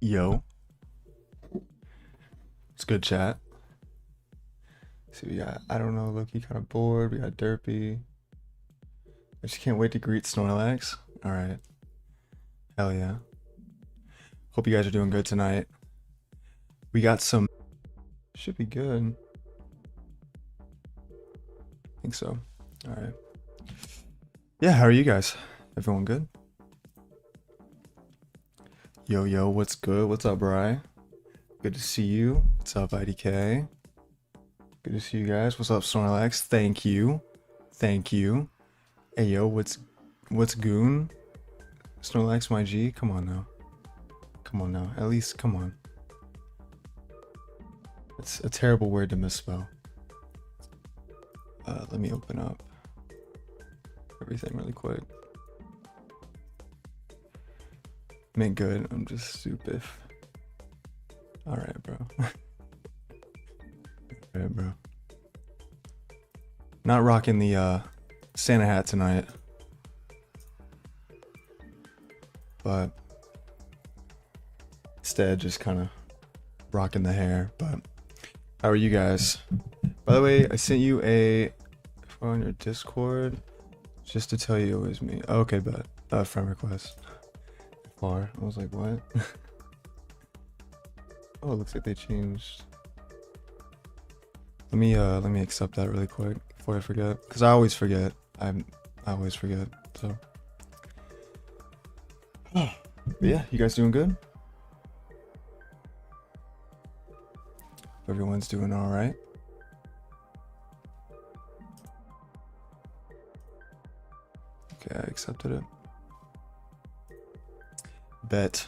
Yo, it's good chat. See, we got, I don't know, Loki kind of bored. We got Derpy. I just can't wait to greet Snorlax. All right. Hell yeah. Hope you guys are doing good tonight. We got some, should be good. I think so. All right. Yeah, how are you guys? Everyone good? Yo, what's good? What's up, Bri? Good to see you. What's up, IDK? Good to see you guys. What's up, Snorlax? Thank you. Thank you. Hey, yo, what's Goon? Snorlax, my G? Come on now. Come on now. At least, come on. It's a terrible word to misspell. Let me open up everything really quick. Make good. I'm just stupid. Alright, bro. Alright, bro. Not rocking the Santa hat tonight. But instead just kind of rocking the hair. But how are you guys? By the way, I sent you a on your Discord just to tell you it was me. Oh, okay, but friend request. Far. I was like, what? Oh, it looks like they changed. Let me accept that really quick before I forget, because I always forget. I always forget. So, but yeah, you guys doing good? Everyone's doing all right. Okay, I accepted it. Bet.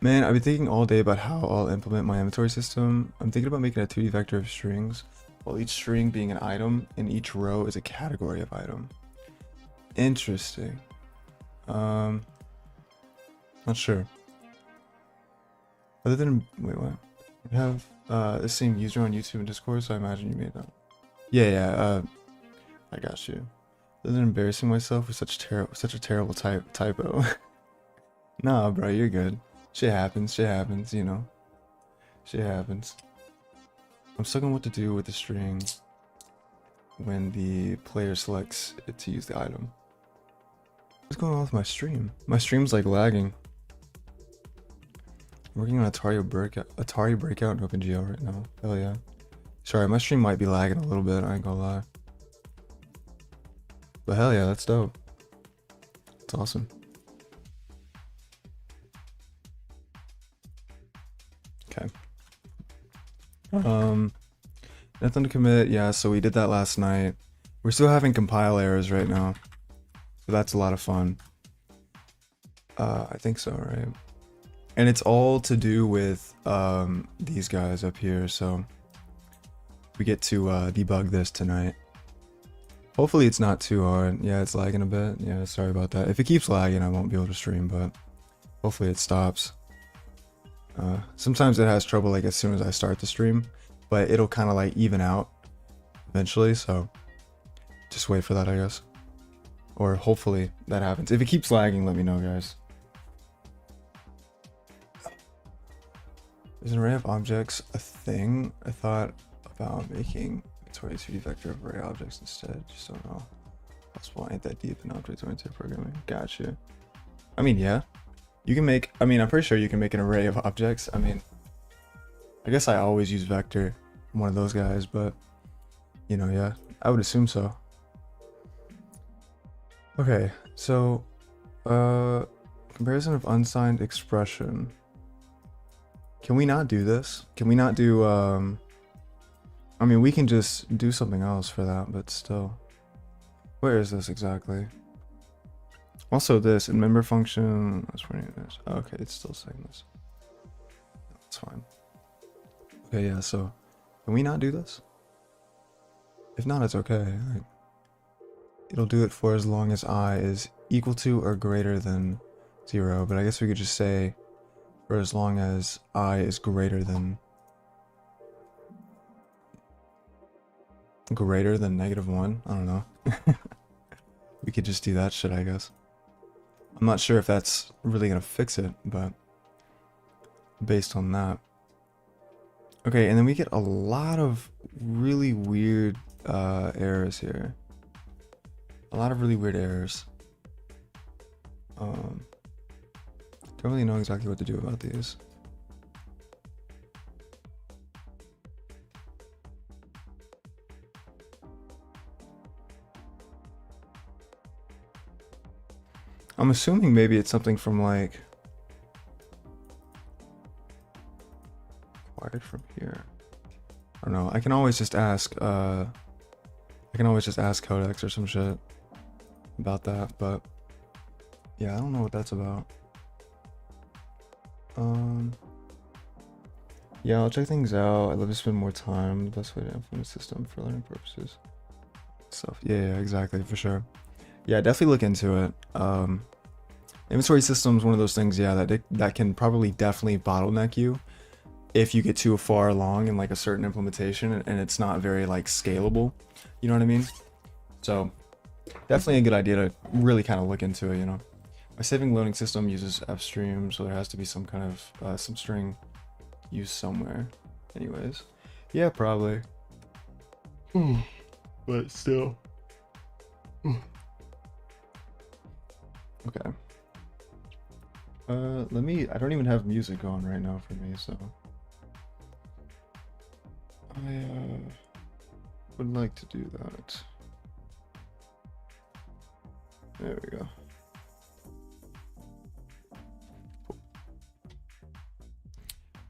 Man, I've been thinking all day about how I'll implement my inventory system. I'm thinking about making a 2D vector of strings, while each string being an item and each row is a category of item. Interesting. Not sure. Other than, wait, what? You have the same user on YouTube and Discord, so I imagine you made that. Yeah, I got you. Other than embarrassing myself with such a terrible typo. Nah, bro, you're good. Shit happens, you know. Shit happens. I'm stuck on what to do with the string when the player selects it to use the item. What's going on with my stream? My stream's like lagging. I'm working on Atari Breakout in OpenGL right now. Hell yeah. Sorry, my stream might be lagging a little bit, I ain't gonna lie. But hell yeah, that's dope. It's awesome. Okay. Nothing to commit. Yeah, so we did that last night. We're still having compile errors right now. So that's a lot of fun. I think so, right? And it's all to do with these guys up here, so we get to debug this tonight. Hopefully it's not too hard. Yeah, it's lagging a bit. Yeah, sorry about that. If it keeps lagging, I won't be able to stream, but hopefully it stops. Sometimes it has trouble like as soon as I start the stream, but it'll kind of like even out eventually, so just wait for that, I guess. Or hopefully that happens. If it keeps lagging, let me know, guys. Is an array of objects a thing? I thought about making a 2D vector of array objects instead. Just don't know. Possible ain't that deep in object-oriented programming. Gotcha. I mean, yeah. You can make, I mean, I'm pretty sure you can make an array of objects. I mean, I guess I always use vector. I'm one of those guys, but, you know, yeah, I would assume so. Okay, so, comparison of unsigned expression. Can we not do this? Can we not do, I mean, we can just do something else for that, but still. Where is this exactly? Also this, in member function, let's bring this. Okay, it's still saying this. That's fine. Okay, yeah, so, can we not do this? If not, it's okay. It'll do it for as long as I is equal to or greater than 0, but I guess we could just say for as long as I is greater than -1. I don't know. We could just do that shit, I guess. I'm not sure if that's really gonna fix it, but based on that. Okay, and then we get a lot of really weird errors here. A lot of really weird errors. Don't really know exactly what to do about these. I'm assuming maybe it's something from like acquired from here. I don't know. I can always just ask Codex or some shit about that, but yeah, I don't know what that's about. Yeah, I'll check things out. I'd love to spend more time. The best way to implement a system for learning purposes. Stuff. Yeah, exactly, for sure. Yeah, definitely look into it. Inventory system is one of those things, yeah, that can probably definitely bottleneck you if you get too far along in like a certain implementation and it's not very like scalable. You know what I mean? So definitely a good idea to really kind of look into it, you know. My saving loading system uses fstream, so there has to be some kind of some string used somewhere. Anyways, yeah, probably. But still. Okay. I don't even have music on right now for me, so I would like to do that. There we go.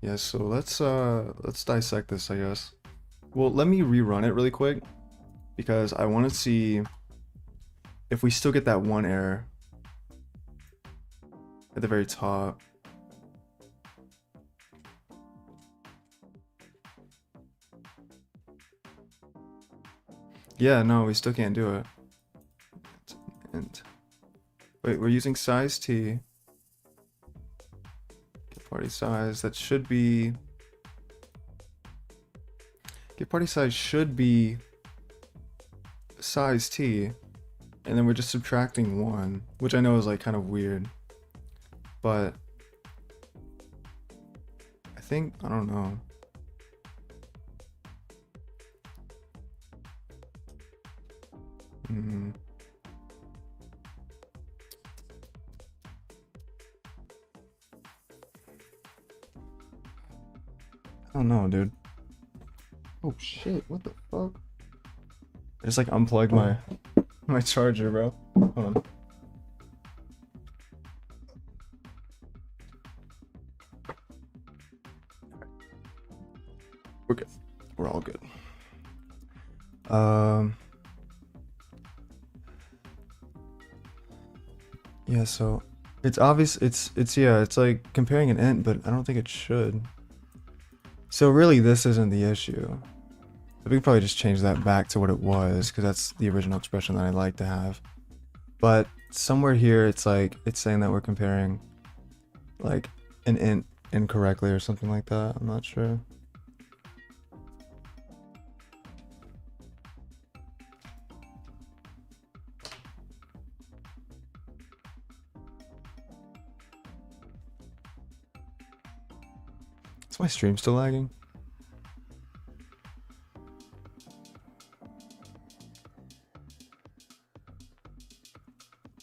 Yeah, so let's dissect this, I guess. Well, let me rerun it really quick because I want to see if we still get that one error at the very top. Yeah, no, we still can't do it. And wait, we're using size T. Get party size. That should be. Get party size should be size T, and then we're just subtracting 1, which I know is like kind of weird, but I think, I don't know. I don't know, dude. Oh shit, what the fuck? I just like unplugged my charger, bro. Hold on. We're good. We're all good. Yeah, so it's obvious it's like comparing an int, but I don't think it should. So really this isn't the issue. We could probably just change that back to what it was, because that's the original expression that I like to have. But somewhere here it's like it's saying that we're comparing like an int incorrectly or something like that. I'm not sure. Is my stream still lagging?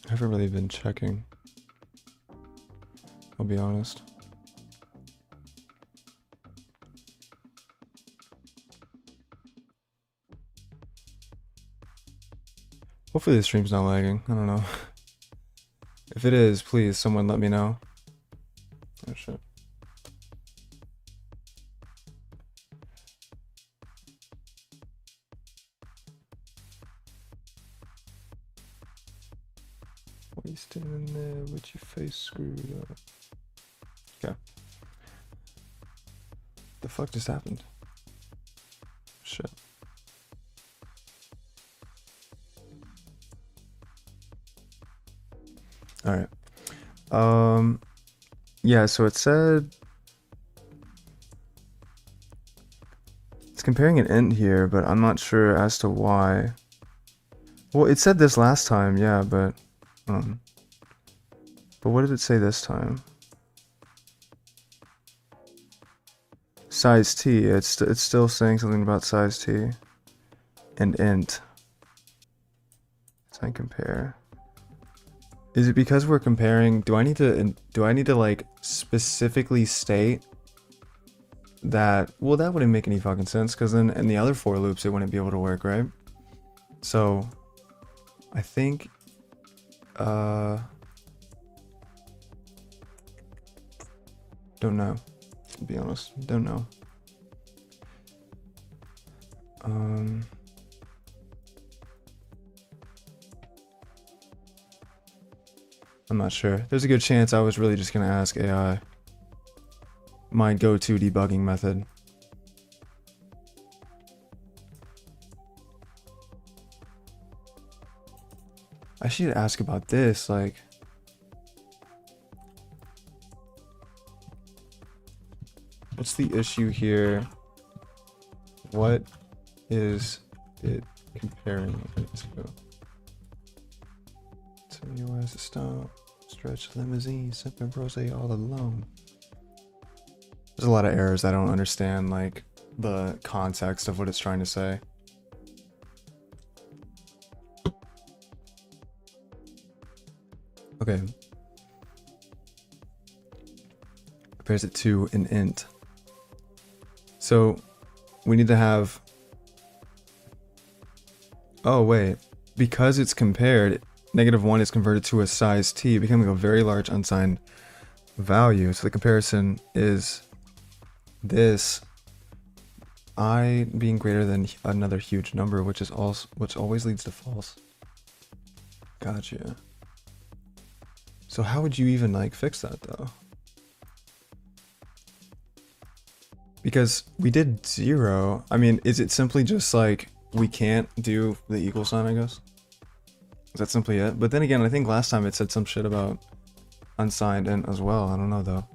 I haven't really been checking, I'll be honest. Hopefully the stream's not lagging, I don't know. If it is, please, someone let me know. Oh shit. What are you standing there with your face screwed up? Okay. The fuck just happened? Shit. Alright. Yeah, so it said it's comparing an int here, but I'm not sure as to why. Well, it said this last time, yeah, but But what did it say this time? Size t. It's still saying something about size t. And int. Let's compare. Is it because we're comparing? Do I need to like specifically state that? Well, that wouldn't make any fucking sense, because then in the other for loops it wouldn't be able to work, right? So I think don't know, to be honest. Don't know. I'm not sure. There's a good chance I was really just gonna ask AI my go-to debugging method. I should ask about this, like, what's the issue here? What is it comparing it to? So you as a stop, stretch limousine, sipping rose all alone. There's a lot of errors I don't understand, like the context of what it's trying to say. Okay. Compares it to an int. So we need to have, oh wait, because it's compared, -1 is converted to a size t, becoming a very large unsigned value. So the comparison is this I being greater than another huge number, which always leads to false. Gotcha. So how would you even like fix that though? Because we did 0. I mean, is it simply just like we can't do the equal sign, I guess? Is that simply it? But then again, I think last time it said some shit about unsigned int as well. I don't know though.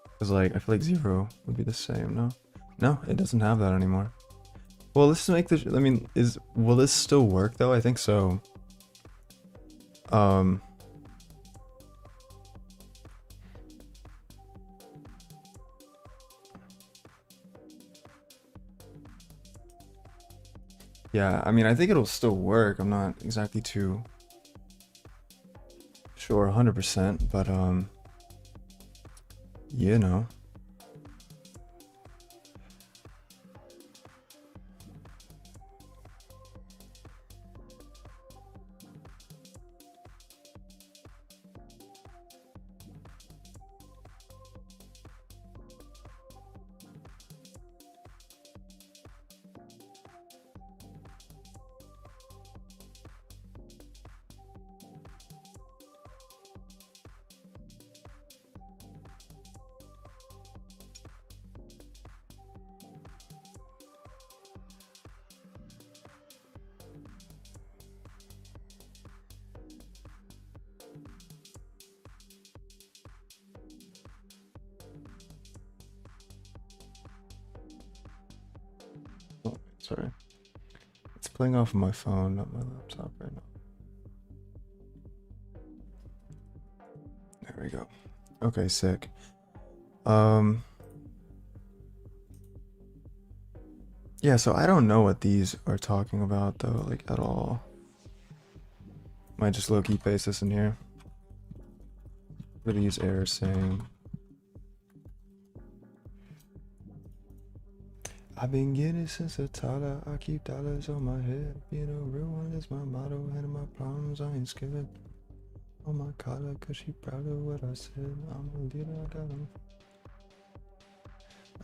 Because like, I feel like 0 would be the same, no? No, it doesn't have that anymore. Well, let's make this, I mean, will this still work though? I think so. Yeah, I mean, I think it'll still work. I'm not exactly too sure 100%, but you know. Sorry. It's playing off of my phone, not my laptop right now. There we go. Okay, sick. Yeah, so I don't know what these are talking about though, like at all. Might just low-key paste this in here. What are these errors saying? I've been getting since a toddler. I keep dollars on my head. Being a real one is my motto. Handling my problems, I ain't scared. On my collar, cause she proud of what I said. I'm a leader, I got him.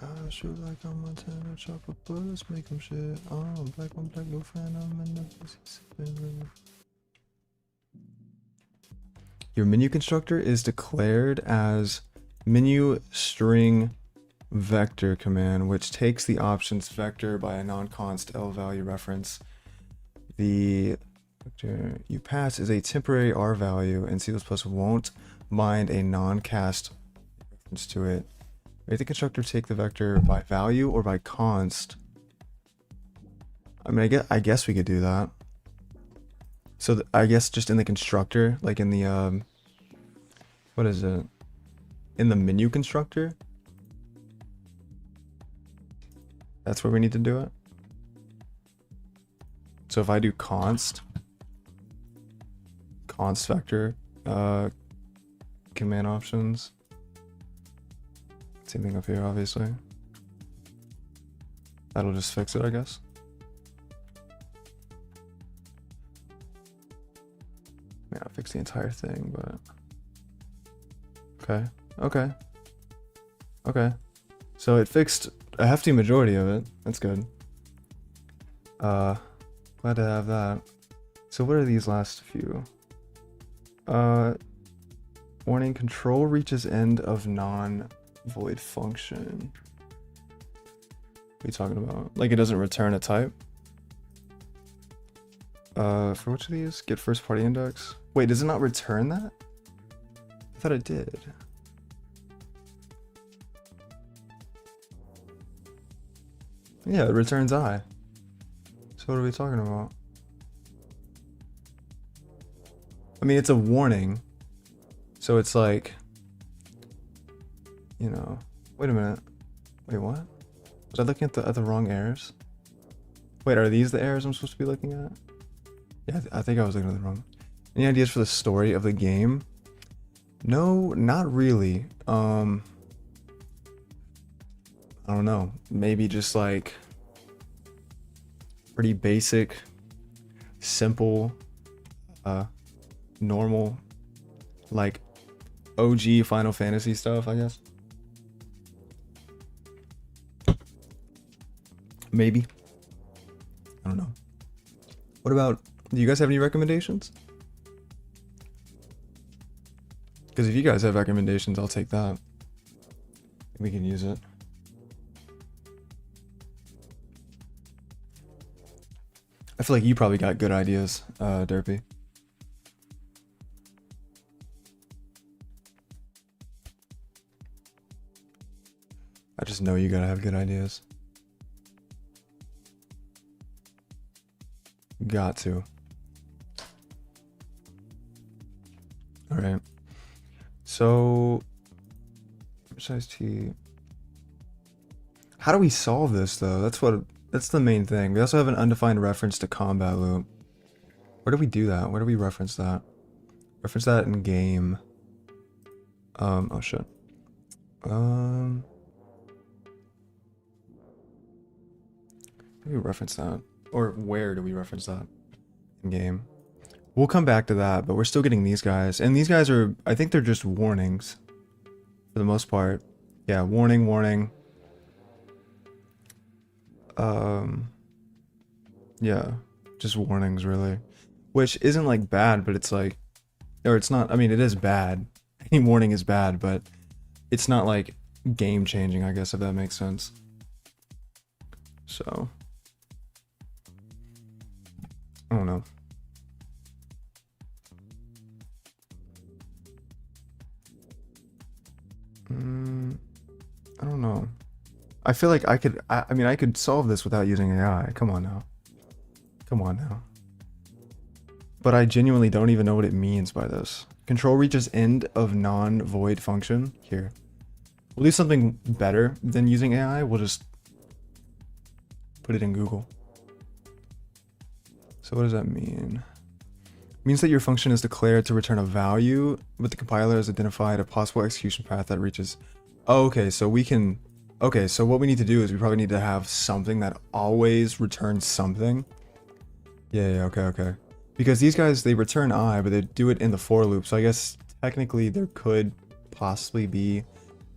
I shoot like I'm Montana. Chocolate bullets make them shit. Black on black, no fan. I'm in the sipping. Your menu constructor is declared as menu string vector command, which takes the options vector by a non-const L value reference. The vector you pass is a temporary R value, and C++ won't bind a non-cast reference to it. Make the constructor take the vector by value or by const. I mean, I guess we could do that. So I guess just in the constructor, like in the What is it? In the menu constructor? That's where we need to do it. So if I do const vector, command options, same thing up here, obviously. That'll just fix it, I guess. May not fix the entire thing, but okay. So it fixed a hefty majority of it. That's good. Glad to have that. So what are these last few? Warning, control reaches end of non-void function. What are you talking about? Like it doesn't return a type? For which of these? Get first party index. Wait, does it not return that? I thought it did. Yeah, it returns I. So what are we talking about? I mean, it's a warning. So it's like, you know, wait a minute. Wait, what? Was I looking at the wrong errors? Wait, are these the errors I'm supposed to be looking at? Yeah, I think I was looking at the wrong. Any ideas for the story of the game? No, not really. I don't know. Maybe just like pretty basic, simple, normal, like OG Final Fantasy stuff, I guess. Maybe. I don't know. What about, do you guys have any recommendations? Because if you guys have recommendations, I'll take that. We can use it. I feel like you probably got good ideas, Derpy. I just know you gotta have good ideas. Got to. Alright. So, size T. How do we solve this though? That's the main thing. We also have an undefined reference to combat loop. Where do we do that? Where do we reference that? Reference that in game. Oh shit. Where do we reference that? Or where do we reference that in game? We'll come back to that, but we're still getting these guys. And these guys are, I think they're just warnings for the most part. Yeah, warning, warning. Yeah, just warnings really. Which isn't like bad, but it's like, or it's not, I mean, it is bad. Any warning is bad, but it's not like game changing, I guess, if that makes sense. So, I don't know. I don't know. I feel like I mean, I could solve this without using AI. Come on now. Come on now. But I genuinely don't even know what it means by this. Control reaches end of non-void function. Here. We'll do something better than using AI. We'll just put it in Google. So what does that mean? It means that your function is declared to return a value, but the compiler has identified a possible execution path that reaches... Oh, okay, so we can... Okay, so what we need to do is we probably need to have something that always returns something. Yeah, okay. Because these guys, they return I, but they do it in the for loop. So I guess technically there could possibly be a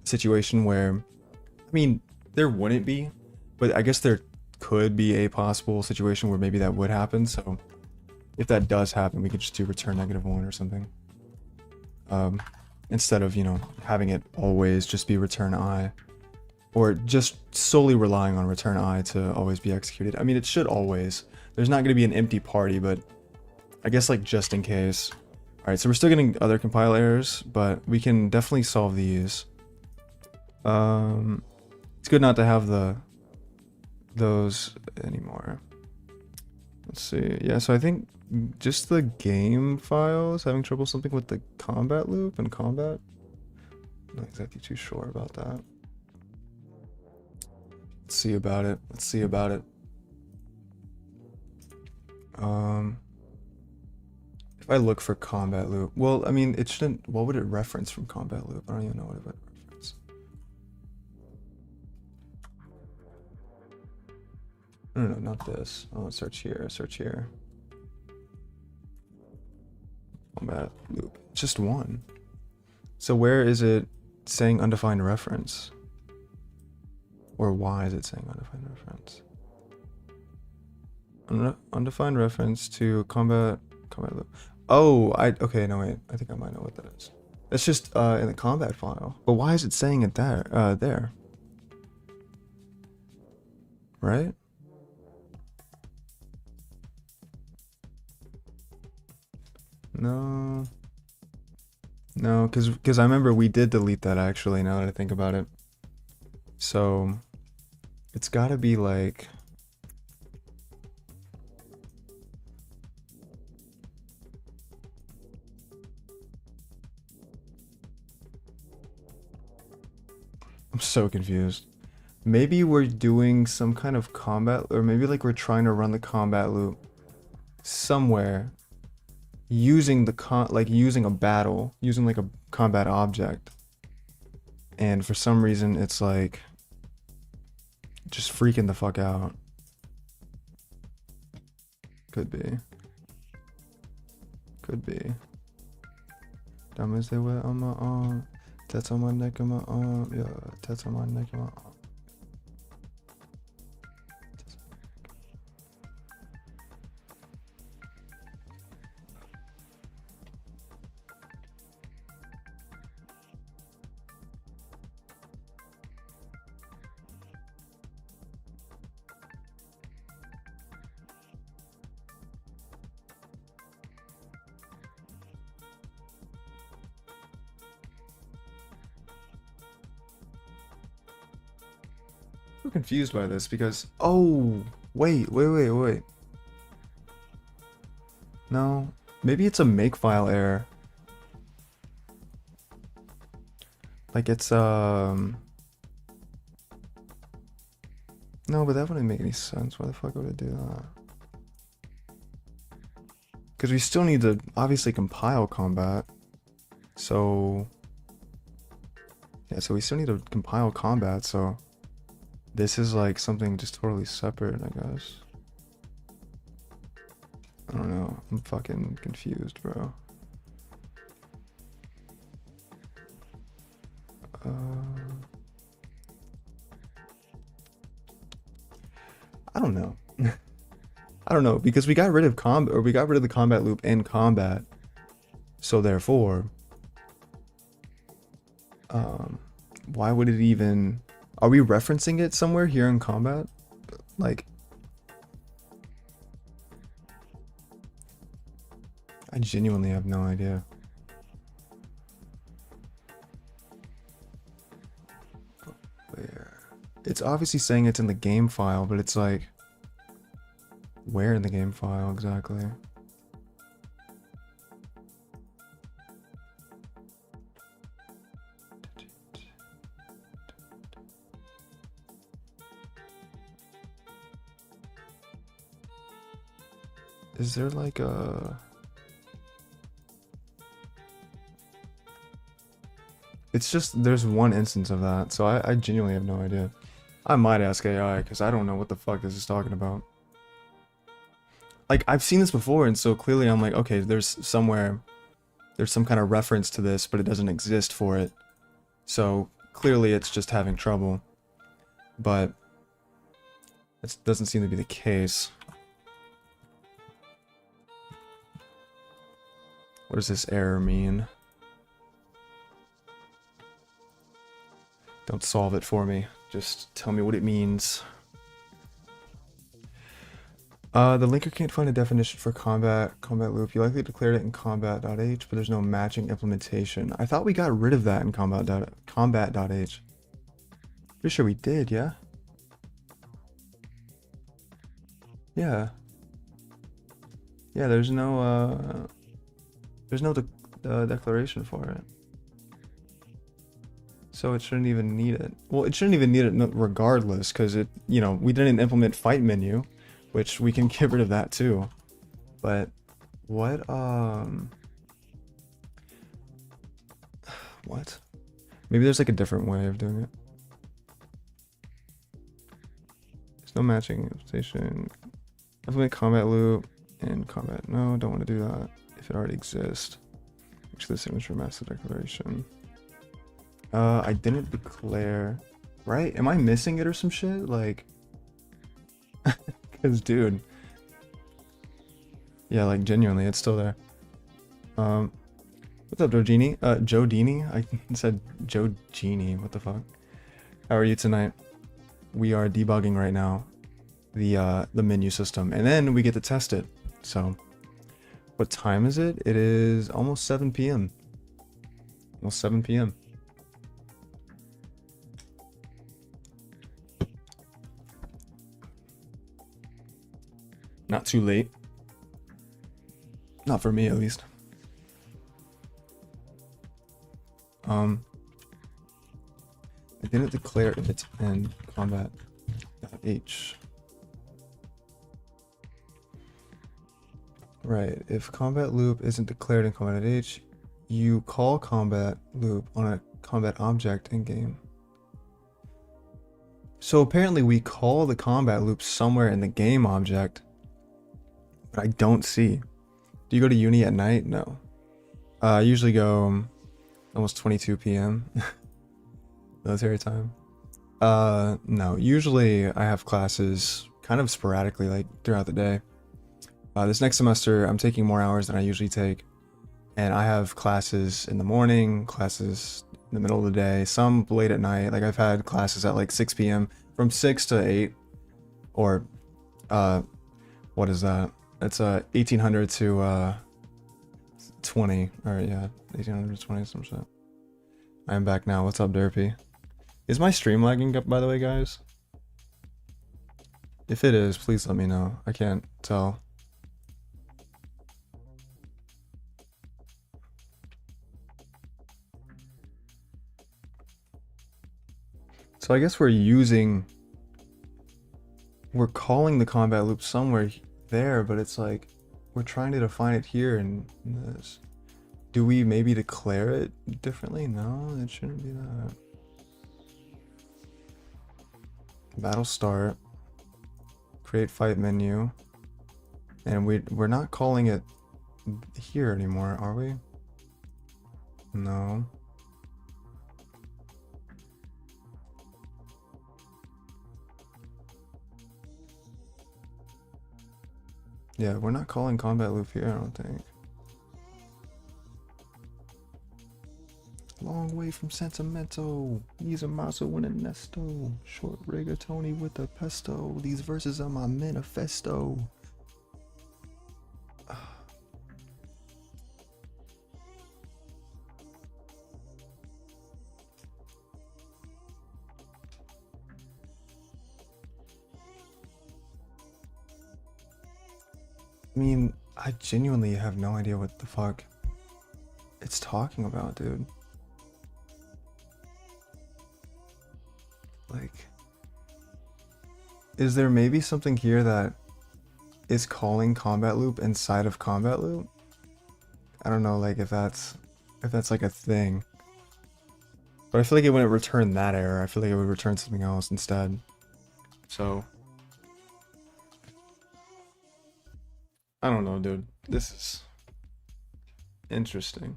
situation where... I mean, there wouldn't be, but I guess there could be a possible situation where maybe that would happen. So if that does happen, we could just do return -1 or something. Instead of, you know, having it always just be return I. Or just solely relying on return I to always be executed. I mean, it should always. There's not going to be an empty party, but I guess like just in case. Alright, so we're still getting other compile errors, but we can definitely solve these. It's good not to have those anymore. Let's see. Yeah, so I think just the game file is having trouble something with the combat loop and combat. Not exactly too sure about that. Let's see about it. Let's see about it. If I look for combat loop, well, I mean, it shouldn't. What would it reference from combat loop? I don't even know what it would reference. No, not this. Oh, search here. Search here. Combat loop. Just one. So where is it saying undefined reference? Or why is it saying undefined reference? Undefined reference to combat loop. Oh, okay, no wait. I think I might know what that is. It's just in the combat file. But why is it saying it there? Right? No. No, because I remember we did delete that actually, now that I think about it. So it's gotta be like I'm so confused. Maybe we're doing some kind of combat, or maybe like we're trying to run the combat loop somewhere using the using a battle, using like a combat object. And for some reason it's like just freaking the fuck out. Could be. Could be. Diamonds they wear on my arm. Tats on my neck and my arm. Yeah, tats on my neck and my arm. I'm confused by this because wait. No, maybe it's a makefile error. Like it's no, but that wouldn't make any sense. Why the fuck would it do that? Because we still need to obviously compile combat. So yeah, so we still need to compile combat, so this is like something just totally separate, I guess. I don't know. I'm fucking confused, bro. I don't know. I don't know, because we got rid of the combat loop in combat. So therefore, why would it even... Are we referencing it somewhere here in combat? Like... I genuinely have no idea. Where? It's obviously saying it's in the game file, but it's like... Where in the game file exactly? Is there like a... It's just, there's one instance of that, so I genuinely have no idea. I might ask AI, because I don't know what the fuck this is talking about. Like, I've seen this before, and so clearly I'm like, okay, there's some kind of reference to this, but it doesn't exist for it. So, clearly it's just having trouble. But, it doesn't seem to be the case. What does this error mean? Don't solve it for me. Just tell me what it means. The linker can't find a definition for combat loop. You likely declared it in combat.h, but there's no matching implementation. I thought we got rid of that in combat.h. Pretty sure we did, yeah? Yeah. Yeah, there's no declaration for it. So it shouldn't even need it. Well, it shouldn't even need it regardless, because it, you know, we didn't implement fight menu, which we can get rid of that too. But what, what? Maybe there's like a different way of doing it. There's no matching station. Implement combat loop and combat. No, don't want to do that if it already exists. Which the signature master declaration. I didn't declare, right? Am I missing it or some shit? Like, cause dude, yeah, like genuinely, it's still there. What's up, Joe Genie? Joe Dini? I said Joe Genie. What the fuck? How are you tonight? We are debugging right now, the menu system, and then we get to test it. So, what time is it? It is almost 7 p.m. Almost 7 p.m. Not too late. Not for me, at least. I didn't declare it in combat.h. Right, if combat loop isn't declared in combat.h, you call combat loop on a combat object in game. So apparently we call the combat loop somewhere in the game object, but I don't see. Do you go to uni at night? No. I usually go almost 22 p.m. military time. No, usually I have classes kind of sporadically, like throughout the day. This next semester I'm taking more hours than I usually take, and I have classes in the morning, classes in the middle of the day, some late at night. Like I've had classes at like 6 p.m. from 6 to 8, or what is that? It's 1800 to 20, or yeah, 1800 to 20, some shit. I am back now. What's up, Derpy? Is my stream lagging up, by the way, guys? If it is, please let me know. I can't tell. So I guess we're calling the combat loop somewhere there, but it's like we're trying to define it here in this. Do we maybe declare it differently? No, it shouldn't be that. Battle start. Create fight menu. And we're not calling it here anymore, are we? No. Yeah, we're not calling combat loop here, I don't think. Long way from Sentimento. He's a maso in a nesto. Short rigatoni with a pesto. These verses are my manifesto. I mean, I genuinely have no idea what the fuck it's talking about, dude. Like, is there maybe something here that is calling combat loop inside of combat loop? I don't know, like if that's like a thing. But I feel like it wouldn't return that error. I feel like it would return something else instead. So I don't know, dude. This is interesting.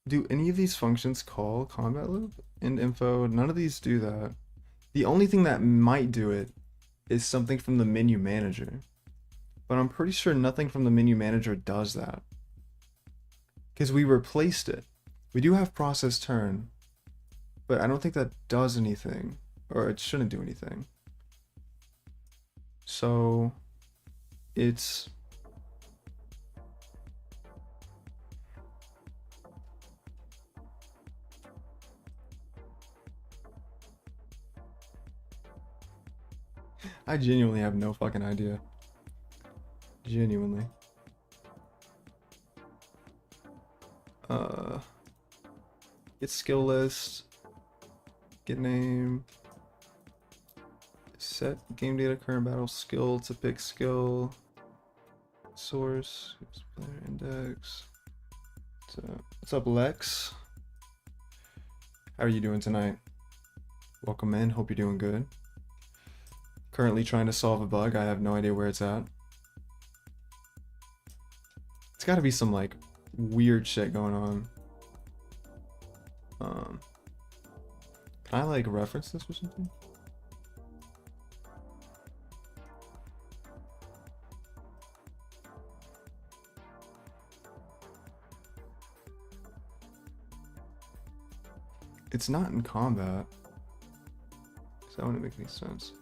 Do any of these functions call combat loop and info? None of these do that. The only thing that might do it is something from the menu manager. But I'm pretty sure nothing from the menu manager does that. Because we replaced it. We do have process turn, but I don't think that does anything, or it shouldn't do anything. So it's I genuinely have no fucking idea. Genuinely. Get skill list. Get name. Set game data current battle skill to pick skill. Source. Player index. What's up, Lex? How are you doing tonight? Welcome in. Hope you're doing good. Currently trying to solve a bug. I have no idea where it's at. It's got to be some like weird shit going on. Can I like reference this or something? It's not in combat. So that wouldn't make any sense.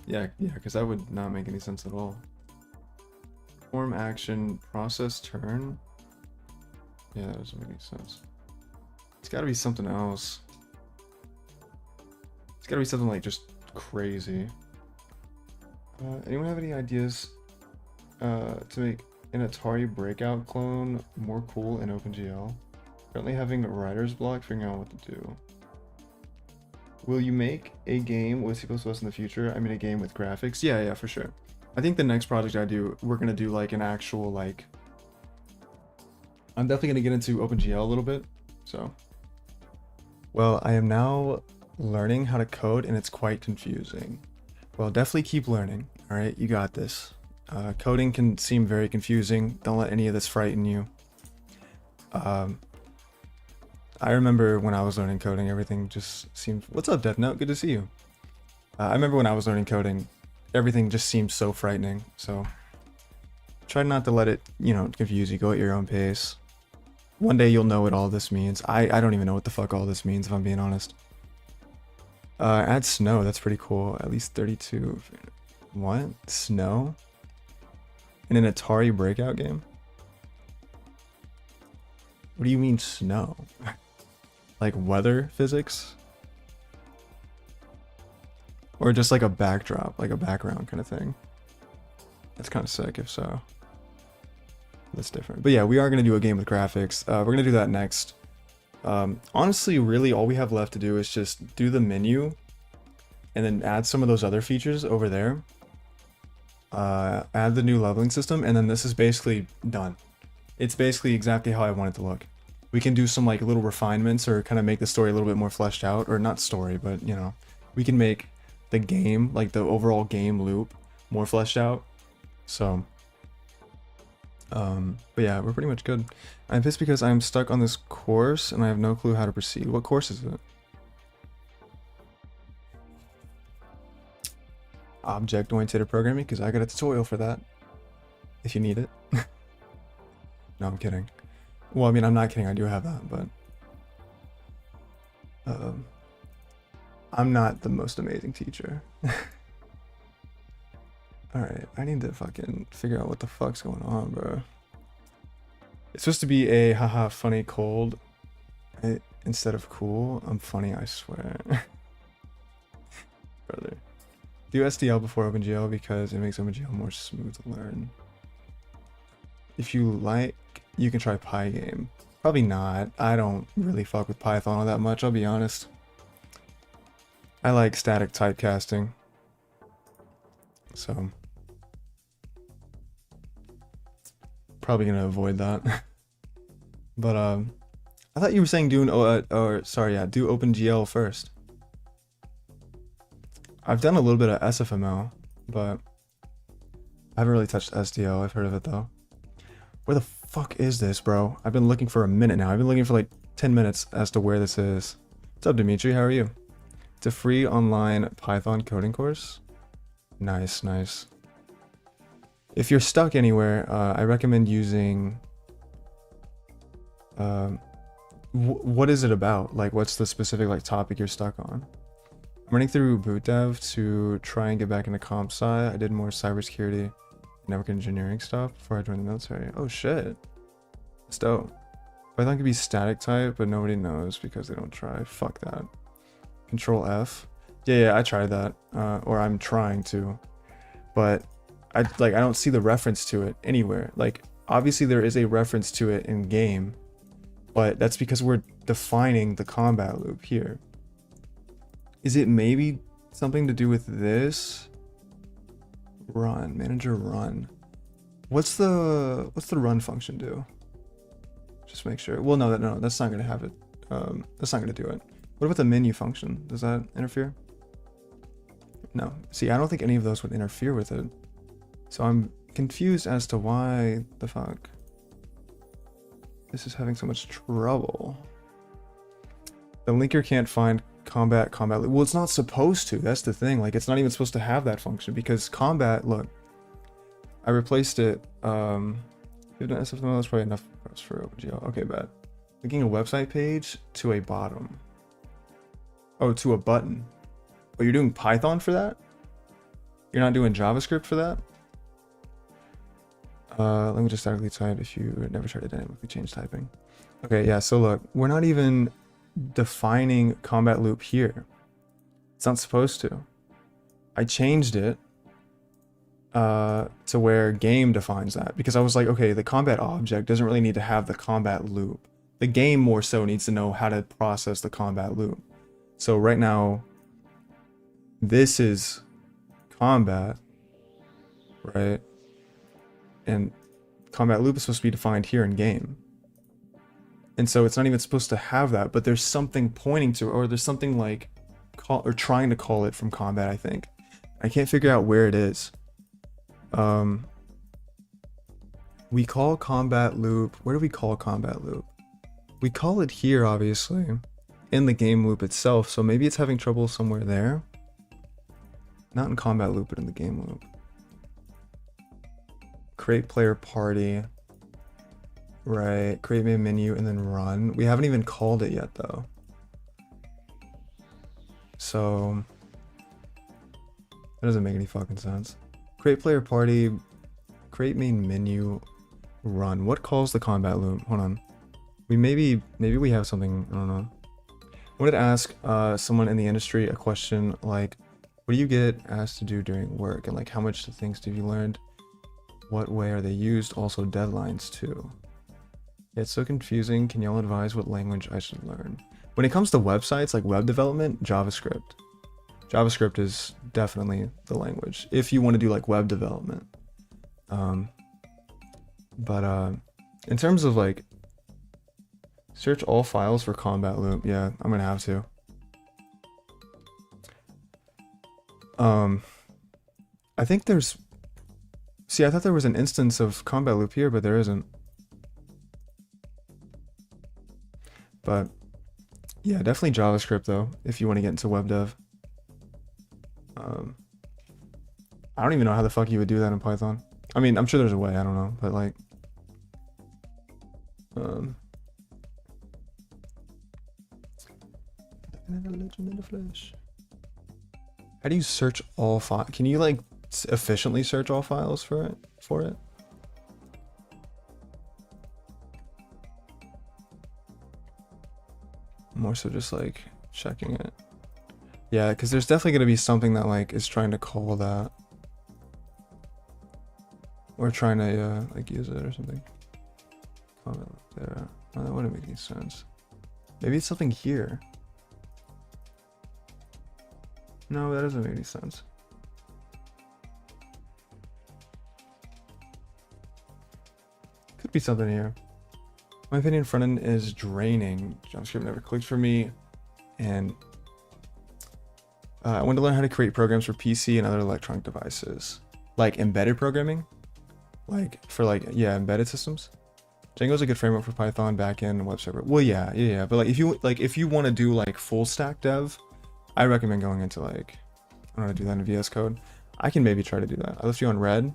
Yeah, because that would not make any sense at all. Perform action, process turn. Yeah, that doesn't make any sense. It's gotta be something else. It's gotta be something like just crazy. Anyone have any ideas to make an Atari Breakout clone more cool in OpenGL? Currently having writer's block figuring out what to do. Will you make a game with C++ in the future? I mean, a game with graphics? Yeah, for sure. I think the next project I do, we're gonna do like an actual like. I'm definitely gonna get into OpenGL a little bit. So. Well, I am now learning how to code, and it's quite confusing. Well, definitely keep learning. All right, you got this. Coding can seem very confusing. Don't let any of this frighten you. I remember when I was learning coding, everything just seemed... What's up, Death Note? Good to see you. I remember when I was learning coding, everything just seemed so frightening. So try not to let it, confuse you. Go at your own pace. One day you'll know what all this means. I don't even know what the fuck all this means, if I'm being honest. Add snow. That's pretty cool. At least 32. What? Snow? In an Atari Breakout game? What do you mean snow? Like weather physics? Or just like a backdrop, like a background kind of thing? That's kind of sick if so. That's different. But yeah, we are going to do a game with graphics. We're going to do that next. Honestly, really all we have left to do is just do the menu and then add some of those other features over there. Add the new leveling system, and then this is basically done. It's basically exactly how I want it to look. We can do some like little refinements or kind of make the story a little bit more fleshed out, or not story, but we can make the game, like the overall game loop, more fleshed out. So, but yeah, we're pretty much good. I'm pissed because I'm stuck on this course and I have no clue how to proceed. What course is it? Object-oriented programming, because I got a tutorial for that. If you need it. No, I'm kidding. Well, I mean, I'm not kidding. I do have that, but I'm not the most amazing teacher. Alright, I need to fucking figure out what the fuck's going on, bro. It's supposed to be a haha funny cold instead of cool. I'm funny, I swear. Brother. Do SDL before OpenGL because it makes OpenGL more smooth to learn. If you like, you can try Pygame. Probably not. I don't really fuck with Python all that much, I'll be honest. I like static typecasting. So probably gonna avoid that. But I thought you were saying do OpenGL first. I've done a little bit of SFML, but I haven't really touched SDL. I've heard of it though. Where the fuck is this, bro? I've been looking for a minute now. I've been looking for like 10 minutes as to where this is. What's up, Dimitri? How are you? It's a free online Python coding course. Nice, nice. If you're stuck anywhere, I recommend using... what is it about? Like, what's the specific like topic you're stuck on? I'm running through boot dev to try and get back into comp sci. I did more cybersecurity, network engineering stuff before I joined the military. Oh shit. That's dope. Python can be static type, but nobody knows because they don't try. Fuck that. Control F. Yeah, I tried that. Or I'm trying to. But I don't see the reference to it anywhere. Like, obviously there is a reference to it in game, but that's because we're defining the combat loop here. Is it maybe something to do with this? Run, manager run. What's the run function do? Just make sure. Well, no, that's not gonna have it. That's not gonna do it. What about the menu function? Does that interfere? No. See, I don't think any of those would interfere with it. So I'm confused as to why the fuck this is having so much trouble. The linker can't find combat. Well, it's not supposed to. That's the thing. Like, it's not even supposed to have that function because combat. Look, I replaced it. That's probably enough for OpenGL. Okay, bad. Linking a website page to a bottom. Oh, to a button. But you're doing Python for that? You're not doing JavaScript for that? Let me just statically type if you never tried to dynamically change typing. Okay, yeah, so look, we're not even defining combat loop here. It's not supposed to. I changed it to where game defines that because I was like, okay, the combat object doesn't really need to have the combat loop. The game more so needs to know how to process the combat loop. So right now, this is combat, right? And combat loop is supposed to be defined here in game. And so it's not even supposed to have that, but there's something pointing to, or there's something like trying to call it from combat, I think. I can't figure out where it is. We call combat loop, where do we call combat loop? We call it here, obviously, in the game loop itself, so maybe it's having trouble somewhere there. Not in combat loop, but in the game loop. Create player party. Right, create main menu and then run. We haven't even called it yet though. So that doesn't make any fucking sense. Create player party, create main menu, run. What calls the combat loop? Hold on. Maybe we have something, I don't know. I wanted to ask someone in the industry a question like, what do you get asked to do during work? And like, how much things have you learned? What way are they used? Also deadlines too. Yeah, it's so confusing. Can y'all advise what language I should learn? When it comes to websites, like web development, JavaScript. JavaScript is definitely the language if you want to do like web development. In terms of like search all files for combat loop, yeah, I'm gonna have to. I think there's. See, I thought there was an instance of combat loop here, but there isn't. But yeah, definitely JavaScript though, if you want to get into web dev. I don't even know how the fuck you would do that in Python. I mean, I'm sure there's a way, I don't know, but like, how do you search all files? Can you like efficiently search all files for it? More so just like checking it. Yeah, because there's definitely going to be something that like is trying to call that. Or trying to like use it or something. Comment there. Oh, that wouldn't make any sense. Maybe it's something here. No, that doesn't make any sense. Could be something here. My opinion, front end is draining. JavaScript never clicked for me, and I want to learn how to create programs for PC and other electronic devices, like embedded programming, like for like embedded systems. Django is a good framework for Python backend and web server. Well, yeah, but like if you want to do like full stack dev, I recommend going into like I don't know how to do that in VS Code. I can maybe try to do that. I left you on red.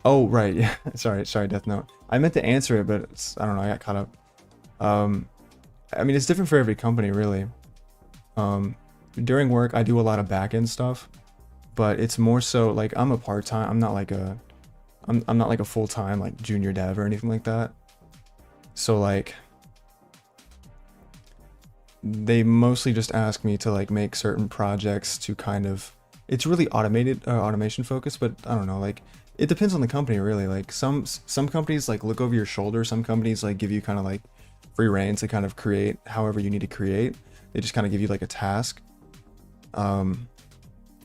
Oh, right. Yeah. sorry, Death Note. I meant to answer it, but I don't know. I got caught up. I mean, it's different for every company, really. During work, I do a lot of back-end stuff, but it's more so like I'm a part-time. I'm not like a full-time like junior dev or anything like that. So like, they mostly just ask me to like make certain projects to kind of. It's really automation focused, but I don't know. Like, it depends on the company really. Like some companies like look over your shoulder. Some companies like give you kind of like free reign to kind of create however you need to create. They just kind of give you like a task. And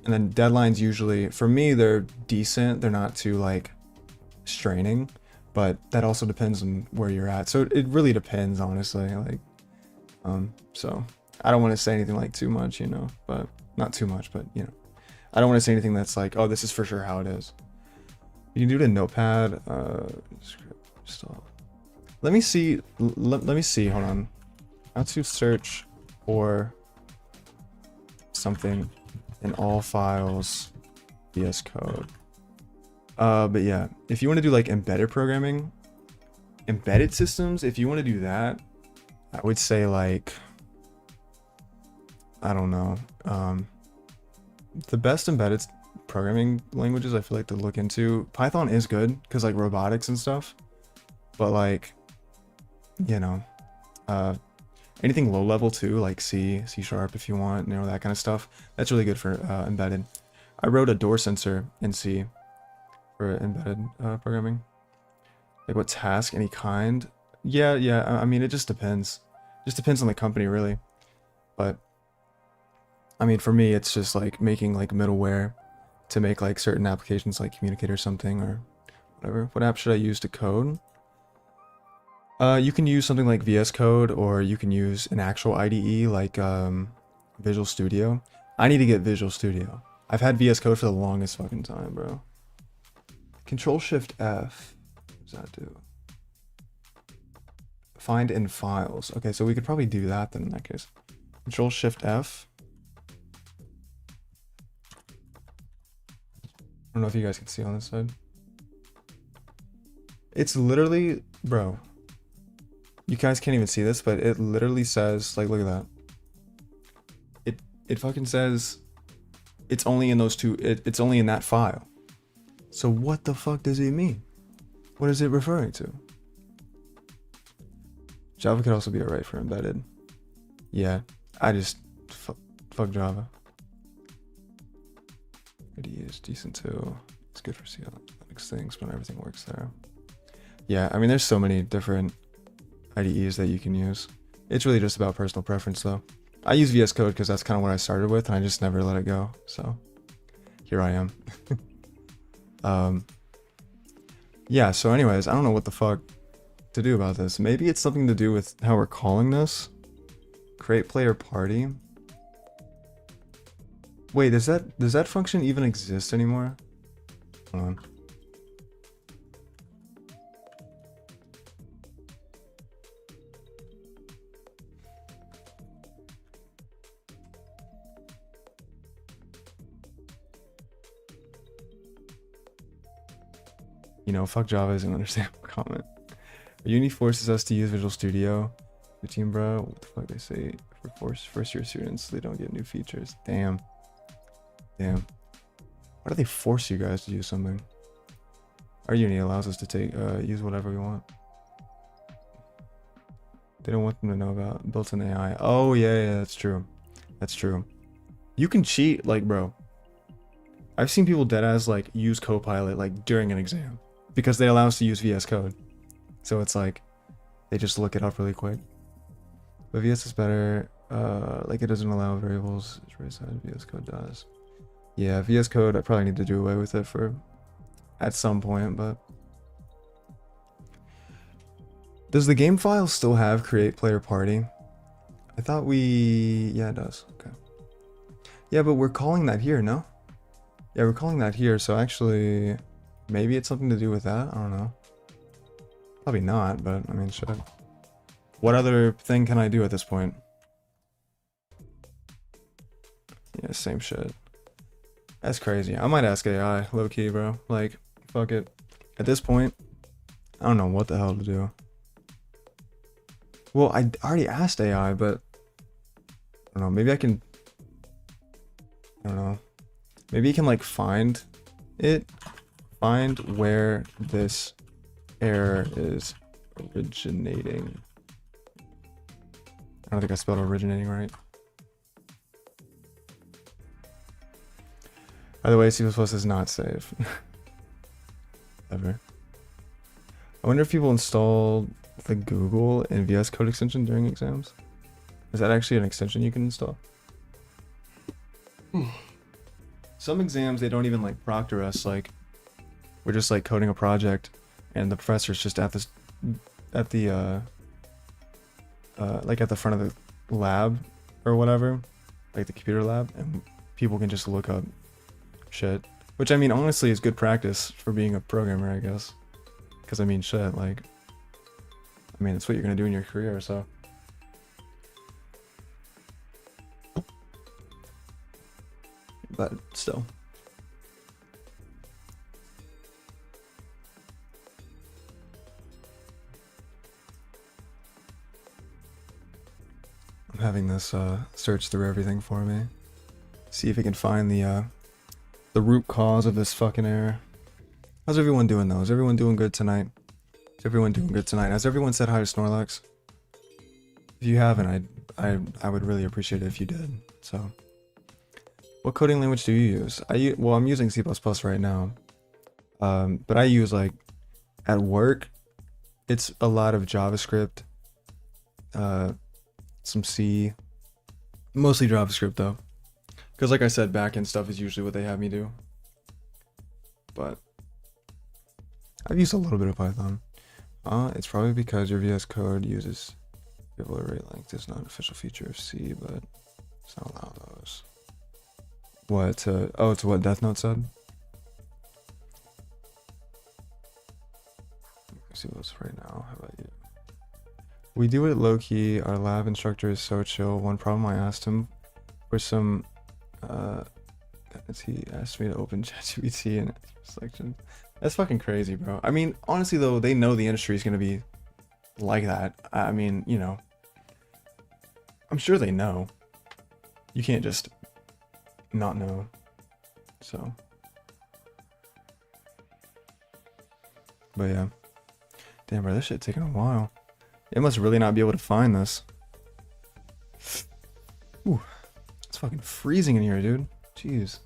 then deadlines usually, for me, they're decent. They're not too like straining, but that also depends on where you're at. So it really depends, honestly. Like, so I don't want to say anything like too much, you know, but not too much, but you know, I don't want to say anything that's like, oh, this is for sure how it is. You can do it in Notepad. Let me see. Let me see. Hold on. How to search for something in all files, VS Code. But yeah, if you want to do like embedded programming, embedded systems, if you want to do that, I would say like, I don't know. The best embedded programming languages I feel like to look into, Python is good because like robotics and stuff, but like, you know, anything low level too, like C sharp if you want, you know, that kind of stuff. That's really good for embedded. I wrote a door sensor in C for embedded programming. Like what task, any kind. Yeah. I mean, it just depends. Just depends on the company really. But I mean, for me, it's just like making like middleware to make like certain applications like communicate or something or whatever. What app should I use to code? You can use something like VS Code, or you can use an actual IDE like Visual Studio. I need to get Visual Studio. I've had VS Code for the longest fucking time, bro. Control Shift F. What does that do? Find in files. Okay, so we could probably do that then in that case. Control Shift F. I don't know if you guys can see on this side. It's literally, bro. You guys can't even see this, but it literally says, like, look at that. It fucking says it's only in those two, it's only in that file. So what the fuck does it mean? What is it referring to? Java could also be alright for embedded. Yeah, I just, fuck Java. IDE is decent too. It's good for CLX things when everything works there. Yeah, I mean, there's so many different IDEs that you can use. It's really just about personal preference though. I use VS Code because that's kind of what I started with and I just never let it go. So here I am. Yeah, so anyways, I don't know what the fuck to do about this. Maybe it's something to do with how we're calling this. Create player party. Wait, does that function even exist anymore? Hold on. You know, fuck Java is an understandable comment. Uni forces us to use Visual Studio. The team, bro. What the fuck they say for first year students? They don't get new features. Damn. Why do they force you guys to use something? Our uni allows us to take use whatever we want. They don't want them to know about built-in AI. Oh yeah, that's true. That's true. You can cheat, like, bro. I've seen people deadass like use Copilot like during an exam because they allow us to use VS Code. So it's like they just look it up really quick. But VS is better. Like it doesn't allow variables. VS Code does. Yeah, VS Code. I probably need to do away with it for at some point. But does the game file still have create player party? I thought we. Yeah, it does. Okay. Yeah, but we're calling that here, no? Yeah, we're calling that here. So actually, maybe it's something to do with that. I don't know. Probably not, but I mean, shit. What other thing can I do at this point? Yeah, same shit. That's crazy. I might ask AI, low key, bro. Like, fuck it. At this point, I don't know what the hell to do. Well, I already asked AI, but I don't know. Maybe I can. I don't know. Maybe you can like find it. Find where this error is originating. I don't think I spelled originating right. By the way, C++ is not safe. Ever. I wonder if people install the Google and VS Code extension during exams. Is that actually an extension you can install? Some exams, they don't even like proctor us. Like, we're just like coding a project, and the professor's just at this, at the like at the front of the lab or whatever, like the computer lab, and people can just look up shit. Which, I mean, honestly is good practice for being a programmer, I guess. Because, I mean, shit, like, I mean, it's what you're gonna do in your career, so. But still. I'm having this search through everything for me. See if it can find the root cause of this fucking error. How's everyone doing though? Is everyone doing good tonight? Is everyone doing good tonight? Has everyone said hi to Snorlax? If you haven't, I would really appreciate it if you did. So, what coding language do you use? Well, I'm using C++ right now. But I use, like, at work, it's a lot of JavaScript, some C, mostly JavaScript though. Because like I said, backend stuff is usually what they have me do. But I've used a little bit of Python. It's probably because your VS Code uses variable array length. It's not an official feature of C, but it's not allowed those. What? Oh, it's what Death Note said? Let's see what's right now. How about you? We do it low key. Our lab instructor is so chill. One problem I asked him for some. He asked me to open ChatGPT in section. That's fucking crazy, bro. I mean, honestly though, they know the industry is gonna be like that. I mean, you know, I'm sure they know. You can't just not know. So, but yeah, damn, bro, this shit taking a while. It must really not be able to find this. Ooh, it's fucking freezing in here, dude. Jeez.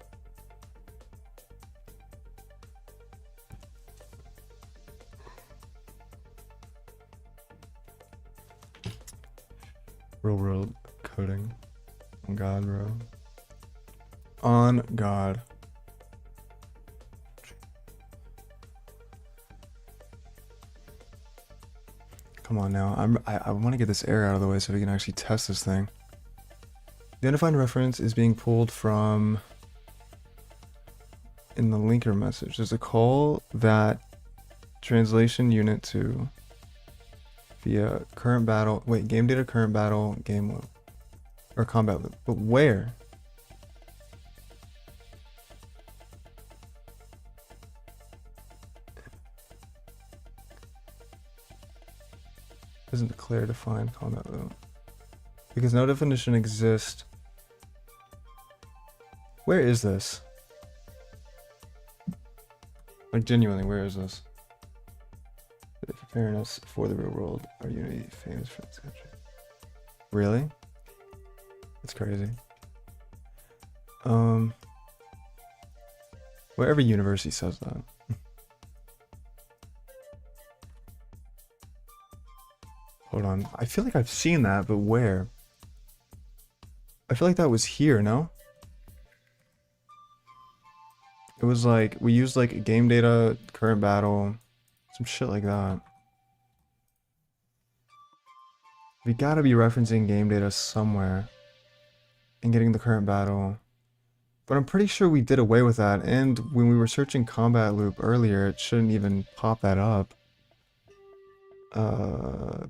Real world coding. On God, bro. On God. Come on now. I want to get this error out of the way so we can actually test this thing. The undefined reference is being pulled from in the linker message. There's a call that translation unit to via current battle. Wait, game data, current battle, game loop. Or combat loop. But where? Doesn't declare defined combat loop. Because no definition exists. Where is this? Like, genuinely, where is this? Preparing us for the real world. Our Unity famous for this country. Really? That's crazy. Wherever university says that. Hold on. I feel like I've seen that, but where? I feel like that was here, no? It was like, we used like game data, current battle, some shit like that. We gotta be referencing game data somewhere and getting the current battle. But I'm pretty sure we did away with that, and when we were searching combat loop earlier, it shouldn't even pop that up. So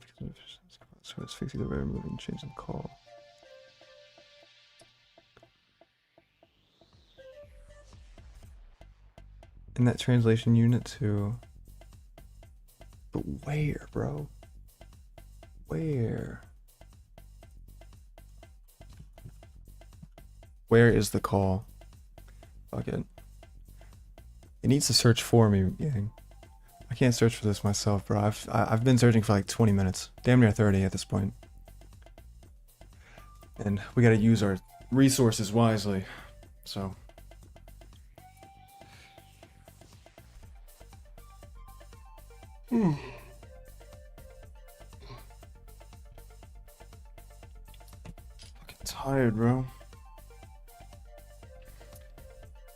it's fixing the rare moving, changing the call. In that translation unit too. But where, bro? Where? Where is the call? Fuck it. It needs to search for me, gang. I can't search for this myself, bro. I've been searching for like 20 minutes. Damn near 30 at this point. And we gotta use our resources wisely. So. Fucking tired, bro.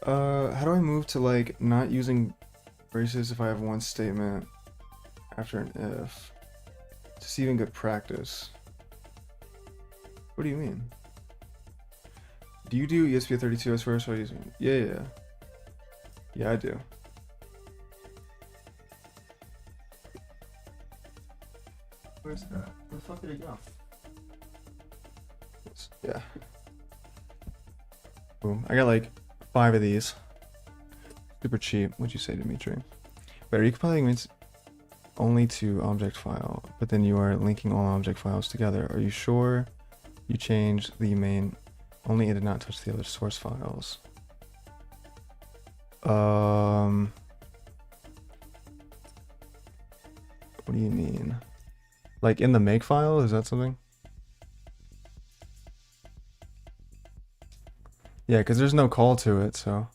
How do I move to like not using braces if I have one statement after an if? Just even good practice. What do you mean? Do you do ESP32 as far as using? Yeah. Yeah, I do. Where's that? Where the fuck did it go? Yeah. Boom. I got like 5 of these. Super cheap. What'd you say, Dimitri? But are you compiling means only to object file, but then you are linking all object files together? Are you sure you changed the main only and did not touch the other source files? What do you mean? Like in the make file? Is that something? Yeah, because there's no call to it, so.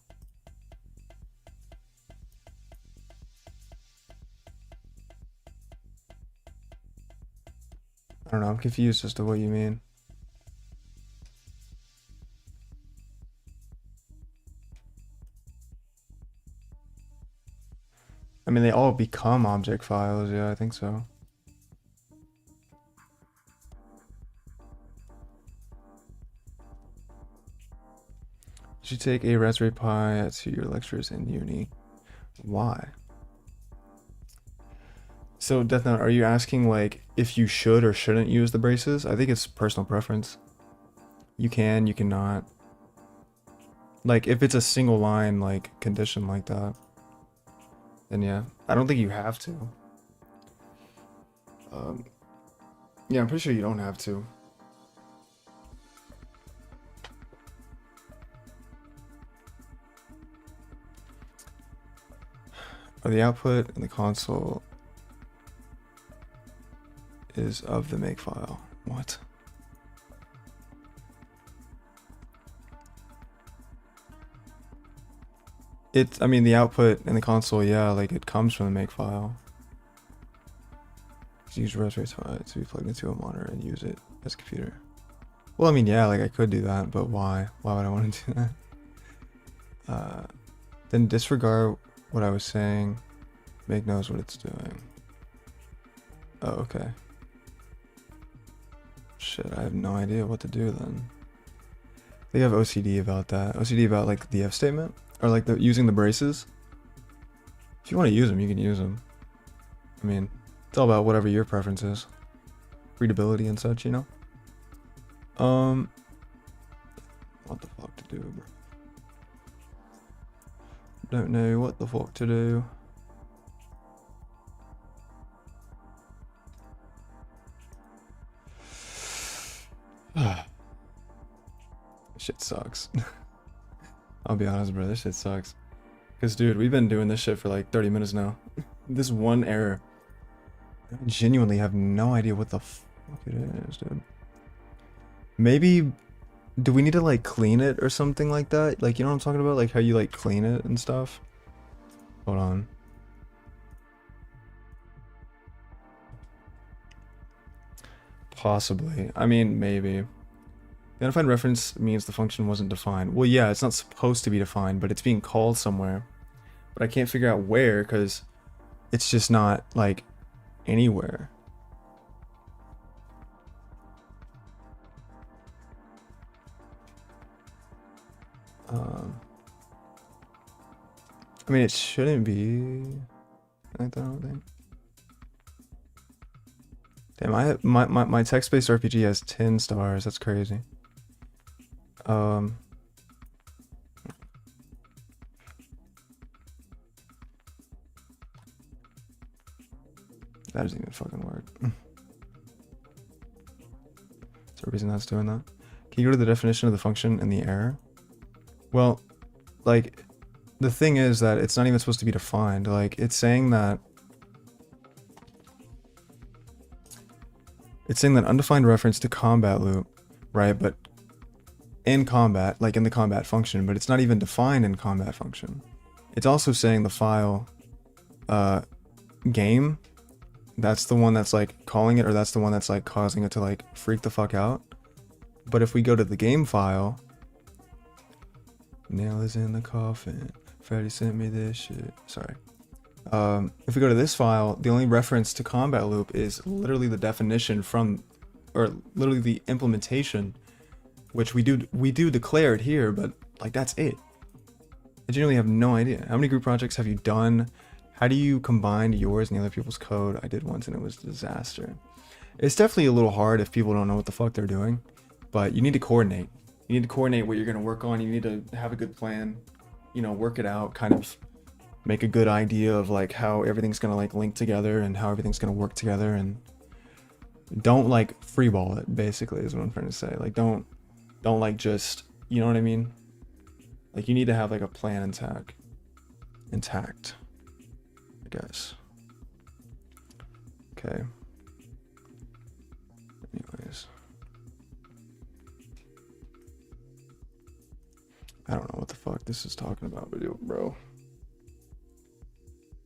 I don't know, I'm confused as to what you mean. I mean, they all become object files, yeah, I think so. You should take a Raspberry Pi to your lectures in uni. Why? So, Death Note, are you asking, like, if you should or shouldn't use the braces? I think it's personal preference. You can, you cannot. Like, if it's a single line, like, condition like that, then yeah. I don't think you have to. Yeah, I'm pretty sure you don't have to. Or the output in the console is of the make file. What? I mean, the output in the console, yeah, like it comes from the make file. Use Raspberry Pi to be plugged into a monitor and use it as a computer. Well, I mean, yeah, like I could do that, but why? Why would I want to do that? Then disregard what I was saying. Make knows what it's doing. Oh, okay. Shit, I have no idea what to do then. They have OCD about that. OCD about like the if statement? Or like the using the braces? If you want to use them, you can use them. I mean, it's all about whatever your preference is. Readability and such, you know? What the fuck to do, bro? Don't know what the fuck to do. Shit sucks. I'll be honest, bro, this shit sucks. Cause dude, we've been doing this shit for like 30 minutes now. This one error. I genuinely have no idea what the fuck it is, dude. Maybe, do we need to like clean it or something like that? Like, you know what I'm talking about? Like how you like clean it and stuff? Hold on. Possibly. I mean, maybe. The undefined reference means the function wasn't defined. Well, yeah, it's not supposed to be defined, but it's being called somewhere. But I can't figure out where because it's just not, like, anywhere. I mean, it shouldn't be like that, I don't think. Damn, my text-based RPG has 10 stars. That's crazy. That doesn't even fucking work. Is there a reason that's doing that? Can you go to the definition of the function in the error? Well, like, the thing is that it's not even supposed to be defined. Like, it's saying that undefined reference to combat loop, right? But in combat, like in the combat function, but it's not even defined in combat function. It's also saying the file game that's the one that's like calling it, or that's the one that's like causing it to like freak the fuck out. But if we go to the game file, nail is in the coffin, Freddy sent me this shit. Sorry. If we go to this file, the only reference to combat loop is literally the definition from, or literally the implementation, which we do declare it here, but like that's it. I genuinely have no idea. How many group projects have you done? How do you combine yours and the other people's code? I did once and it was a disaster. It's definitely a little hard if people don't know what the fuck they're doing, but you need to coordinate. You need to coordinate what you're going to work on. You need to have a good plan, you know, work it out, kind of make a good idea of like how everything's going to like link together and how everything's going to work together, and don't like freeball it, basically is what I'm trying to say. Like don't like just, you know what I mean? Like you need to have like a plan intact, I guess. Okay. Anyways. I don't know what the fuck this is talking about, bro.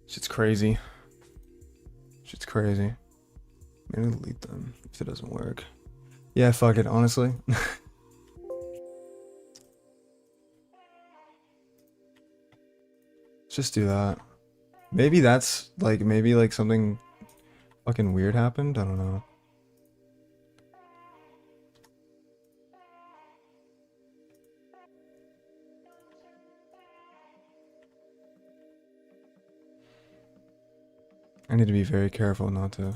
Shit's crazy. Shit's crazy. Maybe delete them if it doesn't work. Yeah, fuck it, honestly. Just do that. Maybe that's like, maybe like something fucking weird happened. I don't know. I need to be very careful not to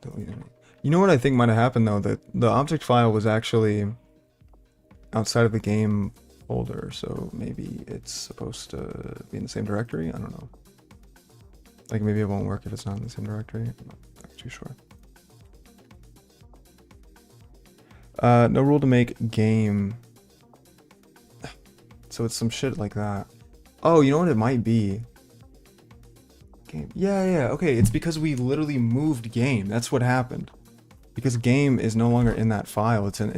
delete any. You know what I think might have happened though? That the object file was actually outside of the game folder, so maybe it's supposed to be in the same directory. I don't know. Like maybe it won't work if it's not in the same directory. I'm not too sure. No rule to make game. So it's some shit like that. Oh, you know what it might be? Game. Yeah. Okay, it's because we literally moved game. That's what happened. Because game is no longer in that file. It's in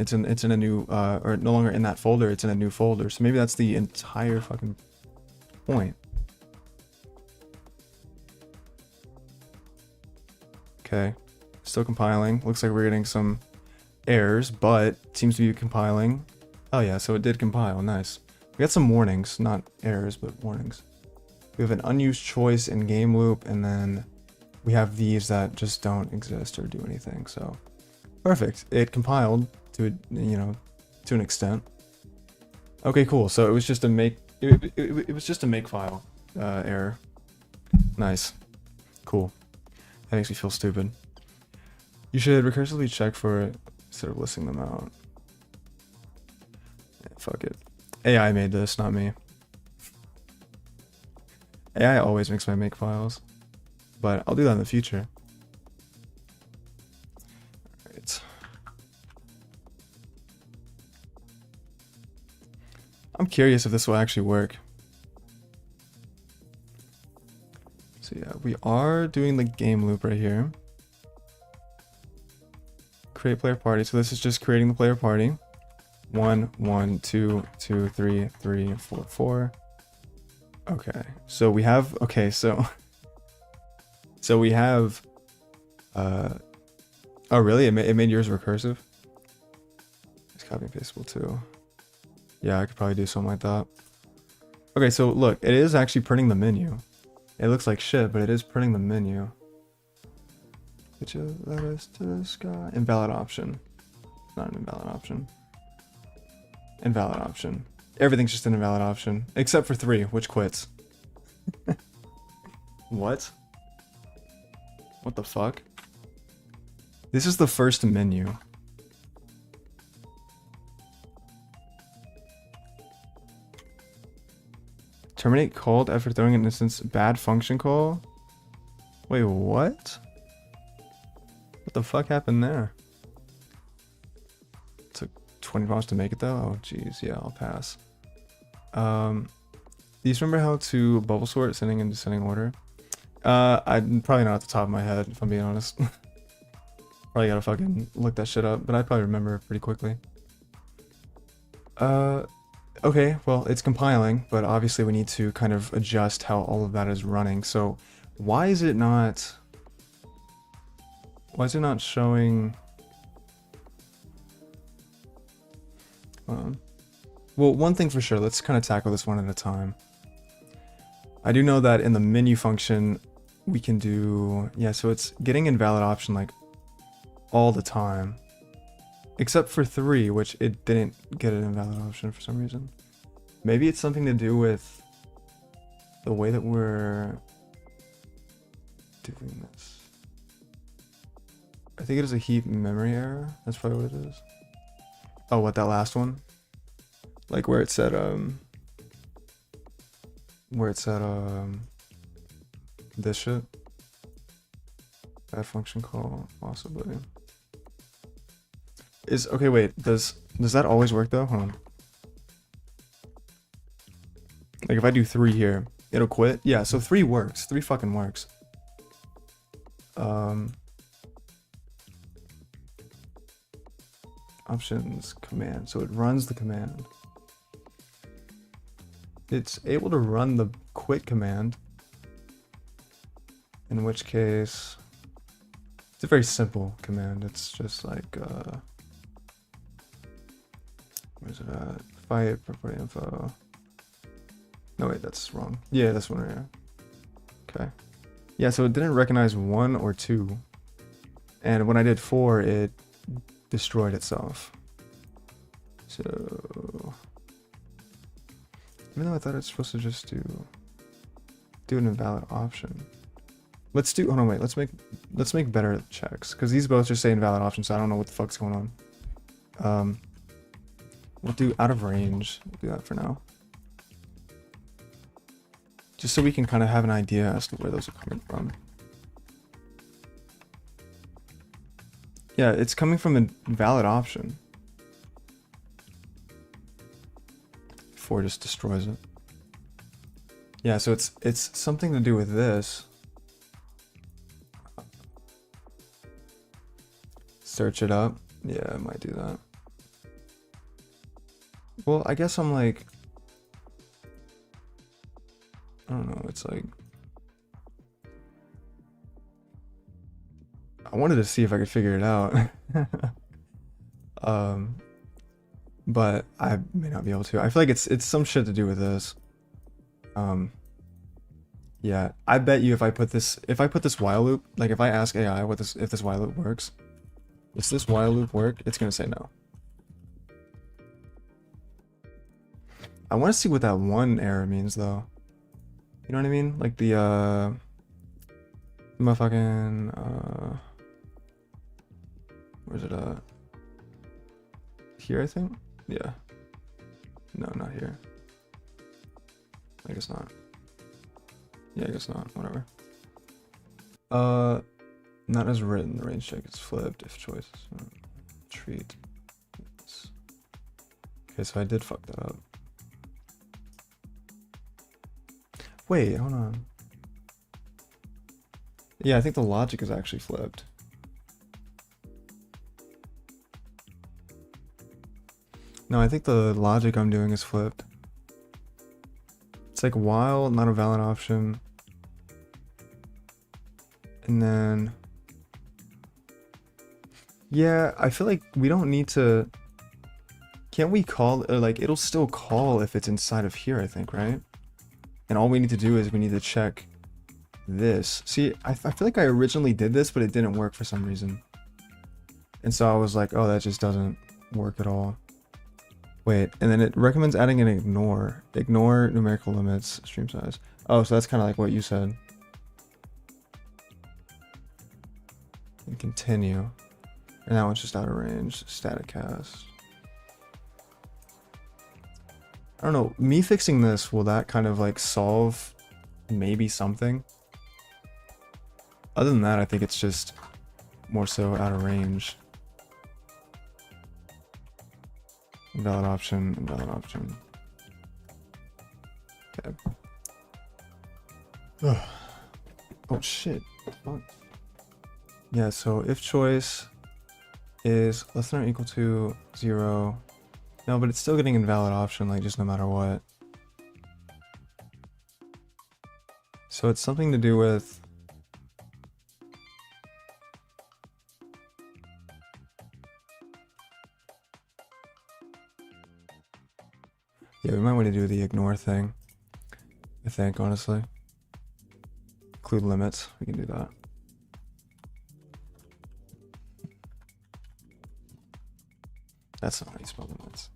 a new or no longer in that folder. It's in a new folder. So maybe that's the entire fucking point. Okay, still compiling. Looks like we're getting some errors, but seems to be compiling. Oh yeah, so it did compile. Nice. We got some warnings, not errors, but warnings. We have an unused choice in game loop, and then we have these that just don't exist or do anything. So perfect. It compiled to, you know, to an extent. Okay, cool. So it was just a make. It was just a make file error. Nice. Cool. That makes me feel stupid. You should recursively check for it instead of listing them out. Yeah, fuck it. AI made this, not me. AI always makes my make files, but I'll do that in the future. Alright. I'm curious if this will actually work. So yeah, we are doing the game loop right here. Create player party. So this is just creating the player party. 1, 1, 2, 2, 3, 3, 4, 4. Okay, so we have, so we have, oh really? It made yours recursive? It's copy and pastable too. Yeah, I could probably do something like that. Okay, so look, it is actually printing the menu. It looks like shit, but it is printing the menu. Get your letters to the sky. Invalid option. Not an invalid option. Invalid option. Everything's just an invalid option. Except for 3, which quits. What? What the fuck? This is the first menu. Terminate called after throwing an instance. Bad function call? Wait, what? What the fuck happened there? Took 20 rounds to make it though? Oh jeez, yeah, I'll pass. Do you remember how to bubble sort ascending and descending order? I'm probably not at the top of my head, if I'm being honest. Probably gotta fucking look that shit up, but I probably remember pretty quickly. Okay, well, it's compiling, but obviously we need to kind of adjust how all of that is running. So Why is it not showing? Well, one thing for sure, let's kind of tackle this one at a time. I do know that in the menu function we can do, yeah, so it's getting invalid option like all the time, except for 3, which it didn't get an invalid option for some reason. Maybe it's something to do with the way that we're doing this. I think it is a heap memory error. That's probably what it is. Oh, what, that last one? Like where it said this shit. That function call possibly. Okay, wait, does that always work though? Hold on. Like if I do 3 here, it'll quit? Yeah, so 3 works. 3 fucking works. Options, command. So it runs the command. It's able to run the quit command. In which case, it's a very simple command. It's just like, where's it at? Fight, property info. No, wait, that's wrong. Yeah, this one right here. Okay. Yeah, so it didn't recognize 1 or 2. And when I did 4, it destroyed itself. So, even though I thought it's supposed to just do an invalid option. Let's do, hold on, wait, let's make better checks, because these both just say invalid option, so I don't know what the fuck's going on. We'll do out of range. We'll do that for now. Just so we can kind of have an idea as to where those are coming from. Yeah, it's coming from an invalid option. 4 just destroys it. Yeah, so it's something to do with this. Search it up. Yeah, I might do that. Well, I guess I'm like, I don't know, it's like, I wanted to see if I could figure it out. But I may not be able to. I feel like it's some shit to do with this. Yeah, I bet you if I put this while loop, like if I ask AI if this while loop works, does this while loop work? It's gonna say no. I want to see what that 1 error means though. You know what I mean? Like the motherfucking where's it here, I think? Yeah. No, not here. I guess not. Yeah, I guess not. Whatever. Not as written. The range check is flipped if choice. Treat. Okay, so I did fuck that up. Wait, hold on. Yeah, I think the logic is actually flipped. No, I think the logic I'm doing is flipped. It's like while, not a valid option. And then, yeah, I feel like we don't need to, can't we call, like it'll still call if it's inside of here, I think, right? And all we need to do is we need to check this. See, I feel like I originally did this, but it didn't work for some reason. And so I was like, oh, that just doesn't work at all. Wait, and then it recommends adding an ignore. Ignore numerical limits, stream size. Oh, so that's kind of like what you said. And continue. And that one's just out of range. Static cast. I don't know. Me fixing this, will that kind of like solve maybe something? Other than that, I think it's just more so out of range. Invalid option, invalid option. Okay. Ugh. Oh shit. Fuck. Yeah, so if choice is less than or equal to 0. No, but it's still getting invalid option, like just no matter what. So it's something to do with Yeah, we might want to do the ignore thing. I think, honestly. Include limits. We can do that. That's not how you spell limits.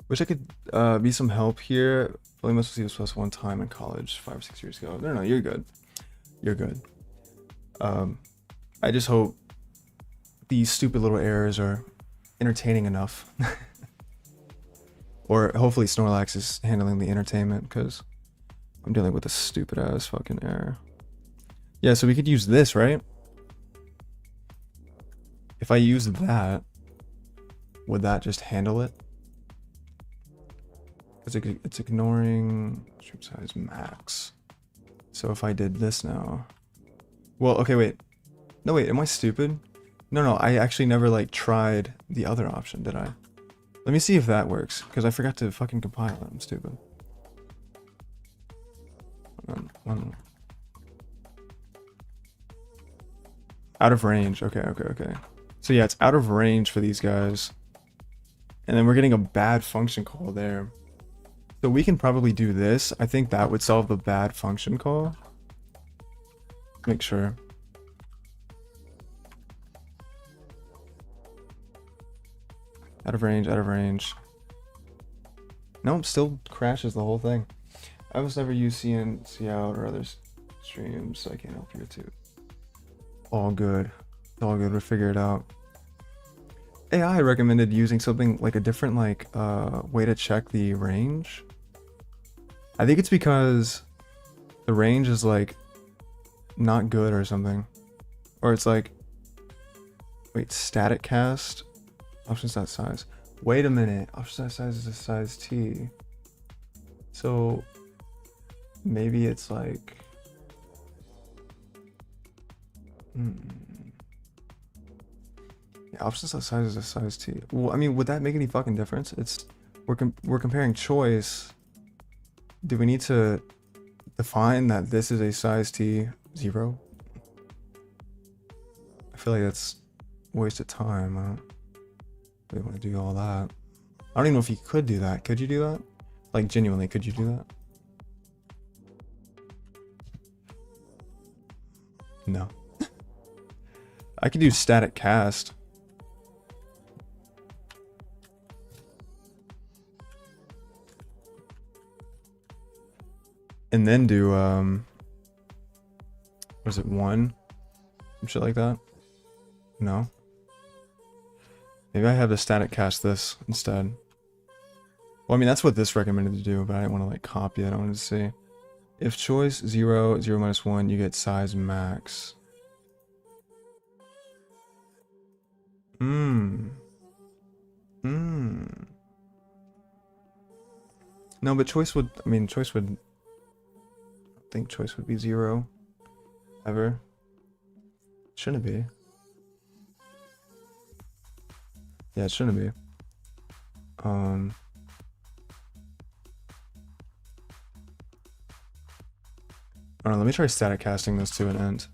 Wish I could be some help here. Only must see this plus one time in college 5 or 6 years ago. No, you're good. You're good. I just hope these stupid little errors are entertaining enough. Or hopefully Snorlax is handling the entertainment, because I'm dealing with a stupid ass fucking error. Yeah, so we could use this, right? If I use that, would that just handle it? It's ignoring stream size max. So if I did this now, well, okay, wait. No, wait, am I stupid? No, I actually never like tried the other option, did I? Let me see if that works, because I forgot to fucking compile it. I'm stupid. Out of range. Okay. So yeah, it's out of range for these guys. And then we're getting a bad function call there. So we can probably do this. I think that would solve the bad function call. Make sure. Out of range. Nope, still crashes the whole thing. I was never used CNC out or other streams, so I can't help you too. All good. We'll figure it out. AI recommended using something like a different way to check the range. I think it's because the range is like not good or something. Or it's like, wait, static cast? Option set size. Wait a minute. Option set size is a size T. So maybe it's like... Yeah, option set size is a size T. Well, I mean, would that make any fucking difference? We're comparing choice. Do we need to define that this is a size T 0? I feel like that's a waste of time. I don't really want to do all that. I don't even know if you could do that. Could you do that? Like, genuinely, could you do that? No. I could do static cast. And then do, what is it, 1? Some shit like that? No? Maybe I have to static cast this instead. Well, I mean, that's what this recommended to do, but I didn't want to, like, copy it. I wanted to see. If choice 0, 0 minus 1, you get size max. No, but choice would, I mean, choice would, I think choice would be 0. Ever. Shouldn't be. Yeah, it shouldn't be. I don't know, let me try static casting this to an end.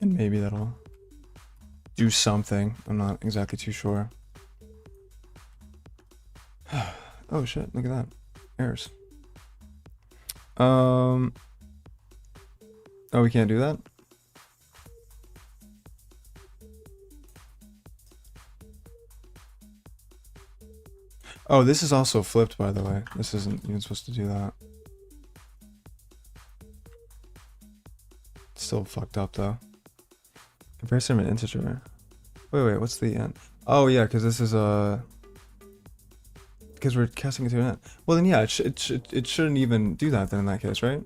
And maybe that'll do something. I'm not exactly too sure. Oh shit, look at that. Errors. Oh, we can't do that? Oh, this is also flipped, by the way. This isn't even supposed to do that. Still fucked up, though. Comparison of an integer. Wait, what's the end? Oh, yeah, because this is because we're casting it to an end. Well, then, yeah, it shouldn't even do that, then, in that case, right?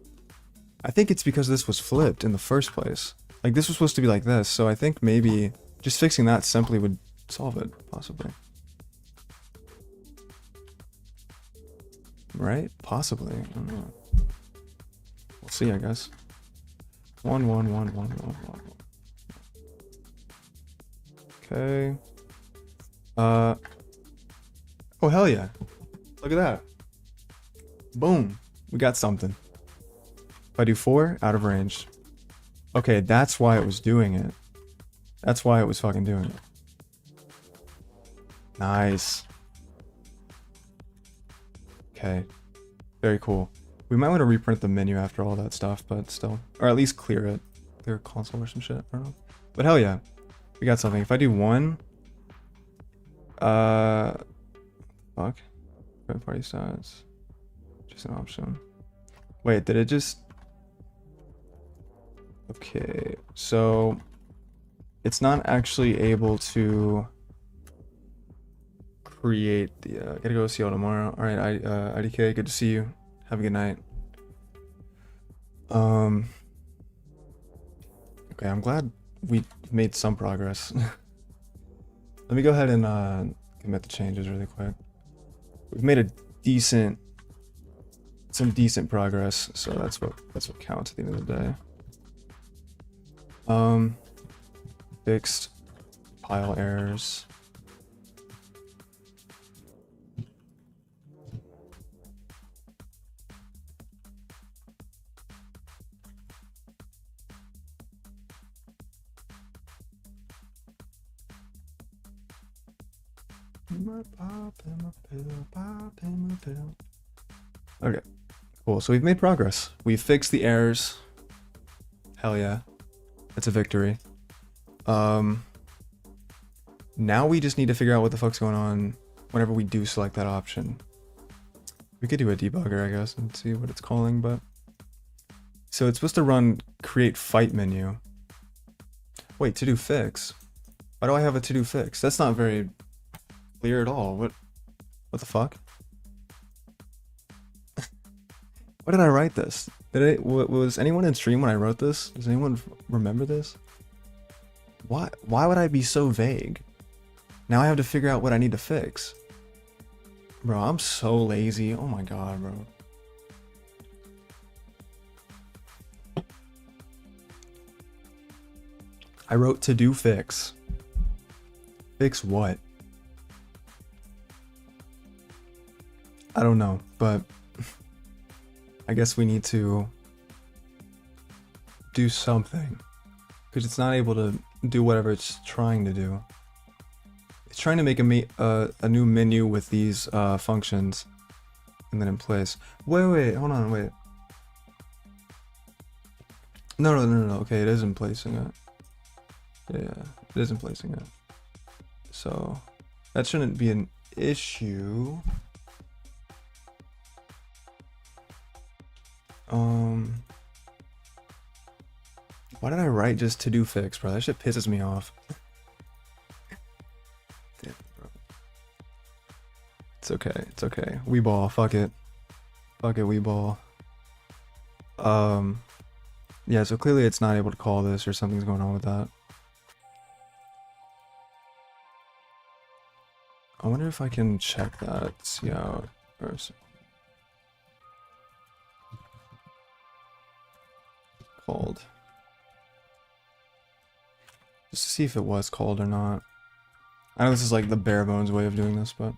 I think it's because this was flipped in the first place. Like, this was supposed to be like this, so I think maybe just fixing that simply would solve it, possibly. Right? Possibly. I don't know. We'll see, I guess. 1, 1, 1, 1, 1, 1. Okay. Oh, hell yeah. Look at that. Boom. We got something. If I do 4, out of range. Okay, that's why it was doing it. That's why it was fucking doing it. Nice. Okay. Very cool. We might want to reprint the menu after all that stuff, but still. Or at least clear it. Clear console or some shit. I don't know. But hell yeah. We got something. If I do one... Fuck. Third party stats. Just an option. Wait, did it just... Okay, so... It's not actually able to... create the... gotta go see y'all tomorrow. Alright, IDK, good to see you. Have a good night. Okay, I'm glad we made some progress. Let me go ahead and commit the changes really quick. We've made a some decent progress, so that's what counts at the end of the day. Fixed pile errors. Okay, cool. So we've made progress. We've fixed the errors. Hell yeah. It's a victory. Now we just need to figure out what the fuck's going on whenever we do select that option. We could do a debugger, I guess, and see what it's calling, but... So it's supposed to run create fight menu. Wait, to do fix? Why do I have a to do fix? That's not very clear at all. What the fuck? Why did I write this? Was anyone in stream when I wrote this? Does anyone remember this? Why would I be so vague? Now I have to figure out what I need to fix. Bro, I'm so lazy. Oh my god, bro. I wrote to do fix. Fix what? I don't know, but I guess we need to do something. Because it's not able to do whatever it's trying to do. It's trying to make a new menu with these functions and then in place. Wait, hold on, wait. No. Okay, it isn't placing it. Yeah, it isn't placing it. So that shouldn't be an issue. Why did I write just to do fix, bro? That shit pisses me off. Damn, bro. It's okay. It's okay. We ball. Fuck it. Fuck it. We ball. Yeah. So clearly it's not able to call this, or something's going on with that. I wonder if I can check that. See how. Called. Just to see if it was called or not. I know this is like the bare bones way of doing this, but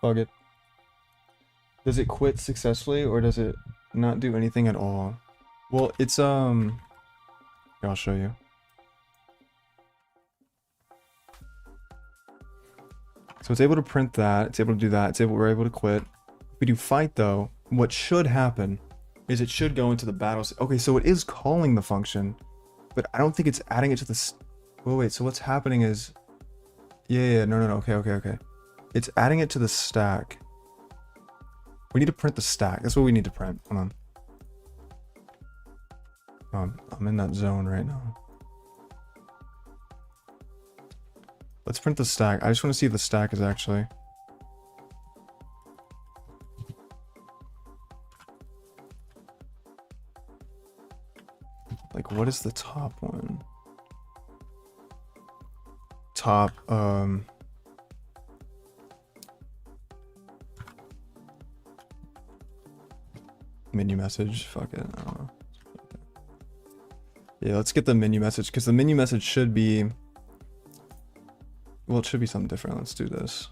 fuck it. Does it quit successfully or does it not do anything at all? Well, it's here, I'll show you. So it's able to print that, it's able to do that, we're able to quit. If we do fight though, what should happen is it should go into the battle. Okay, so it is calling the function, but I don't think it's adding it to the... wait, so what's happening is... Yeah, no, okay. It's adding it to the stack. We need to print the stack. That's what we need to print. Hold on. I'm in that zone right now. Let's print the stack. I just want to see if the stack is actually... Like, what is the top one? Top, menu message. Fuck it. I don't know. Yeah, let's get the menu message, because the menu message should be... Well, it should be something different. Let's do this.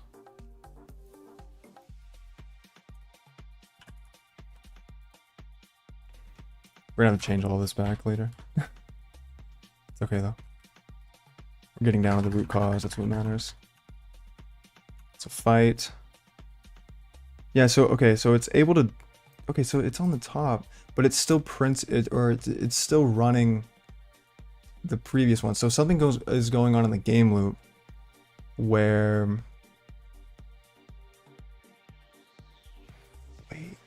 We're gonna have to change all this back later. It's okay though. We're getting down to the root cause, that's what matters. It's a fight. Yeah, so okay, so it's able to, okay, so it's on the top, but it still prints it, or it's still running the previous one. So something is going on in the game loop where, wait.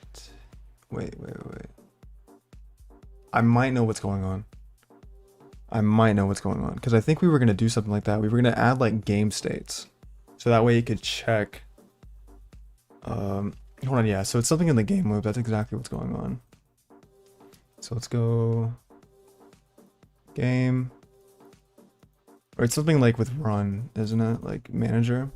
I might know what's going on. Because I think we were going to do something like that. We were going to add like game states. So that way you could check. Hold on, yeah. So it's something in the game loop. That's exactly what's going on. So let's go game. Or it's something like with run, isn't it? Like manager.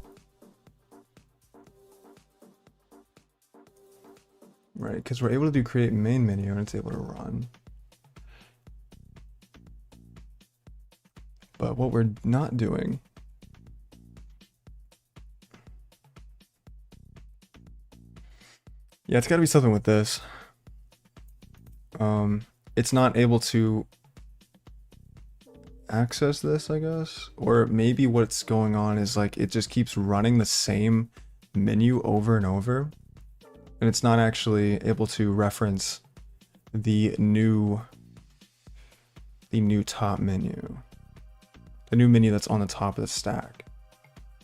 Right, because we're able to do create main menu and it's able to run. But what we're not doing yeah, it's got to be something with this. It's not able to access this, I guess. Or maybe what's going on is like it just keeps running the same menu over and over. And it's not actually able to reference the new top menu. The new menu that's on the top of the stack.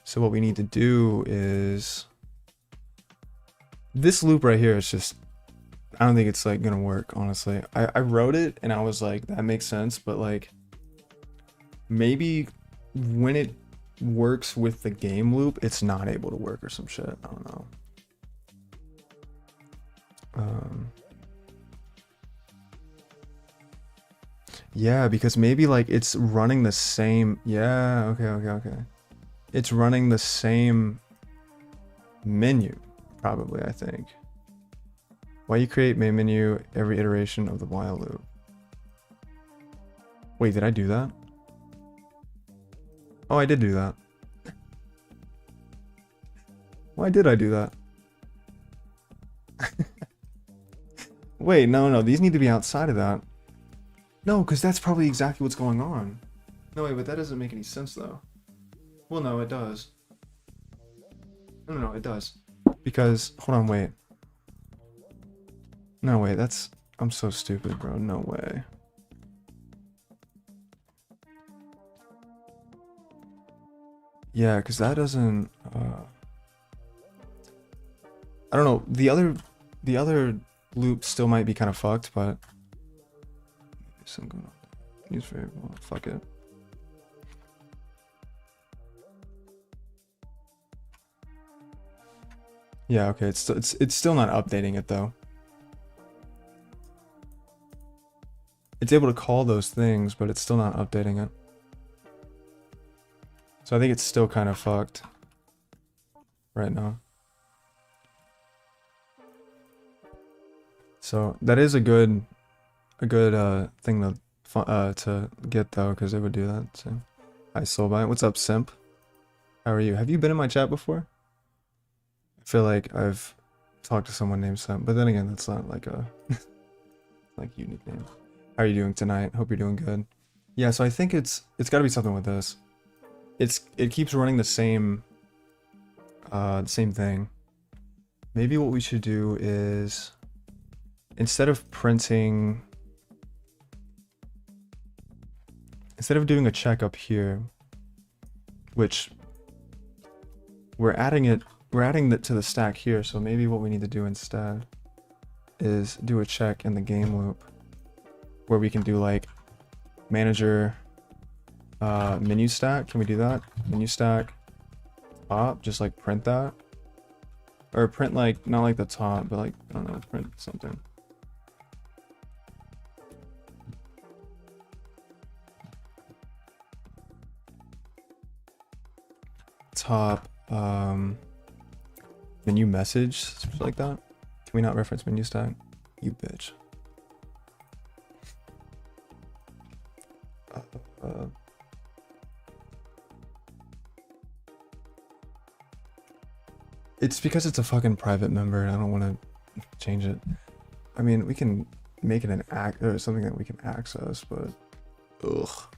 So what we need to do is this loop right here is just, I don't think it's like gonna work, honestly. I wrote it and I was like, that makes sense, but like maybe when it works with the game loop, it's not able to work or some shit. I don't know. Yeah, because maybe like it's running the same. Yeah, okay. It's running the same menu, probably, I think. Why you create main menu every iteration of the while loop? Wait, did I do that? Oh, I did do that. Why did I do that? Wait, no, these need to be outside of that. No, because that's probably exactly what's going on. No, wait, but that doesn't make any sense, though. Well, no, it does. No, it does. Because, hold on, wait. No, wait, that's... I'm so stupid, bro. No way. Yeah, because that doesn't... I don't know. The other loop still might be kind of fucked, but... I'm gonna use variable. Fuck it. Yeah, okay. It's still not updating it though. It's able to call those things, but it's still not updating it. So I think it's still kind of fucked right now. So that is a good thing to get though, because it would do that. So, hi Solbyte, what's up, simp? How are you? Have you been in my chat before? I feel like I've talked to someone named Simp, but then again, that's not like a like unique name. How are you doing tonight? Hope you're doing good. Yeah, so I think it's got to be something with this. It keeps running the same thing. Maybe what we should do is instead of doing a check up here, which we're adding it to the stack here, so maybe what we need to do instead is do a check in the game loop where we can do like manager menu stack. Can we do that? Menu stack top, just like print that, or print like not like the top, but like I don't know, print something. Top menu message, something like that. Can we not reference menu stack? You bitch. It's because it's a fucking private member and I don't want to change it. I mean, we can make it an act or something that we can access, but ugh.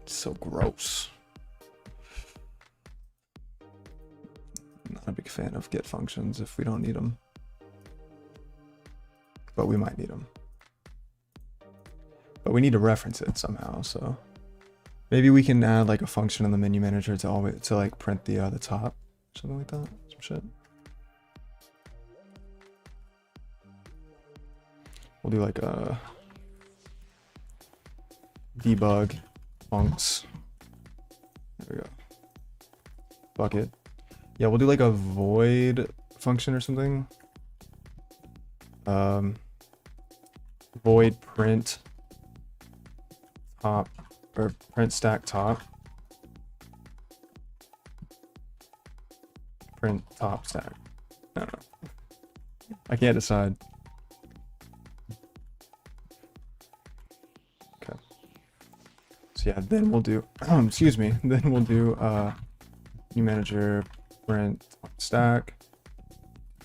It's so gross. Not a big fan of get functions if we don't need them. But we might need them. But we need to reference it somehow, so maybe we can add like a function in the menu manager to always to like print the top, something like that. Some shit. We'll do like a debug funcs. There we go. Bucket. Yeah, we'll do like a void function or something. Void print top or print stack top. Print top stack. I don't know. I can't decide. Okay. So yeah, then we'll do excuse me, then we'll do new manager print stack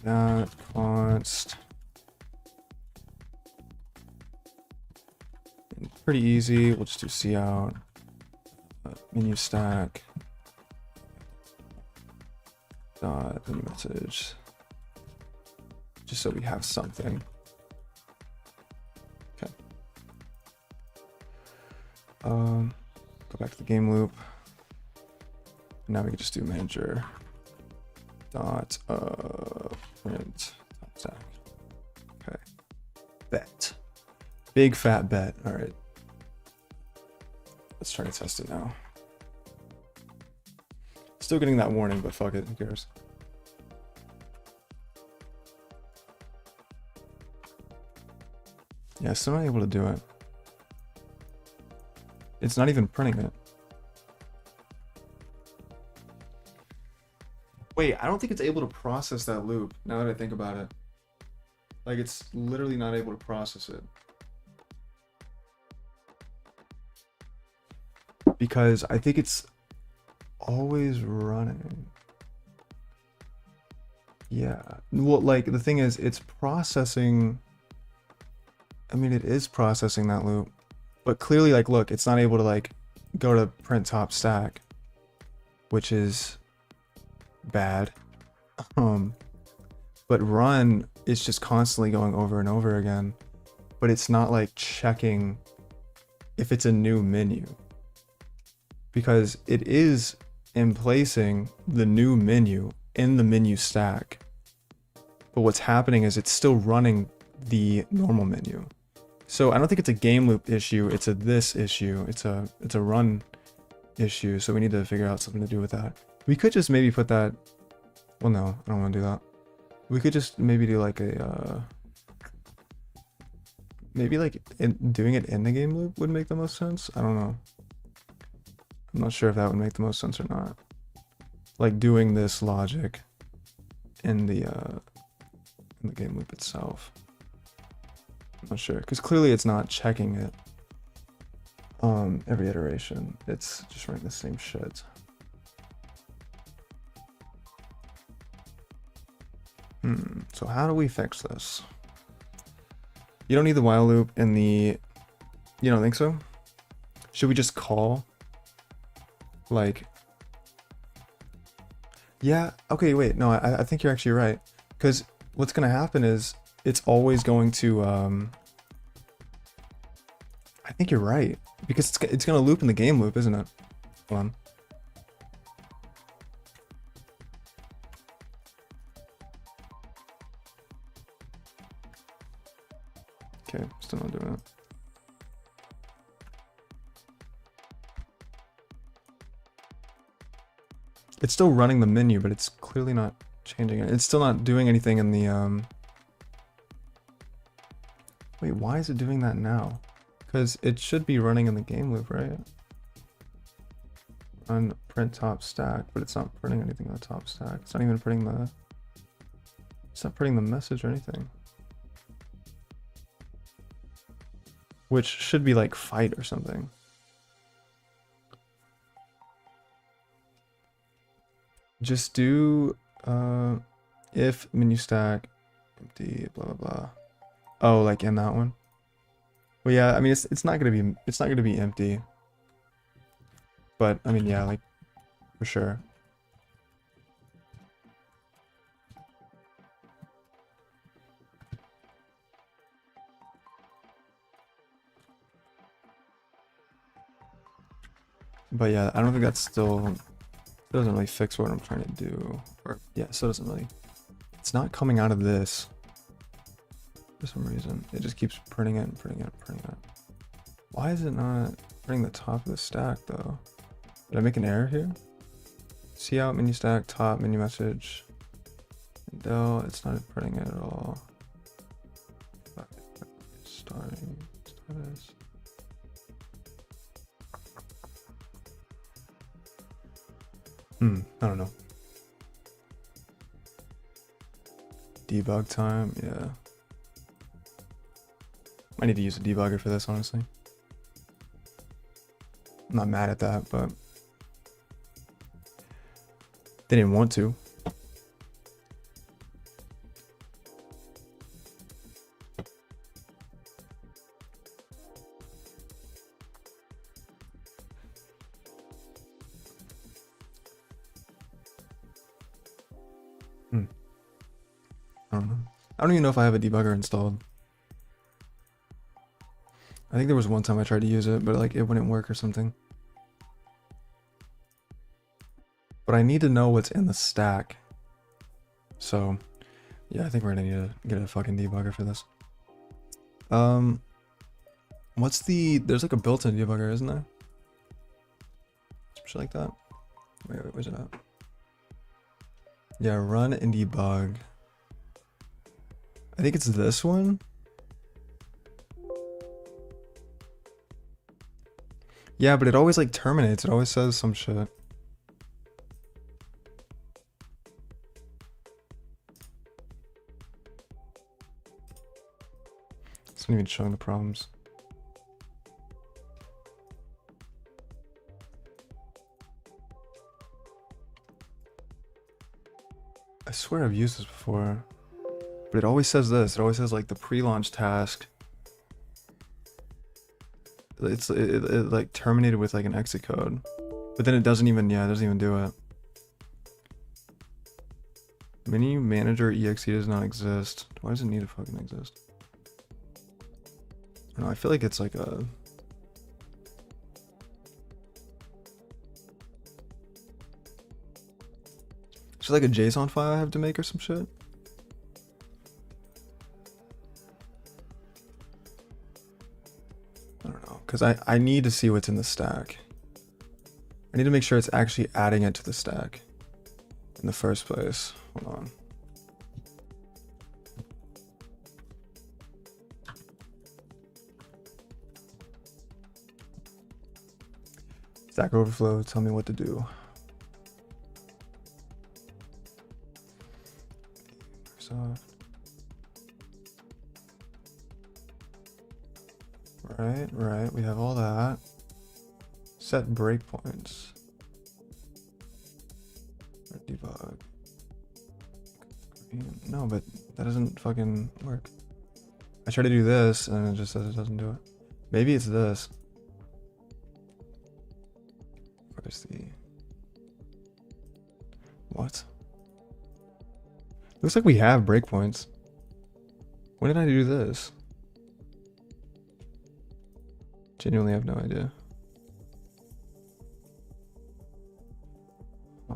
that const. And pretty easy. We'll just do cout menu stack dot menu message, just so we have something. Okay. Go back to the game loop. Now we can just do manager dot print top stack. Okay. Bet. Big fat bet. All right. Let's try to test it now. Still getting that warning, but fuck it. Who cares? Yeah, still not able to do it. It's not even printing it. Wait, I don't think it's able to process that loop, now that I think about it. Like, it's literally not able to process it. Because I think it's always running. Yeah. Well, like, the thing is, it's processing... I mean, it is processing that loop. But clearly, like, look, it's not able to, like, go to print top stack. Which is... bad. But run is just constantly going over and over again, but it's not like checking if it's a new menu, because it is emplacing the new menu in the menu stack, but what's happening is it's still running the normal menu. So I don't think it's a game loop issue, it's a this issue, it's a run issue, so we need to figure out something to do with that. We could just maybe put that... Well, no, I don't want to do that. We could just maybe do like a... maybe like doing it in the game loop would make the most sense. I don't know. I'm not sure if that would make the most sense or not. Like doing this logic in the game loop itself. I'm not sure, because clearly it's not checking it every iteration. It's just running the same shit. So how do we fix this? You don't need the while loop in the... You don't think so? Should we just call? Like... Yeah, okay, wait, no, I think you're actually right. Because what's going to happen is it's always going to... I think you're right. Because it's going to loop in the game loop, isn't it? Hold on. Okay, still not doing it. It's still running the menu, but it's clearly not changing it. It's still not doing anything in the Wait, why is it doing that now? Because it should be running in the game loop, right? On print top stack, but it's not printing anything on the top stack. It's not even printing the... It's not printing the message or anything. Which should be like fight or something. Just do if menu stack empty blah blah blah. Oh, like in that one. Well, yeah, I mean it's not gonna be empty. But I mean, yeah, like for sure. But yeah, I don't think that's still doesn't really fix what I'm trying to do. Or yeah, so it doesn't really. It's not coming out of this for some reason. It just keeps printing it and printing it and printing it. Why is it not printing the top of the stack though? Did I make an error here? See out menu stack top menu message. No, it's not printing it at all. Starting status. I don't know. Debug time, yeah. I need to use a debugger for this, honestly. I'm not mad at that, but they didn't want to. I don't know. I don't even know if I have a debugger installed. I think there was one time I tried to use it, but like it wouldn't work or something. But I need to know what's in the stack. So yeah, I think we're gonna need to get a fucking debugger for this. What's there's like a built-in debugger, isn't there? Some shit like that. Wait, where's it at? Yeah, run and debug. I think it's this one. Yeah, but it always like terminates. It always says some shit. It's not even showing the problems. I swear I've used this before. But it always says this. It always says like the pre-launch task. It like terminated with like an exit code. But then it doesn't even do it. Menu manager exe does not exist. Why does it need to fucking exist? I don't know, I feel like it's like a... It's like a JSON file I have to make or some shit. I don't know, because I need to see what's in the stack. I need to make sure it's actually adding it to the stack in the first place. Hold on. Stack Overflow, tell me what to do. Right, we have all that. Set breakpoints. Debug. No, but that doesn't fucking work. I try to do this and it just says it doesn't do it. Maybe it's this. Where's the... What? Looks like we have breakpoints. When did I do this? Genuinely have no idea. I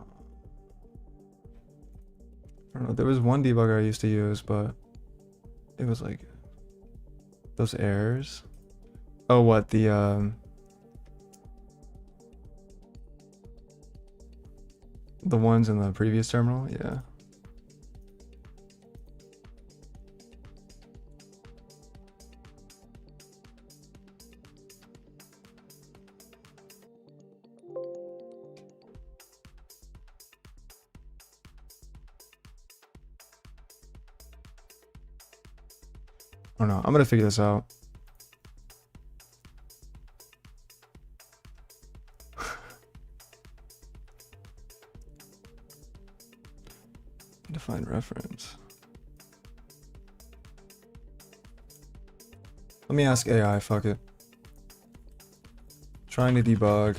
don't know, there was one debugger I used to use, but it was like those errors. Oh, what, the ones in the previous terminal? Yeah. I don't know. I'm gonna figure this out. Define reference. Let me ask AI, fuck it. Trying to debug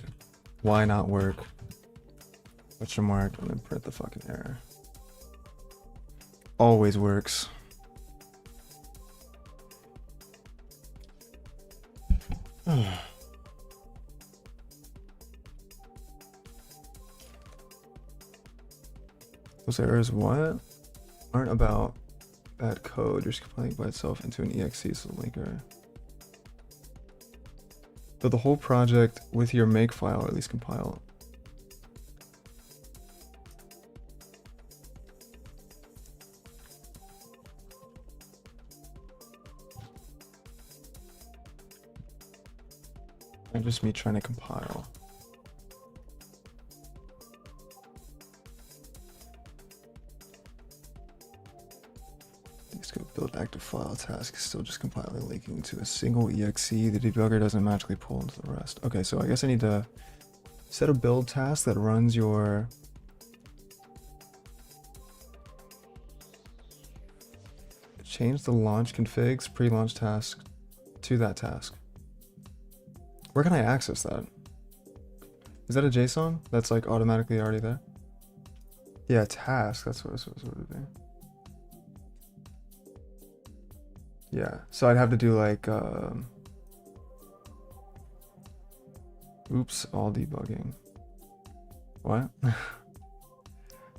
Why not work? Question mark, and then print the fucking error. Always works. Those errors what? Aren't about bad code, you're just compiling by itself into an exe as a linker. So the whole project with your make file, or at least compile. And just me trying to compile. Build active file task is still just compiling linking to a single exe. The debugger doesn't magically pull into the rest. Okay, so I guess I need to set a build task that runs your change the launch configs pre-launch task to that task. Where can I access that? Is that a JSON that's like automatically already there? Yeah, task, that's what it would be. Yeah, so I'd have to do like, oops, all debugging. What?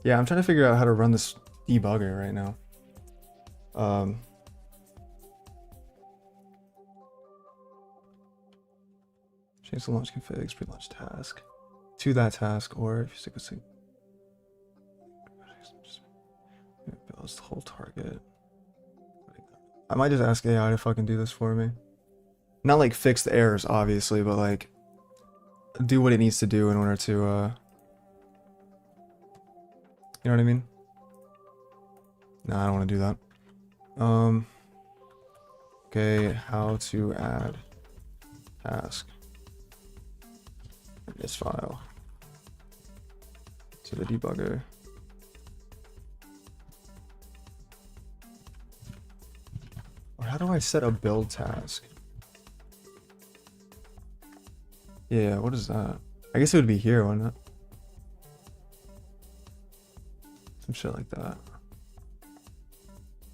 Yeah, I'm trying to figure out how to run this debugger right now. Change the launch configs, pre-launch task to that task, or if you stick with builds the whole target. I might just ask AI to fucking do this for me. Not like fix the errors, obviously, but like do what it needs to do in order to, you know what I mean? No, I don't want to do that. Okay, how to add task in this file to the debugger. Or how do I set a build task? Yeah, what is that? I guess it would be here, wouldn't it? Some shit like that.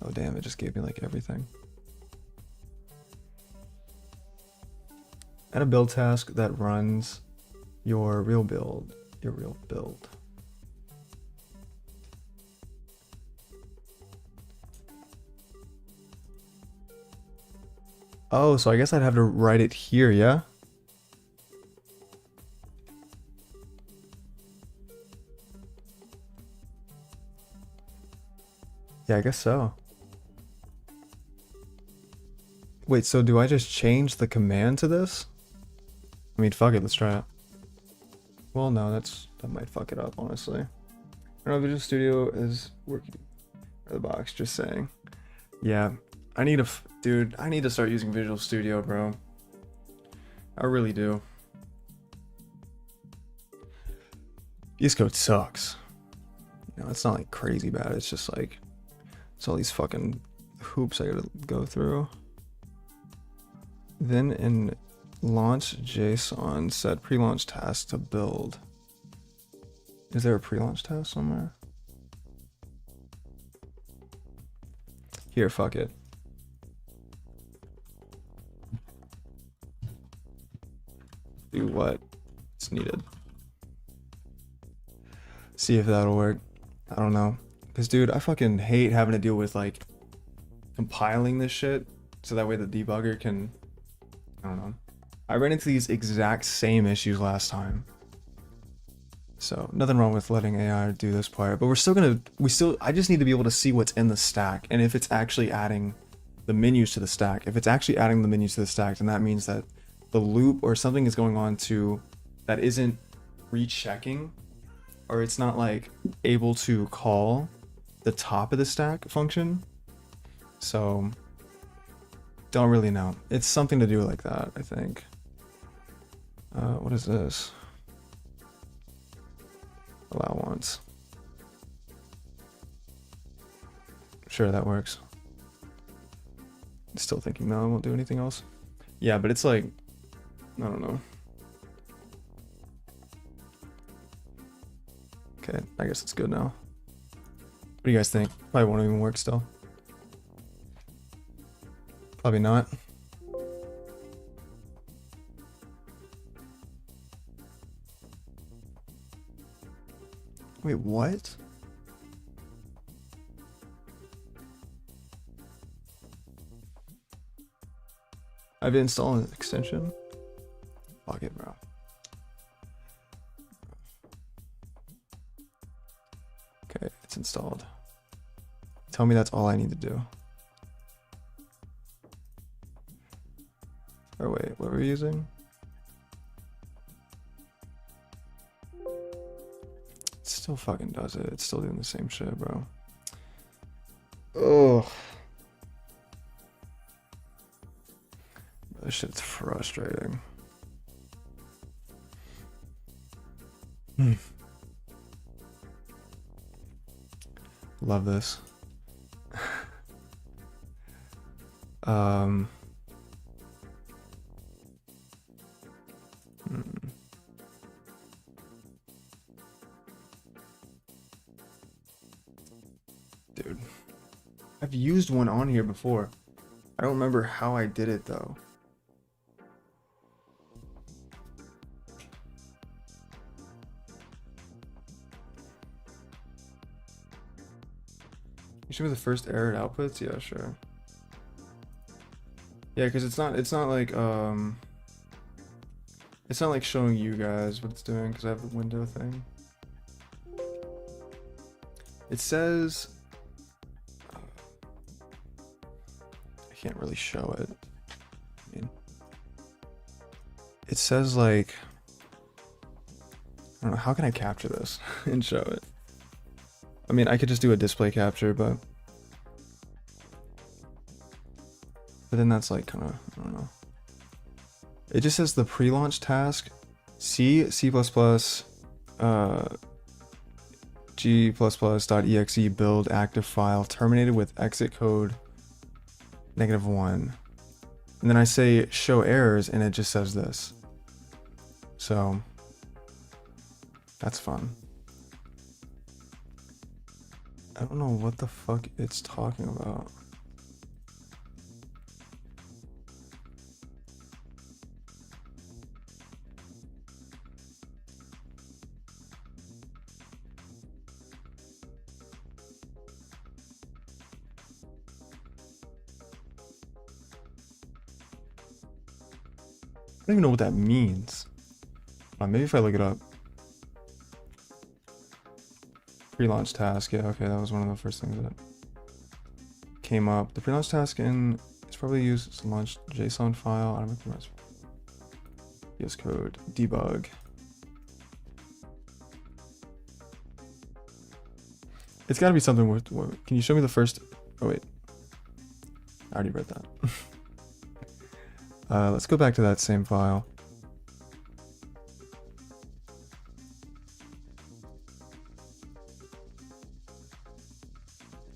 Oh damn, it just gave me like everything. Add a build task that runs your real build. Oh, so I guess I'd have to write it here, yeah? Yeah, I guess so. Wait, so do I just change the command to this? I mean, fuck it, let's try it. Well, no, that might fuck it up, honestly. I don't know, Visual Studio is working out of the box, just saying. Yeah, I need dude, I need to start using Visual Studio, bro. I really do. VS Code sucks. You know, it's not like crazy bad, it's just like, it's all these fucking hoops I gotta go through. Then in launch JSON, set pre-launch task to build. Is there a pre-launch task somewhere? Here, fuck it. Do what's needed. See if that'll work. I don't know. Because, dude, I fucking hate having to deal with, like, compiling this shit so that way the debugger can... I don't know. I ran into these exact same issues last time. So, nothing wrong with letting AI do this part. But we're still gonna... I just need to be able to see what's in the stack. And if it's actually adding the menus to the stack. If it's actually adding the menus to the stack, then that means that the loop or something is going on to... that isn't rechecking. Or it's not, like, able to call the top of the stack function. So... don't really know. It's something to do like that, I think. What is this? Allow once. Sure, that works. Still thinking, no, I won't do anything else. Yeah, but it's like, I don't know. Okay, I guess it's good now. What do you guys think? Probably won't even work still. Probably not. Wait, what? I've installed an extension. Fuck it, bro. Okay, it's installed. Tell me that's all I need to do. Or wait, what were we using? It still fucking does it. It's still doing the same shit, bro. Oh. This shit's frustrating. Love this. Dude, I've used one on here before. I don't remember how I did it though. You show me the first error outputs? Yeah, sure. Yeah, because it's not like it's not like showing you guys what it's doing because I have the window thing. It says I can't really show it. I mean, it says like I don't know, how can I capture this and show it? I mean, I could just do a display capture, but then that's like kind of, I don't know. It just says the pre-launch task, C++, G++.exe build active file terminated with exit code -1. And then I say show errors and it just says this. So that's fun. I don't know what the fuck it's talking about. I don't even know what that means. Maybe if I look it up. Pre-launch task, yeah, okay, that was one of the first things that came up. The pre-launch task is probably used to launch JSON file, automatic VS Code, debug. It's gotta be something worth, can you show me the first, oh wait, I already read that. Let's go back to that same file.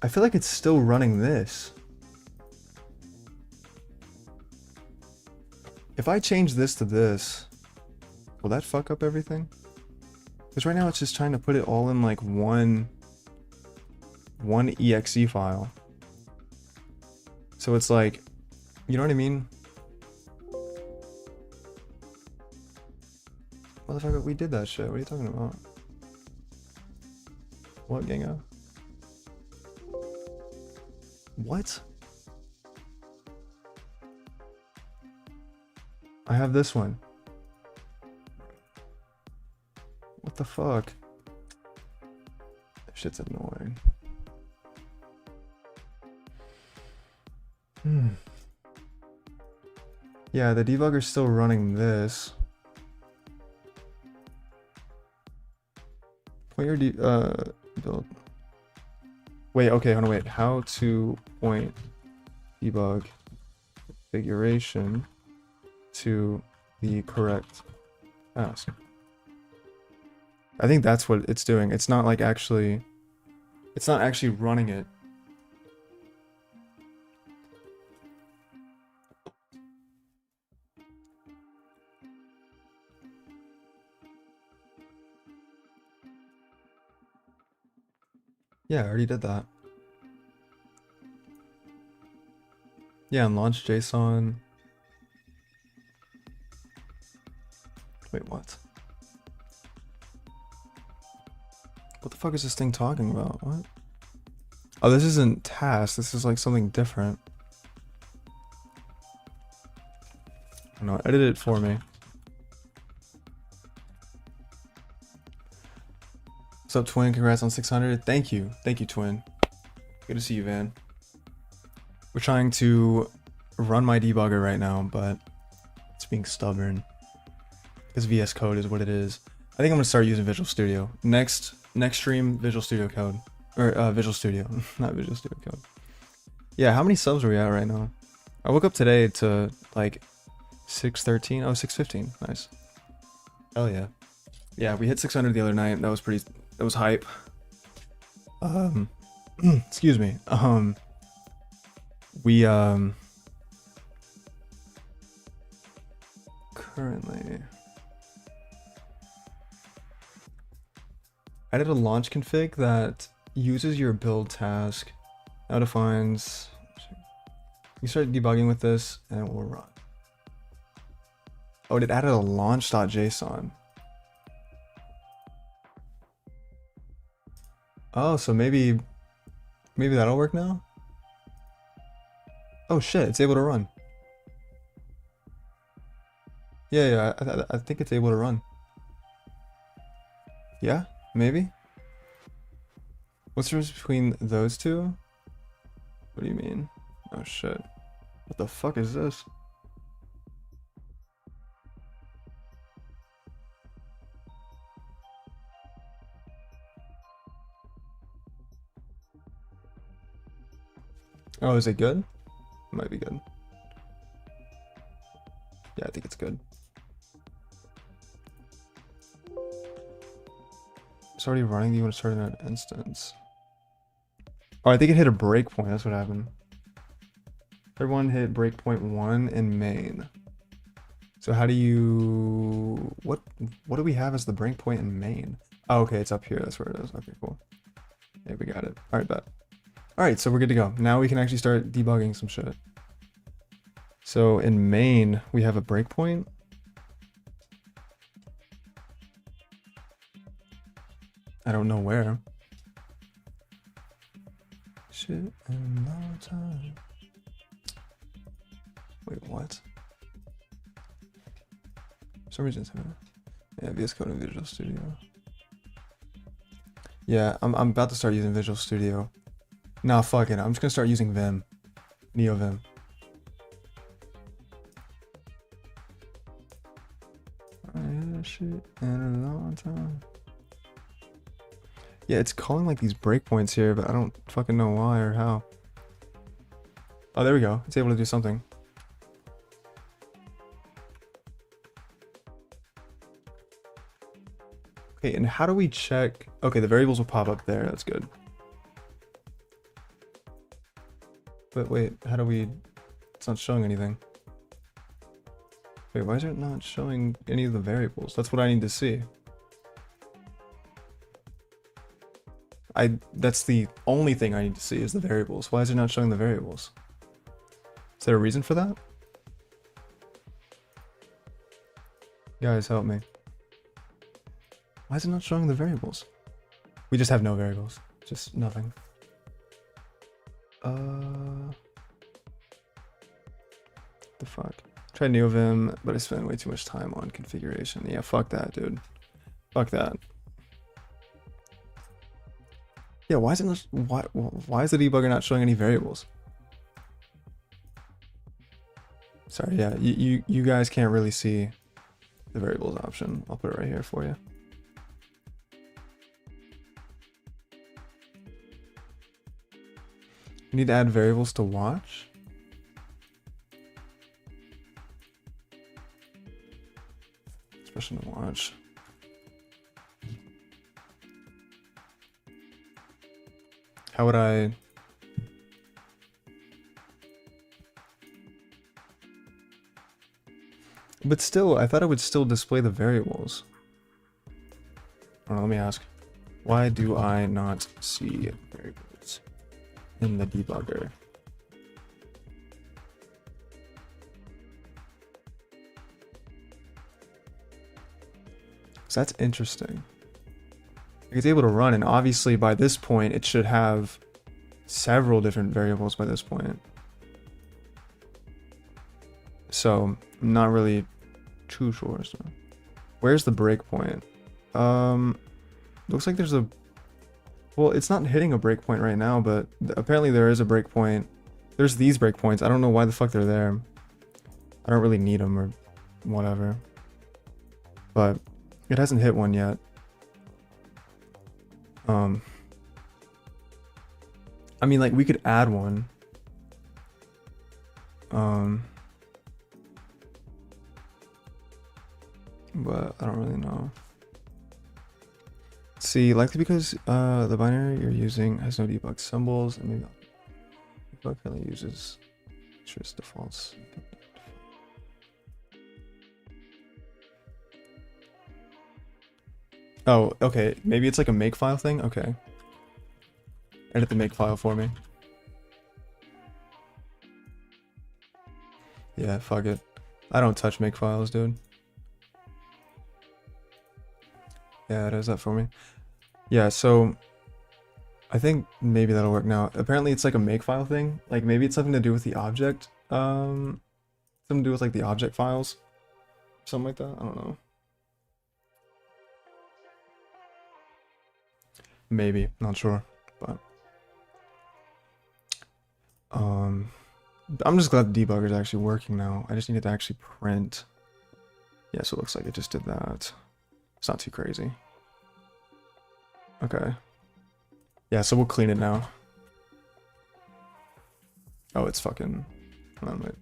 I feel like it's still running this. If I change this to this, will that fuck up everything? Because right now it's just trying to put it all in like one exe file. So it's like, you know what I mean? Motherfucker, we did that shit. What are you talking about? What, Genga? What? I have this one. What the fuck? That shit's annoying. Yeah, the debugger's still running this. Point your build. Wait, okay, hold on, wait. How to point debug configuration to the correct task. I think that's what it's doing. It's not like actually, it's not actually running it. Yeah, I already did that. Yeah, and launch JSON. Wait, what? What the fuck is this thing talking about? What? Oh, this isn't task. This is like something different. No, edit it for me. What's up, Twin? Congrats on 600. Thank you. Thank you, Twin. Good to see you, Van. We're trying to run my debugger right now, but it's being stubborn. Because VS Code is what it is. I think I'm gonna start using Visual Studio. Next stream, Visual Studio Code. Or Visual Studio, not Visual Studio Code. Yeah, how many subs are we at right now? I woke up today to like 613. Oh, 615. Nice. Hell yeah. Yeah, we hit 600 the other night. That was hype. Excuse me. We currently added a launch config that uses your build task. Now defines. You start debugging with this and it will run. Oh, it added a launch.json. Oh, so maybe that'll work now? Oh shit, it's able to run. Yeah, I think it's able to run. Yeah, maybe? What's the difference between those two? What do you mean? Oh shit. What the fuck is this? Oh, is it good? It might be good. Yeah, I think it's good. It's already running. Do you want to start in an instance? Oh, I think it hit a breakpoint. That's what happened. Everyone hit breakpoint 1 in main. So how do you... What do we have as the breakpoint in main? Oh, okay, it's up here. That's where it is. Okay, cool. Yeah, we got it. All right, bet. All right, so we're good to go. Now we can actually start debugging some shit. So in main, we have a breakpoint. I don't know where. Shit in no time. Wait, what? For some reason, yeah, VS Code and Visual Studio. Yeah, I'm about to start using Visual Studio. Nah, fuck it. I'm just gonna start using Vim. NeoVim. Shit in a long time. Yeah, it's calling like these breakpoints here, but I don't fucking know why or how. Oh, there we go. It's able to do something. Okay, and how do we check? Okay, the variables will pop up there. That's good. But wait, how do we... It's not showing anything. Wait, why is it not showing any of the variables? That's what I need to see. That's the only thing I need to see is the variables. Why is it not showing the variables? Is there a reason for that? Guys, help me. Why is it not showing the variables? We just have no variables. Just nothing. The fuck? Tried NeoVim, but I spent way too much time on configuration. Yeah, fuck that, dude. Fuck that. Yeah, why is it not, why is the debugger not showing any variables? Sorry, yeah, you guys can't really see the variables option. I'll put it right here for you. You need to add variables to watch. Expression to watch. How would I... But still, I thought it would still display the variables. I don't know, let me ask. Why do I not see variables in the debugger? So that's interesting. It's able to run, and obviously by this point it should have several different variables by this point. So I'm not really too sure. So where's the breakpoint? Looks like there's a, well, it's not hitting a breakpoint right now, but apparently there is a breakpoint. There's these breakpoints. I don't know why the fuck they're there. I don't really need them or whatever, but it hasn't hit one yet. I mean, like, we could add one. But I don't really know. See, likely because the binary you're using has no debug symbols, and maybe debug currently uses just defaults. Oh, okay. Maybe it's like a makefile thing? Okay. Edit the makefile for me. Yeah, fuck it. I don't touch makefiles, dude. Yeah, it does that for me. Yeah, so I think maybe that'll work now. Apparently it's like a makefile thing. Like maybe it's something to do with the object. Something to do with like the object files. Something like that. I don't know. Maybe, not sure, but I'm just glad the debugger is actually working now. I just needed to actually print. Yeah, so it looks like it just did that. It's not too crazy. Okay. Yeah, so we'll clean it now. Oh, it's fucking, hold on, wait.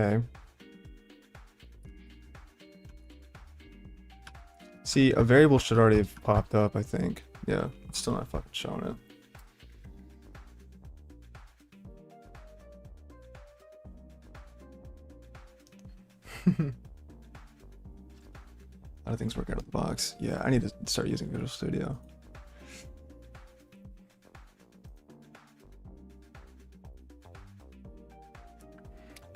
Okay. See, a variable should already have popped up, I think. Yeah, it's still not fucking showing it. A lot of things work out of the box. Yeah, I need to start using Visual Studio.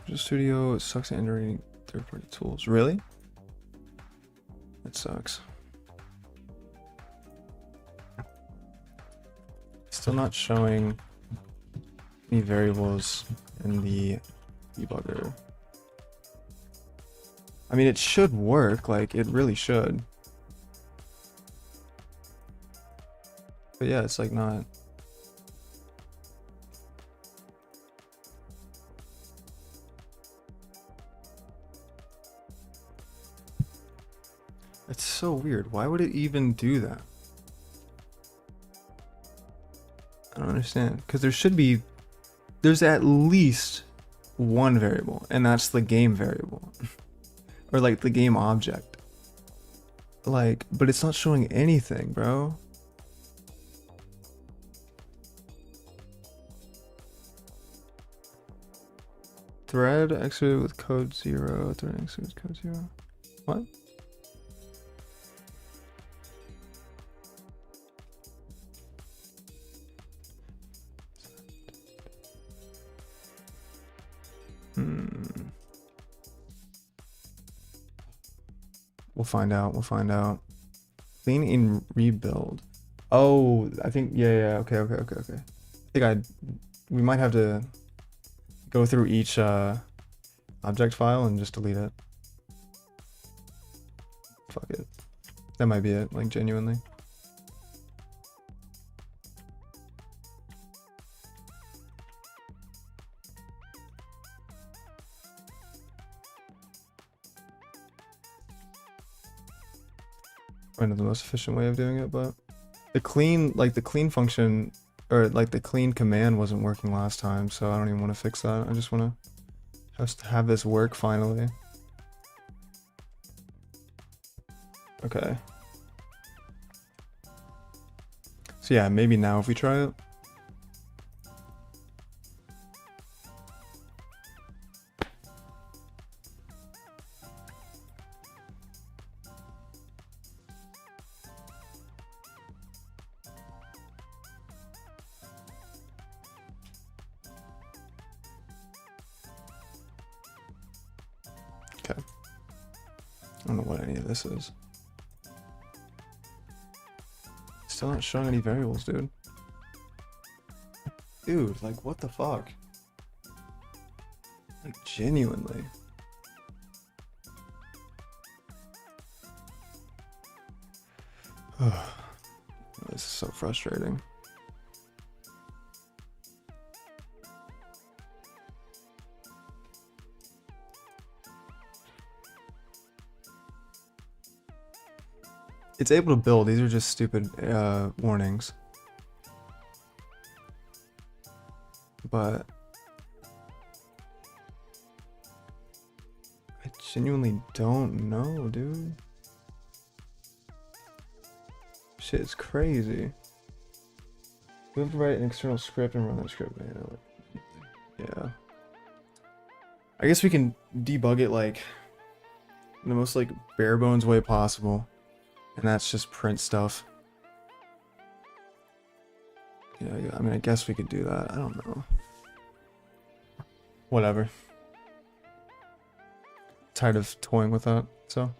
Visual Studio sucks at integrating third-party tools. Really? It sucks. Still not showing any variables in the debugger. I mean, it should work, like, it really should. But yeah, it's like not. It's so weird. Why would it even do that? I don't understand. Because there should be, there's at least one variable, and that's the game variable. Or like the game object. Like, but it's not showing anything, bro. Thread executed with code 0. Thread executed with code 0. What? We'll find out. We'll find out. Clean in rebuild. Oh, I think, yeah. Okay. I think we might have to go through each object file and just delete it. Fuck it. That might be it, like, genuinely. I know the most efficient way of doing it, but the clean, like the clean function, or like the clean command wasn't working last time, so I don't even want to fix that. I just want to have this work finally. Okay. So yeah, maybe now if we try it. Okay. I don't know what any of this is. Still not showing any variables, dude. Dude, like, what the fuck? Like, genuinely. This is so frustrating. It's able to build. These are just stupid warnings. But I genuinely don't know, dude. Shit is crazy. We have to write an external script and run that script. Yeah. I guess we can debug it like in the most like bare bones way possible. And that's just print stuff. Yeah, I mean, I guess we could do that. I don't know. Whatever. Tired of toying with that, so.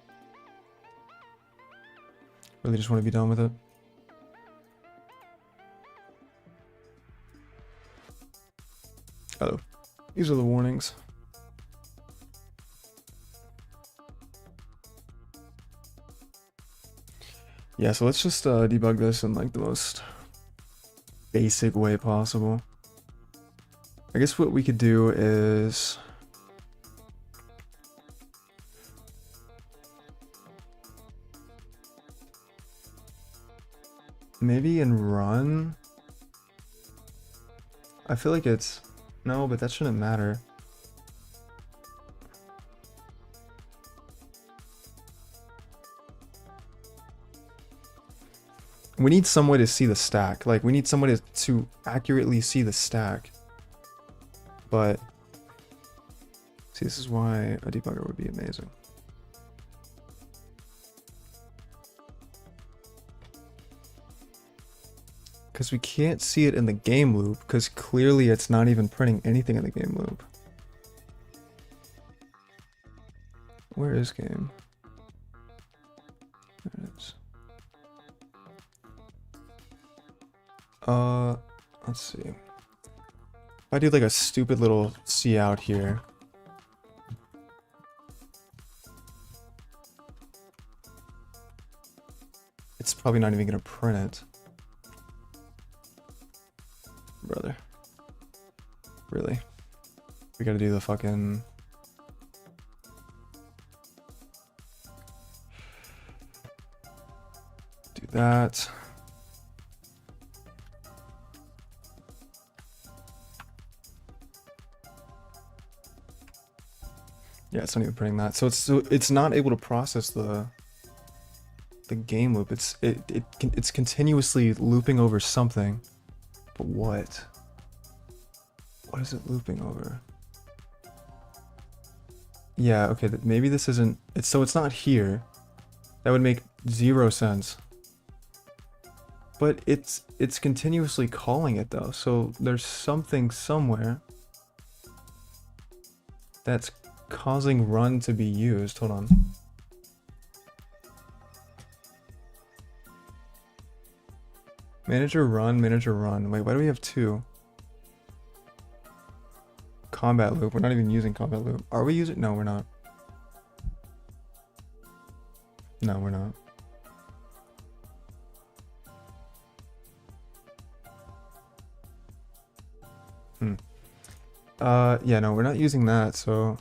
Really just want to be done with it. Oh, these are the warnings. Yeah, so let's just debug this in like the most basic way possible. I guess what we could do is maybe in run. I feel like it's no, but that shouldn't matter. We need some way to see the stack. Like, we need some way to accurately see the stack. But, see, this is why a debugger would be amazing. Because we can't see it in the game loop, because clearly it's not even printing anything in the game loop. Where is game? There it is. Let's see. If I do like a stupid little C out here. It's probably not even gonna print it. Brother. Really? We gotta do the fucking... Do that. Yeah, it's not even printing that. So it's not able to process the game loop. It's continuously looping over something. But what? What is it looping over? Yeah, okay, maybe this isn't... So it's not here. That would make 0 sense. But it's continuously calling it though, so there's something somewhere that's causing run to be used. Hold on. Manager run, manager run. Wait, why do we have 2? Combat loop. We're not even using combat loop. Are we using? No, we're not. No, we're not. Yeah, no, we're not using that, so...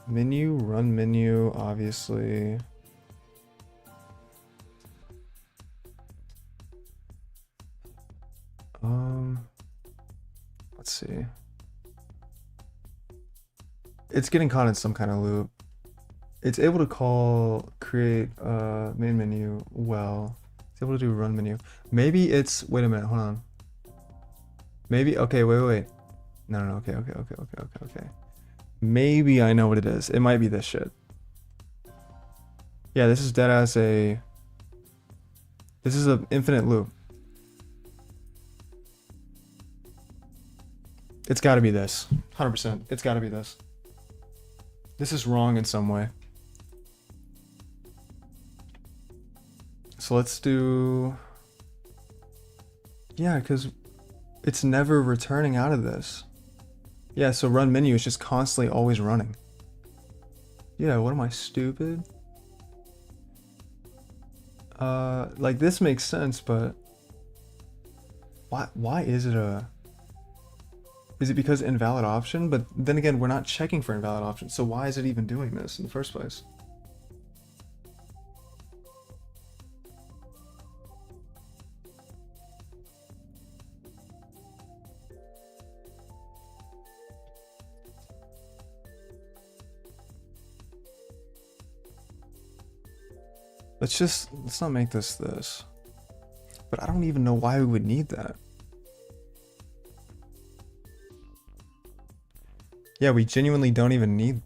Menu, run menu, obviously. Let's see. It's getting caught in some kind of loop. It's able to call create main menu well. It's able to do run menu. Maybe it's, wait a minute, hold on. Maybe, okay, wait. No, okay. Maybe I know what it is. It might be this shit. Yeah, this is dead as a, this is an infinite loop. It's gotta be this. 100%. It's gotta be this. This is wrong in some way. So let's do... Yeah, because it's never returning out of this. Yeah, so run menu is just constantly always running. Yeah, what am I, stupid? Like this makes sense, but... Why is it a... Is it because invalid option? But then again, we're not checking for invalid options, so why is it even doing this in the first place? Let's not make this. But I don't even know why we would need that. Yeah, we genuinely don't even need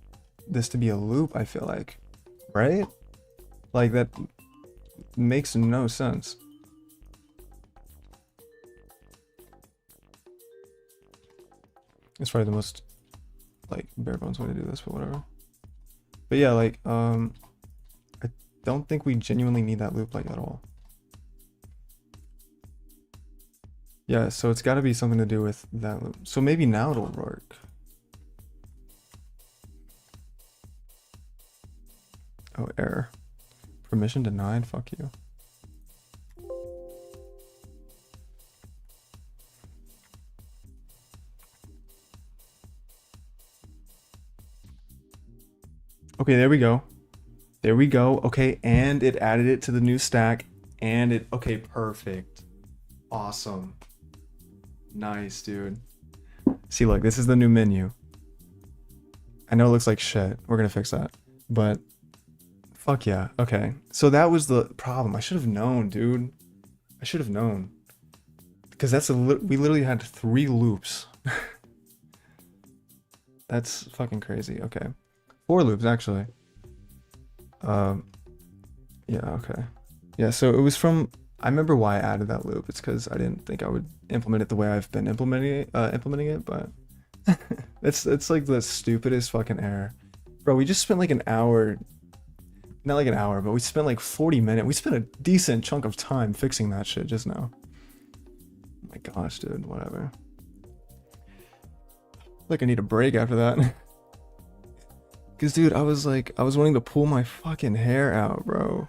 this to be a loop, I feel like. Right? Like, that makes no sense. It's probably the most, like, bare bones way to do this, but whatever. But yeah, like, I don't think we genuinely need that loop, like, at all. Yeah, so it's gotta be something to do with that loop. So maybe now it'll work. Oh, error. Permission denied? Fuck you. Okay, there we go. There we go. Okay, and it added it to the new stack. And it... Okay, perfect. Awesome. Nice, dude. See, look, this is the new menu. I know it looks like shit. We're gonna fix that. But... Fuck yeah. Okay. So that was the problem. I should have known, dude. I should have known. Because that's we literally had 3 loops. That's fucking crazy. Okay. 4 loops, actually. Yeah, okay. Yeah, so it was from... I remember why I added that loop. It's because I didn't think I would implement it the way I've been implementing it, but... it's like the stupidest fucking error. Bro, we just spent like an hour... Not like an hour, but we spent like 40 minutes. We spent a decent chunk of time fixing that shit just now. Oh my gosh, dude, whatever. Like I need a break after that. Cause dude, I was wanting to pull my fucking hair out, bro.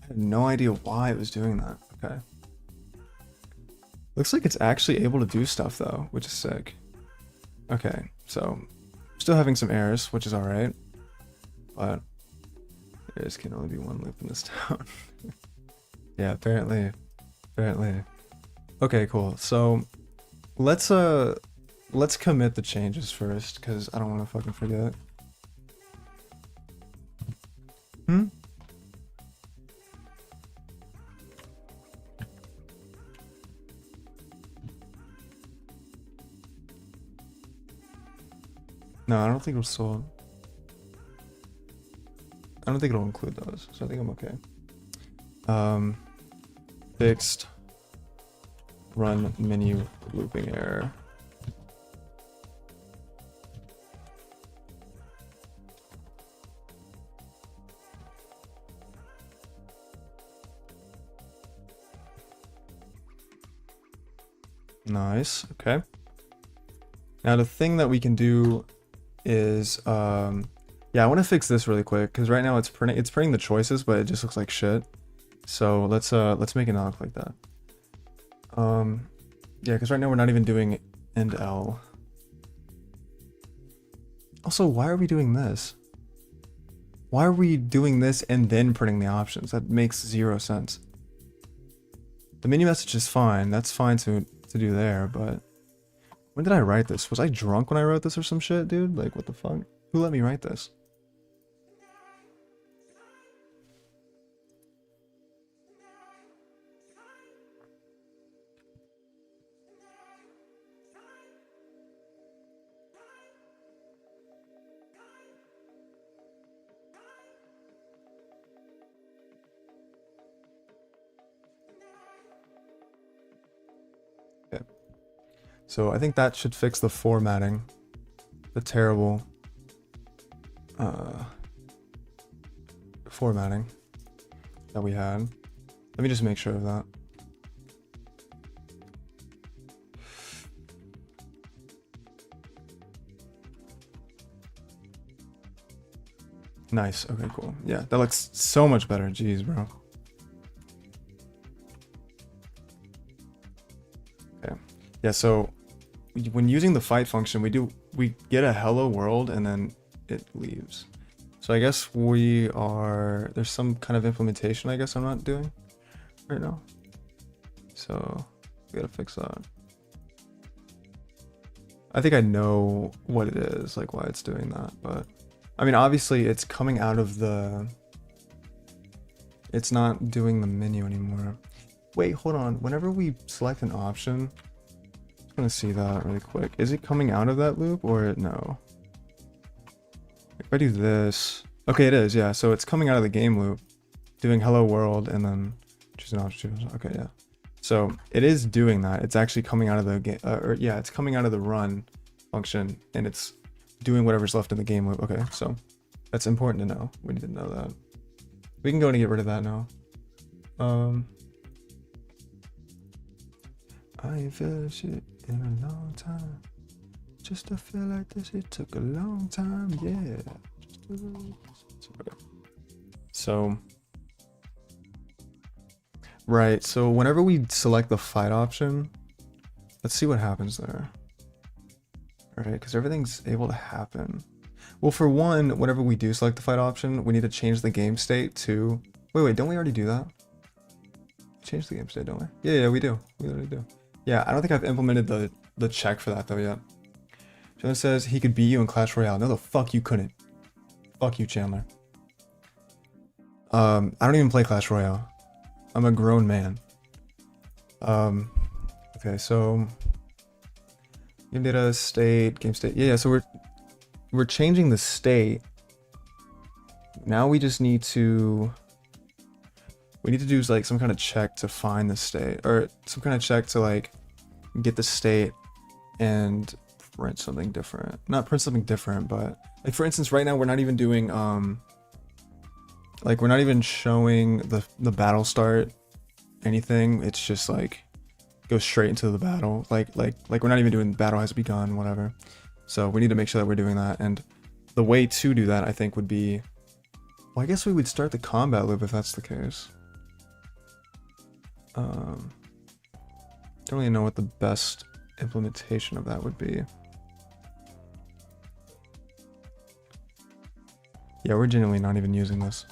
I had no idea why it was doing that. Okay. Looks like it's actually able to do stuff though, which is sick. Okay, so still having some errors, which is alright. But there can only be 1 loop in this town. Yeah, apparently. Okay, cool. So let's commit the changes first, because I don't want to fucking forget. No, I don't think it'll still... I don't think it'll include those, so I think I'm okay. Fixed run menu looping error. Nice, okay. Now the thing that we can do is yeah, I want to fix this really quick because right now it's printing the choices, but it just looks like shit. So let's make it not look like that. Yeah, because right now we're not even doing end L. Also, why are we doing this? Why are we doing this and then printing the options? That makes 0 sense. The menu message is fine. That's fine to do there, but when did I write this? Was I drunk when I wrote this or some shit, dude? Like, what the fuck? Who let me write this? So I think that should fix the formatting. The terrible formatting that we had. Let me just make sure of that. Nice. Okay, cool. Yeah, that looks so much better. Jeez, bro. Okay. Yeah, so when using the fight function, we get a hello world and then it leaves. So I guess there's some kind of implementation I guess I'm not doing right now. So we gotta fix that. I think I know what it is, like why it's doing that, but I mean, obviously it's coming out of it's not doing the menu anymore. Wait, hold on. Whenever we select an option, I'm just gonna see that really quick. Is it coming out of that loop or no? If I do this, okay, it is, yeah. So it's coming out of the game loop, doing hello world and then choose an option. Okay, yeah. So it is doing that. It's actually coming out of the game, it's coming out of the run function and it's doing whatever's left in the game loop. Okay, so that's important to know. We need to know that. We can go and get rid of that now. I ain't feel shit in a long time. Just to feel like this, it took a long time. Yeah. Okay. So, right. So whenever we select the fight option, let's see what happens there. All right, because everything's able to happen. Well, for one, whenever we do select the fight option, we need to change the game state to... Wait, don't we already do that? Change the game state, don't we? Yeah, we do. We literally do. Yeah, I don't think I've implemented the check for that though yet. Chandler says he could beat you in Clash Royale. No, the fuck you couldn't. Fuck you, Chandler. I don't even play Clash Royale. I'm a grown man. Okay, so... Game data, state, game state. Yeah, so we're changing the state. Now we just need to... We need to do like some kind of check to find the state. Or some kind of check to like get the state and print something different. Not print something different, but... Like for instance, right now we're not even doing... Like we're not even showing the battle start anything. It's just like... Go straight into the battle, like we're not even doing battle has begun, whatever. So we need to make sure that we're doing that, and the way to do that I think would be, well, I guess we would start the combat loop if that's the case. Don't really know what the best implementation of that would be. Yeah, we're genuinely not even using this.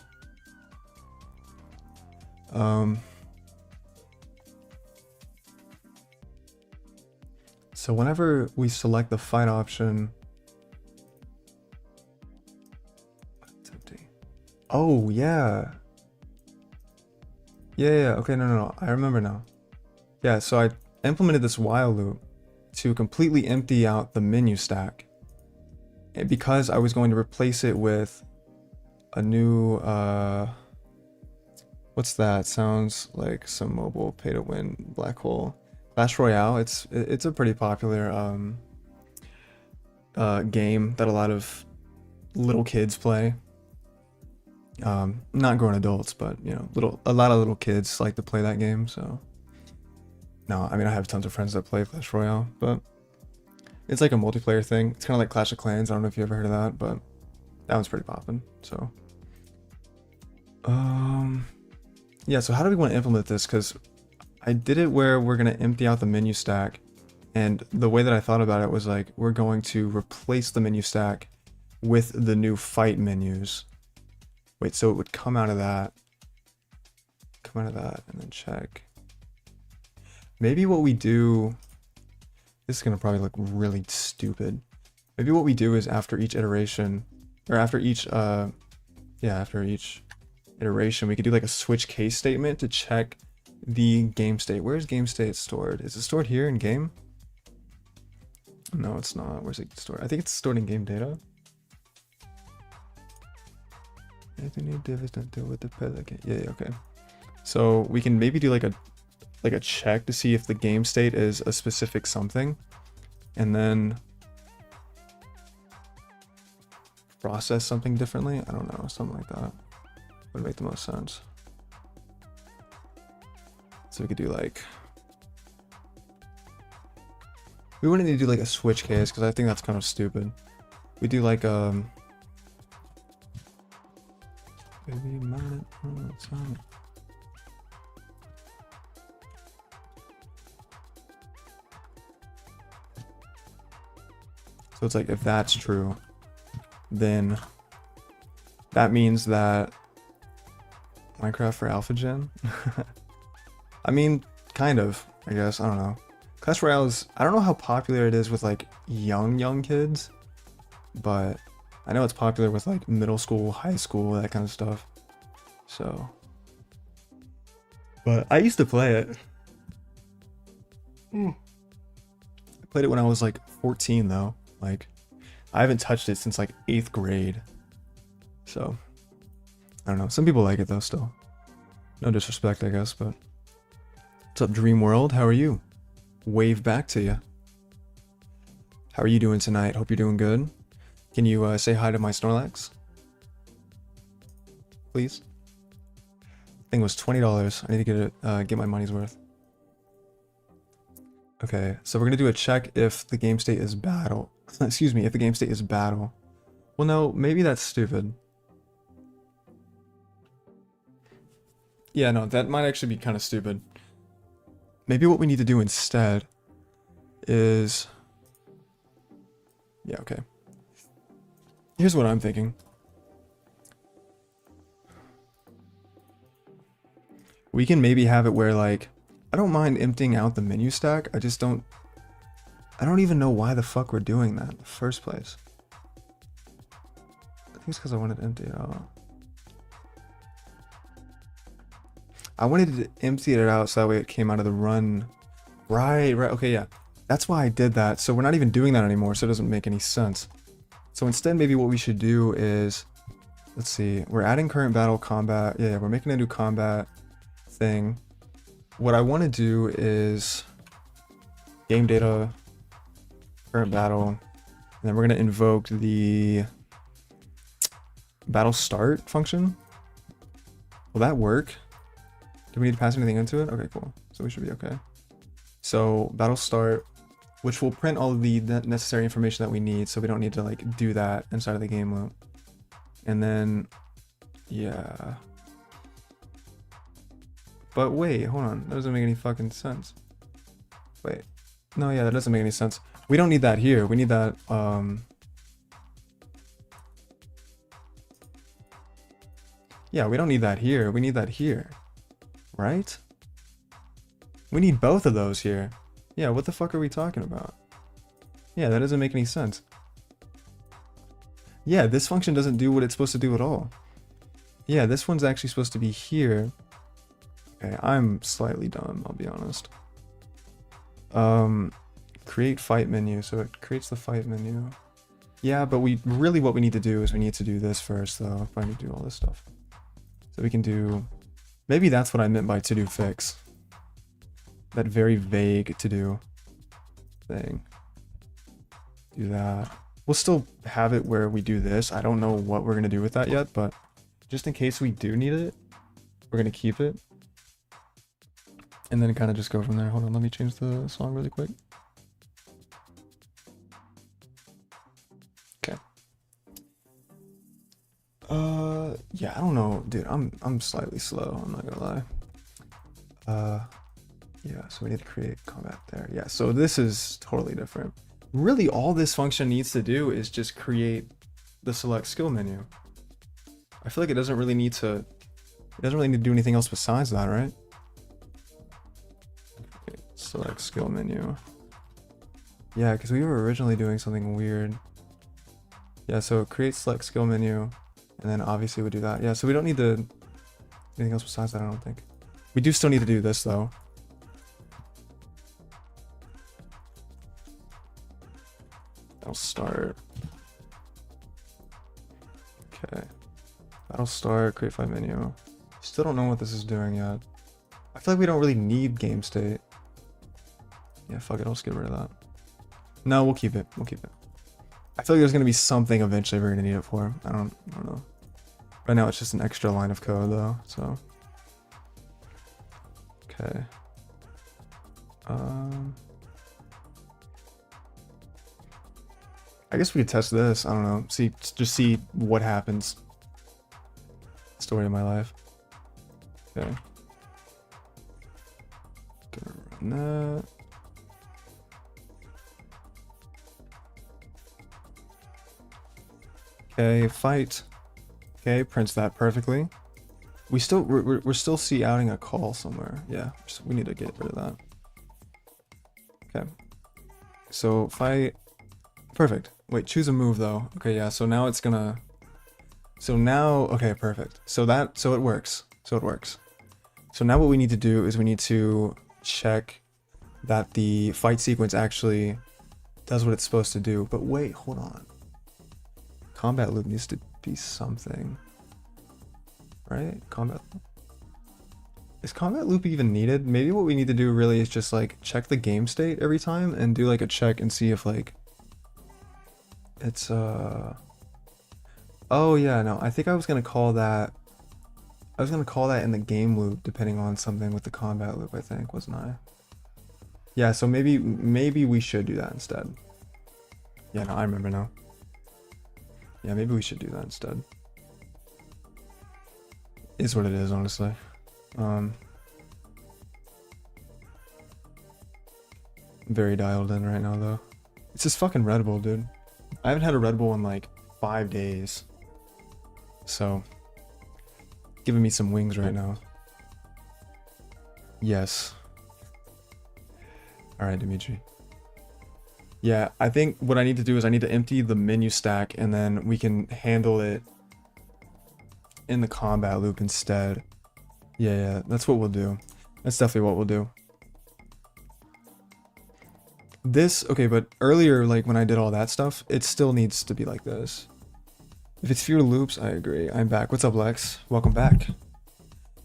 So whenever we select the fight option, it's empty. Oh yeah. Yeah. Okay, no. I remember now. Yeah, so I implemented this while loop to completely empty out the menu stack, and because I was going to replace it with a new what's that? Sounds like some mobile pay-to-win black hole. Clash Royale, it's a pretty popular game that a lot of little kids play. Not grown adults, but you know, a lot of little kids like to play that game. So no, I mean I have tons of friends that play Clash Royale, but it's like a multiplayer thing. It's kind of like Clash of Clans. I don't know if you ever heard of that, but that one's pretty poppin'. So yeah. So how do we want to implement this? Because I did it where we're going to empty out the menu stack, and the way that I thought about it was like we're going to replace the menu stack with the new fight menus. Wait, so it would come out of that, and then check. Maybe what we do, this is going to probably look really stupid. Maybe what we do is after each iteration, or after each iteration, we could do like a switch case statement to check the game state. Where's game state stored? Is it stored here in game? No, it's not. Where's it stored? I think it's stored in game data. Anything new div is not deal with the pelican. Yeah, okay. So we can maybe do like a check to see if the game state is a specific something. and then process something differently. I don't know, something like that would make the most sense. So we could do like, we wouldn't need to do like a switch case because I think that's kind of stupid. We do like so it's like, if that's true, then that means that Minecraft for Alpha Gen. I mean, kind of, I guess. I don't know. Clash Royale is, I don't know how popular it is with like young kids, but I know it's popular with like middle school, high school, that kind of stuff. So, but I used to play it. I played it when I was like 14 though. Like, I haven't touched it since like 8th grade. So, I don't know. Some people like it though still. No disrespect, I guess, but. What's up, Dream World? How are you? Wave back to you. How are you doing tonight? Hope you're doing good. Can you say hi to my Snorlax? Please? Thing was $20. I need to get it, get my money's worth. Okay, so we're gonna do a check if the game state is battle. Excuse me, if the game state is battle. Well, no, maybe that's stupid. Yeah, no, that might actually be kind of stupid. Maybe what we need to do instead is... Yeah, okay. Here's what I'm thinking. We can maybe have it where, like, I don't mind emptying out the menu stack. I just don't... I don't even know why the fuck we're doing that in the first place. I think it's because I wanted to empty it out. I wanted to empty it out so that way it came out of the run. Right, okay, yeah. That's why I did that. So we're not even doing that anymore, so it doesn't make any sense. So instead, maybe what we should do is, let's see, we're adding current battle combat. Yeah, we're making a new combat thing. What I want to do is game data, current battle, and then we're going to invoke the battle start function. Will that work? Do we need to pass anything into it? Okay, cool. So we should be okay. So battle start, which will print all of the necessary information that we need, so we don't need to like do that inside of the game loop. And then, yeah. But wait, hold on. That doesn't make any fucking sense. Wait. No, yeah, that doesn't make any sense. We don't need that here. We need that, yeah, we don't need that here. We need that here. Right? We need both of those here. Yeah, what the fuck are we talking about? Yeah, that doesn't make any sense. Yeah, this function doesn't do what it's supposed to do at all. Yeah, this one's actually supposed to be here. Okay, I'm slightly dumb, I'll be honest. Create fight menu, so it creates the fight menu. Yeah, but we really what we need to do is we need to do this first though, if I need to do all this stuff. So we can do, maybe that's what I meant by to do fix. That very vague to do thing. Do that. We'll still have it where we do this. I don't know what we're gonna do with that yet, but just in case we do need it, we're gonna keep it. And then kind of just go from there. Hold on, let me change the song really quick. Okay. Yeah, I don't know, dude. I'm slightly slow, I'm not gonna lie. Yeah, so we need to create combat there. Yeah, so this is totally different. Really, all this function needs to do is just create the select skill menu. I feel like it doesn't really need to do anything else besides that, right? Okay, select skill menu. Yeah, because we were originally doing something weird. Yeah, so create select skill menu, and then obviously we do that. Yeah, so we don't need to do anything else besides that, I don't think. We do still need to do this though. That'll start. Okay. That'll start, create fight menu. Still don't know what this is doing yet. I feel like we don't really need game state. Yeah, fuck it, I'll just get rid of that. No, we'll keep it. We'll keep it. I feel like there's gonna be something eventually we're gonna need it for. I don't know. Right now it's just an extra line of code though, so. Okay. I guess we could test this. I don't know. Just see what happens. Story of my life. Okay. Gonna run that. Okay, fight. Okay, prints that perfectly. We're still see outing a call somewhere. Yeah, so we need to get rid of that. Okay. So fight. Perfect. Wait, choose a move though. Okay, yeah, so now it's gonna. So now, okay, perfect. So it works. So it works. So now what we need to do is we need to check that the fight sequence actually does what it's supposed to do. But wait, hold on. Combat loop needs to be something. Right? Combat. Is combat loop even needed? Maybe what we need to do really is just like check the game state every time and do like a check and see if like it's oh yeah, no, I think I was gonna call that in the game loop depending on something with the combat loop, I think, wasn't I? Yeah, so maybe we should do that instead. Yeah, no, I remember now. Yeah, maybe we should do that instead. Is what it is, honestly. Very dialed in right now though. It's just fucking Red Bull, dude. I haven't had a Red Bull in like 5 days. So, giving me some wings right now. Yes. Alright, Dimitri. Yeah, I think what I need to do is I need to empty the menu stack and then we can handle it in the combat loop instead. Yeah, that's what we'll do. That's definitely what we'll do. This, okay, but earlier, like when I did all that stuff, it still needs to be like this. If it's fewer loops, I agree. I'm back. What's up, Lex? Welcome back.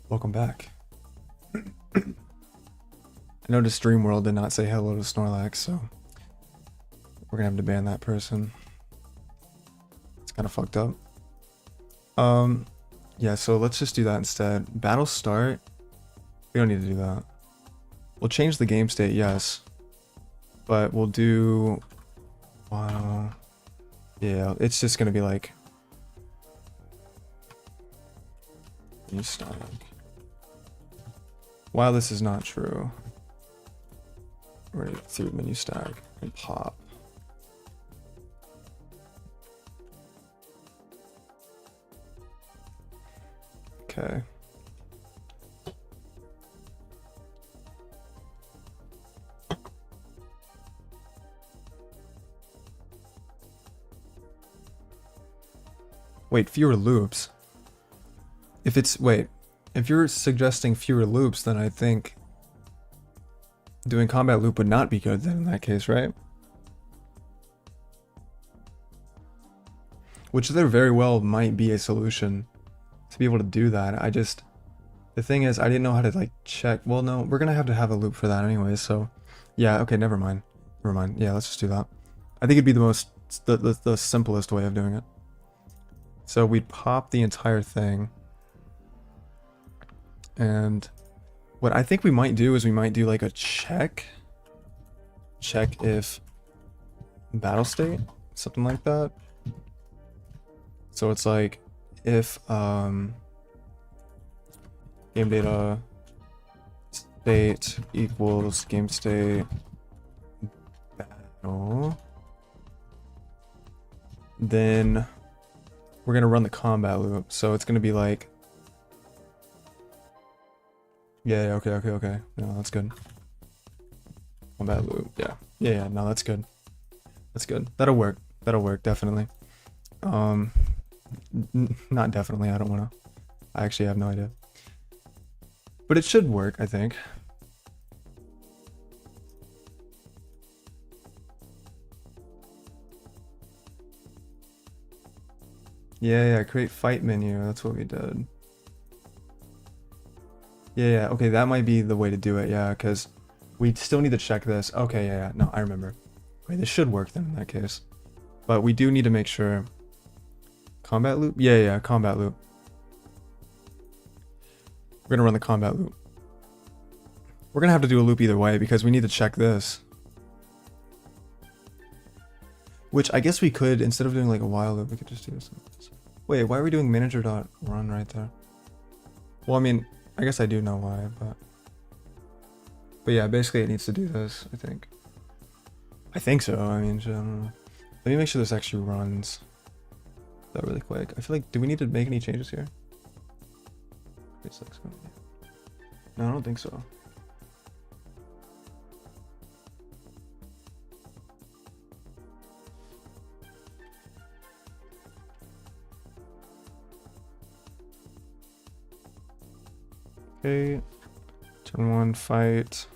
Welcome back. I noticed Dreamworld did not say hello to Snorlax, so we're gonna have to ban that person. It's kind of fucked up. Yeah, so let's just do that instead. Battle start. We don't need to do that. We'll change the game state, yes. But we'll do... Wow. Yeah, it's just gonna be like... New stack. While this is not true. We're gonna through menu stack and pop. Okay. Wait, fewer loops. If you're suggesting fewer loops, then I think doing combat loop would not be good then in that case, right? Which there very well might be a solution to be able to do that. The thing is, I didn't know how to like check. Well, no, we're gonna have to have a loop for that anyway, so yeah, okay, never mind. Yeah, let's just do that. I think it'd be the simplest way of doing it. So we'd pop the entire thing. And what I think we might do is we might do like a check. Check if battle state, something like that. So it's like if game data state equals game state battle, then we're gonna run the combat loop. So it's gonna be like, yeah, okay. No, that's good. Combat loop, yeah. No, that's good. That's good. That'll work. Definitely. Not definitely. I don't wanna. I actually have no idea. But it should work, I think. Yeah, create fight menu. That's what we did. Yeah, okay, that might be the way to do it, yeah, because we still need to check this. Okay, yeah, no, I remember. Wait, this should work then in that case. But we do need to make sure. Combat loop? Yeah, combat loop. We're gonna run the combat loop. We're gonna have to do a loop either way because we need to check this. Which I guess we could, instead of doing like a while loop, we could just do this. Wait, why are we doing manager.run right there? Well, I mean, I guess I do know why, but yeah, basically it needs to do this, I think. I think so, I mean, I don't know. Let me make sure this actually runs. That really quick. I feel like, do we need to make any changes here? No, I don't think so. Okay, turn 1 fight.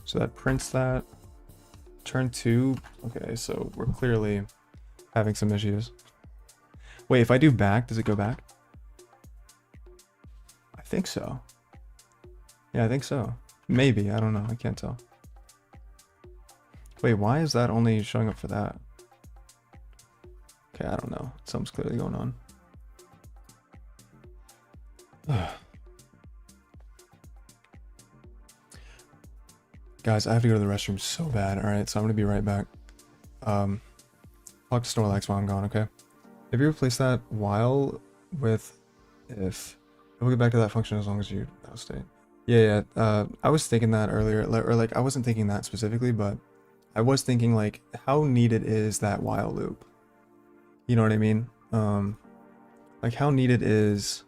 So that prints that. Turn 2. Okay, so we're clearly having some issues. Wait, if I do back, does it go back? I think so. Yeah, I think so. Maybe, I don't know, I can't tell. Wait, why is that only showing up for that? Okay, I don't know. Something's clearly going on. Guys, I have to go to the restroom so bad. Alright, so I'm gonna be right back. Talk to Snorlax while I'm gone, okay? If you replace that while with if, we'll get back to that function as long as you state. Yeah, I was thinking that earlier, or like I wasn't thinking that specifically, but I was thinking like how needed is that while loop? You know what I mean? Like how needed is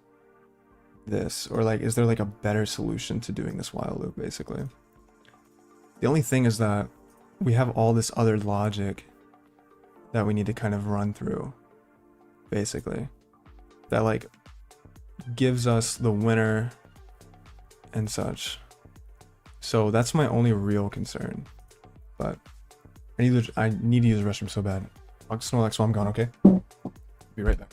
this, or like is there like a better solution to doing this while loop basically? The only thing is that we have all this other logic that we need to kind of run through, basically, that like gives us the winner and such. So that's my only real concern. But I need to use the restroom so bad. I'll Snorlax while I'm gone, okay? Be right back.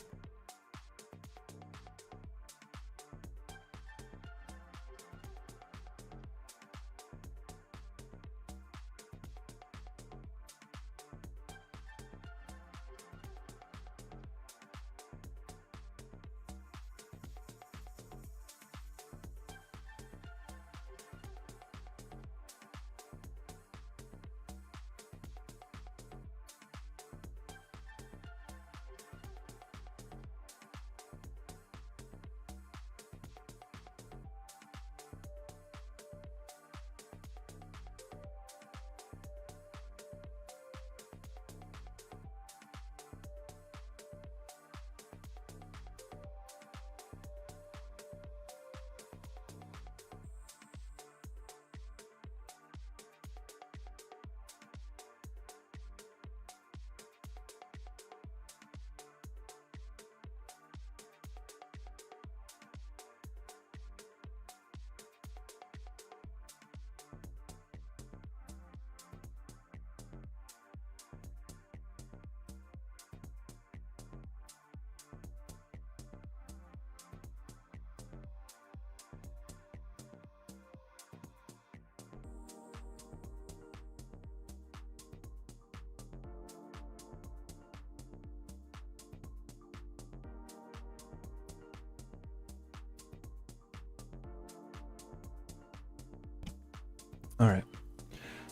Alright,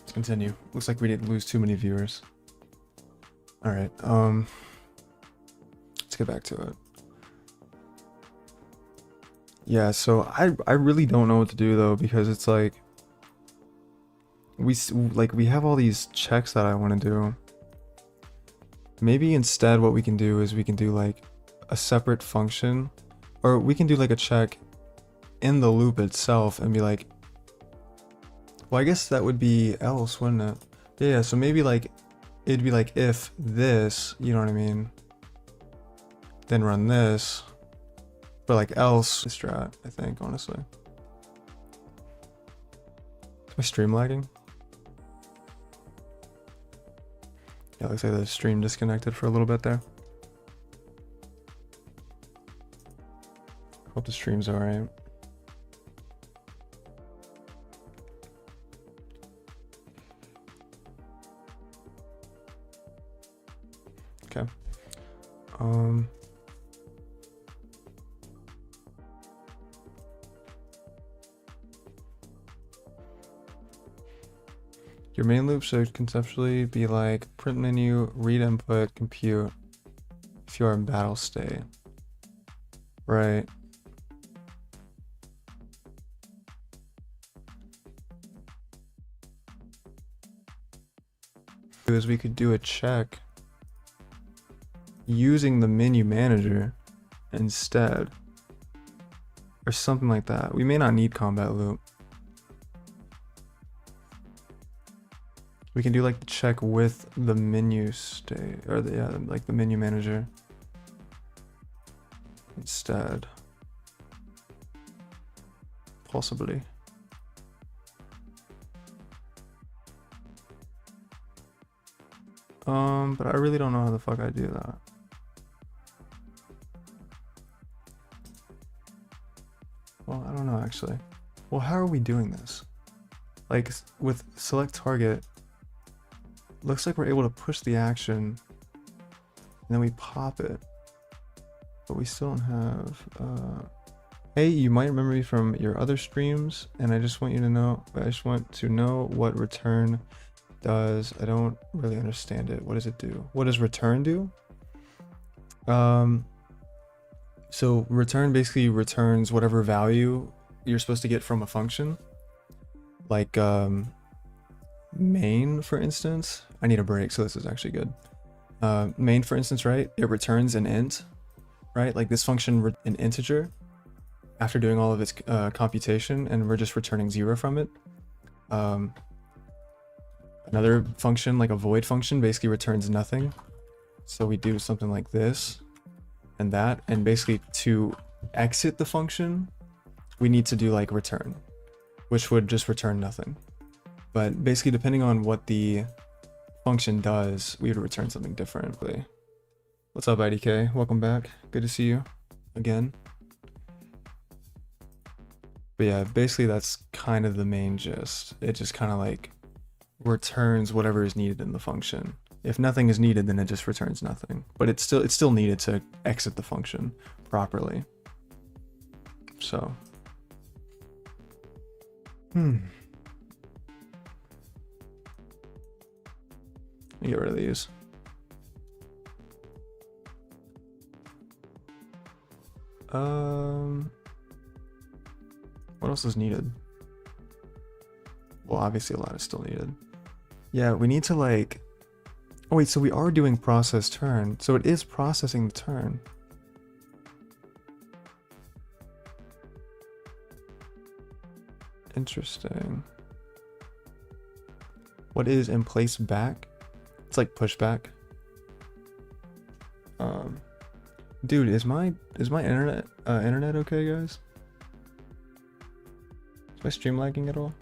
let's continue. Looks like we didn't lose too many viewers. Alright, let's get back to it. Yeah, so I really don't know what to do though, because it's like we have all these checks that I want to do. Maybe instead what we can do is we can do like a separate function, or we can do like a check in the loop itself and be like, well, I guess that would be else, wouldn't it? Yeah, so maybe like it'd be like if this, you know what I mean, then run this, but like else strat, I think, honestly. Is my stream lagging? Yeah, looks like the stream disconnected for a little bit there. Hope the stream's alright. Okay. Your main loop should conceptually be like print menu, read input, compute if you are in battle state. Right. Is we could do a check using the menu manager instead, or something like that. We may not need combat loop. We can do like the check with the menu state, or the, yeah, like the menu manager instead. Possibly. But I really don't know how the fuck I do that. Well, I don't know actually. Well, how are we doing this? Like with select target, looks like we're able to push the action and then we pop it, but we still don't have, hey, you might remember me from your other streams, and I just want to know what return does. I don't really understand it. What does it do? What does return do? So return basically returns whatever value you're supposed to get from a function. Like main, for instance. I need a break, so this is actually good. Main, for instance, right? It returns an int, right? Like this function, an integer, after doing all of its computation, and we're just returning 0 from it. Another function, like a void function, basically returns nothing. So we do something like this and that, and basically to exit the function, we need to do like return, which would just return nothing. But basically, depending on what the function does, we would return something differently. What's up, IDK? Welcome back. Good to see you again. But yeah, basically that's kind of the main gist. It just kind of like returns whatever is needed in the function. If nothing is needed, then it just returns nothing. But it's still needed to exit the function properly. So, let me get rid of these. What else is needed? Well, obviously a lot is still needed. Yeah, we need to like, oh wait, so we are doing process turn. So it is processing the turn. Interesting. What is in place back? It's like pushback. Dude, is my internet okay, guys? Is my stream lagging at all?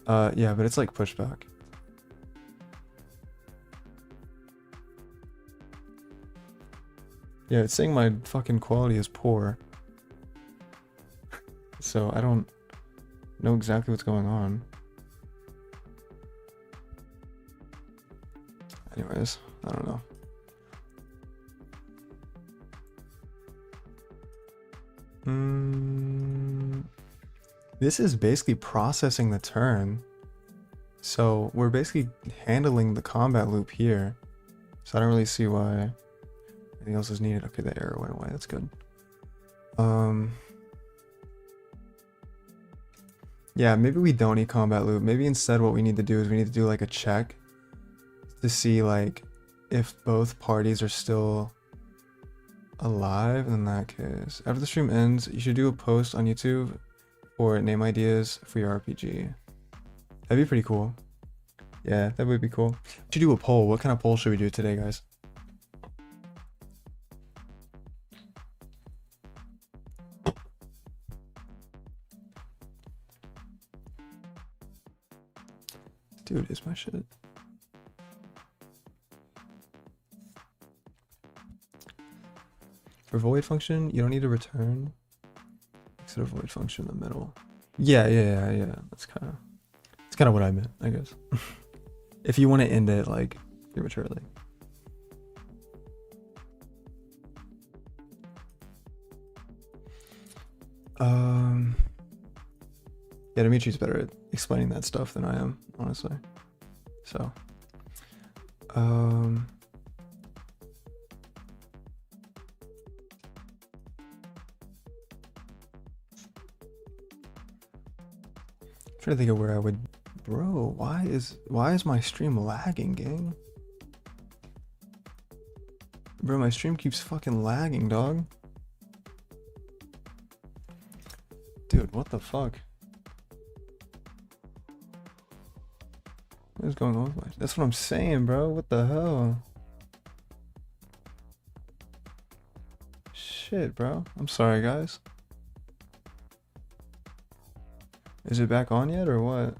Yeah, but it's like pushback. Yeah, it's saying my fucking quality is poor. So I don't know exactly what's going on. Anyways, I don't know. This is basically processing the turn. So we're basically handling the combat loop here. So I don't really see why anything else is needed. Okay, the error went away. That's good. Yeah, maybe we don't need combat loop. Maybe instead what we need to do is we need to do like a check to see like if both parties are still alive. In that case, after the stream ends, you should do a post on YouTube for name ideas for your RPG. That'd be pretty cool. Yeah, that would be cool. We should do a poll. What kind of poll should we do today, guys? Dude, is my shit? For void function, you don't need to return. Exit a void function in the middle. Yeah. That's kind of what I meant, I guess. If you want to end it like prematurely. Yeah, Dimitri's better at explaining that stuff than I am, honestly. So, I'm trying to think of where I would. Bro, why is my stream lagging, gang? Bro, my stream keeps fucking lagging, dog. Dude, what the fuck? What is going on with my... That's what I'm saying, bro. What the hell? Shit, bro. I'm sorry, guys. Is it back on yet or what?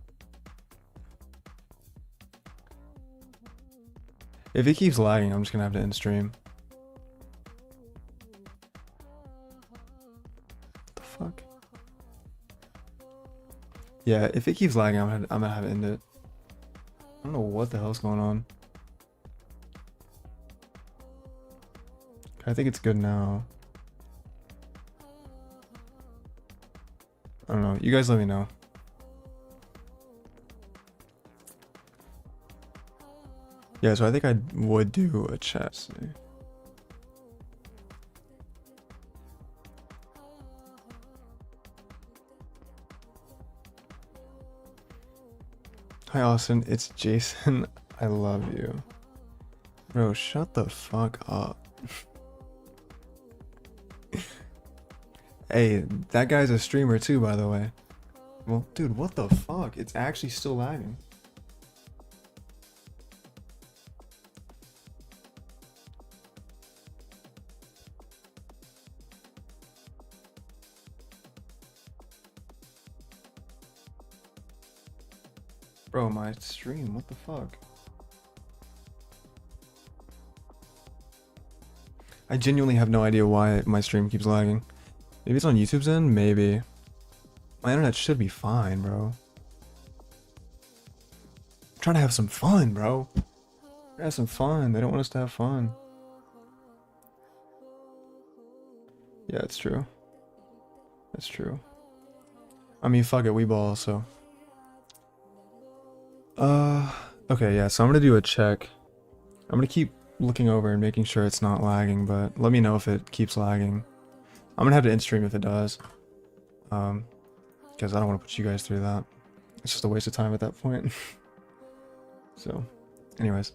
If it keeps lagging, I'm just gonna have to end stream. What the fuck? Yeah, if it keeps lagging, I'm gonna have to end it. I don't know what the hell's going on. I think it's good now. I don't know. You guys let me know. Yeah, so I think I would do a chat. Hi Austin, it's Jason. I love you. Bro, shut the fuck up. Hey, that guy's a streamer too, by the way. Well, dude, what the fuck? It's actually still lagging. Bro, my stream, what the fuck? I genuinely have no idea why my stream keeps lagging. Maybe it's on YouTube's end? Maybe. My internet should be fine, bro. I'm trying to have some fun, bro. Have some fun. They don't want us to have fun. Yeah, it's true. That's true. I mean, fuck it, we ball, so. Okay, yeah, so I'm gonna do a check. I'm gonna keep looking over and making sure it's not lagging, but let me know if it keeps lagging. I'm gonna have to end stream if it does. Because I don't want to put you guys through that. It's just a waste of time at that point. So, anyways.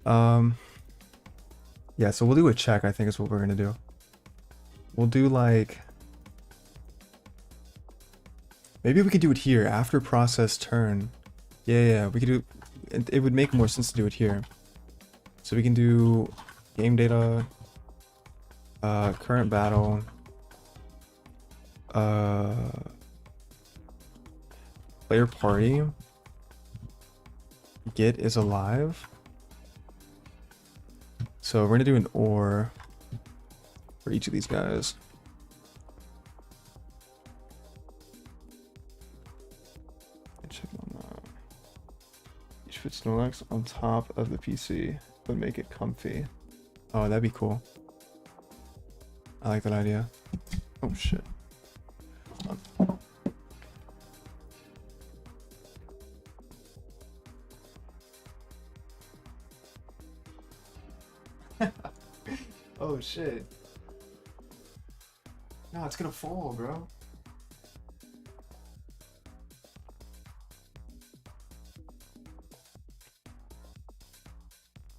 Yeah, so we'll do a check, I think is what we're gonna do. We'll do like... Maybe we could do it here, after process turn. Yeah, we could do... It would make more sense to do it here. So we can do game data, current battle, player party, get is alive. So we're gonna do an OR for each of these guys. Check on that. Each fit Snorlax on top of the PC, but make it comfy. Oh, that'd be cool. I like that idea. Oh shit. Oh shit. No, it's gonna fall, bro.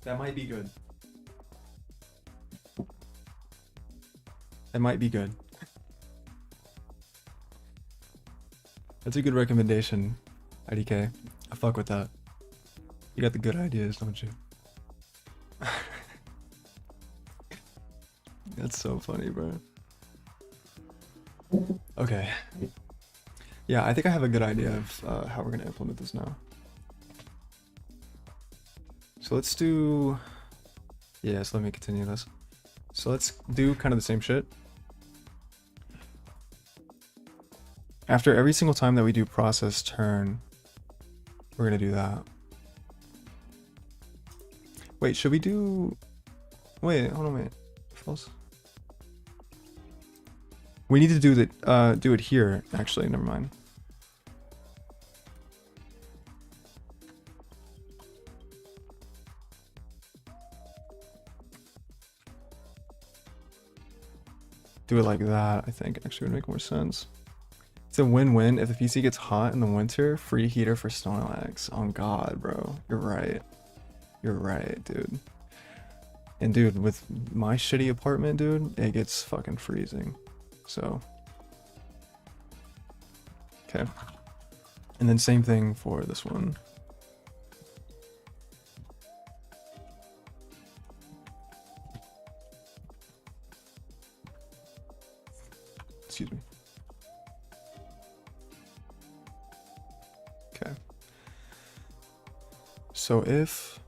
That might be good. That might be good. That's a good recommendation, IDK. I fuck with that. You got the good ideas, don't you? That's so funny, bro. Okay. Yeah, I think I have a good idea of how we're gonna implement this now. So let's do... Yeah, so let me continue this. So let's do kind of the same shit. After every single time that we do process turn, we're gonna do that. Wait, should we do... Wait, hold on, wait. False. We need to do it here, actually, never mind. Do it like that, I think actually would make more sense. It's a win-win. If the PC gets hot in the winter, free heater for Snorlax. Oh god, bro. You're right. You're right, dude. And dude, with my shitty apartment, dude, it gets fucking freezing. So. Okay. And then same thing for this one. Excuse me. Okay. So if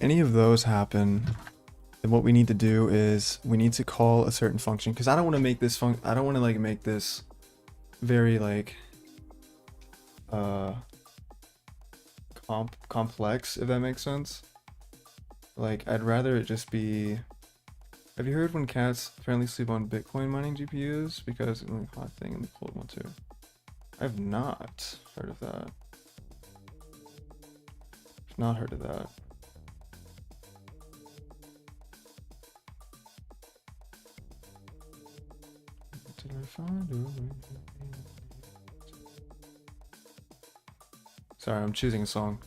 any of those happen, then what we need to do is we need to call a certain function, because I don't want to make this I don't want to like make this very like complex, if that makes sense. Like I'd rather it just be, have you heard when cats apparently sleep on Bitcoin mining GPUs because it's a hot thing and the cold one too? I've not heard of that. I've not heard of that. Sorry, I'm choosing a song.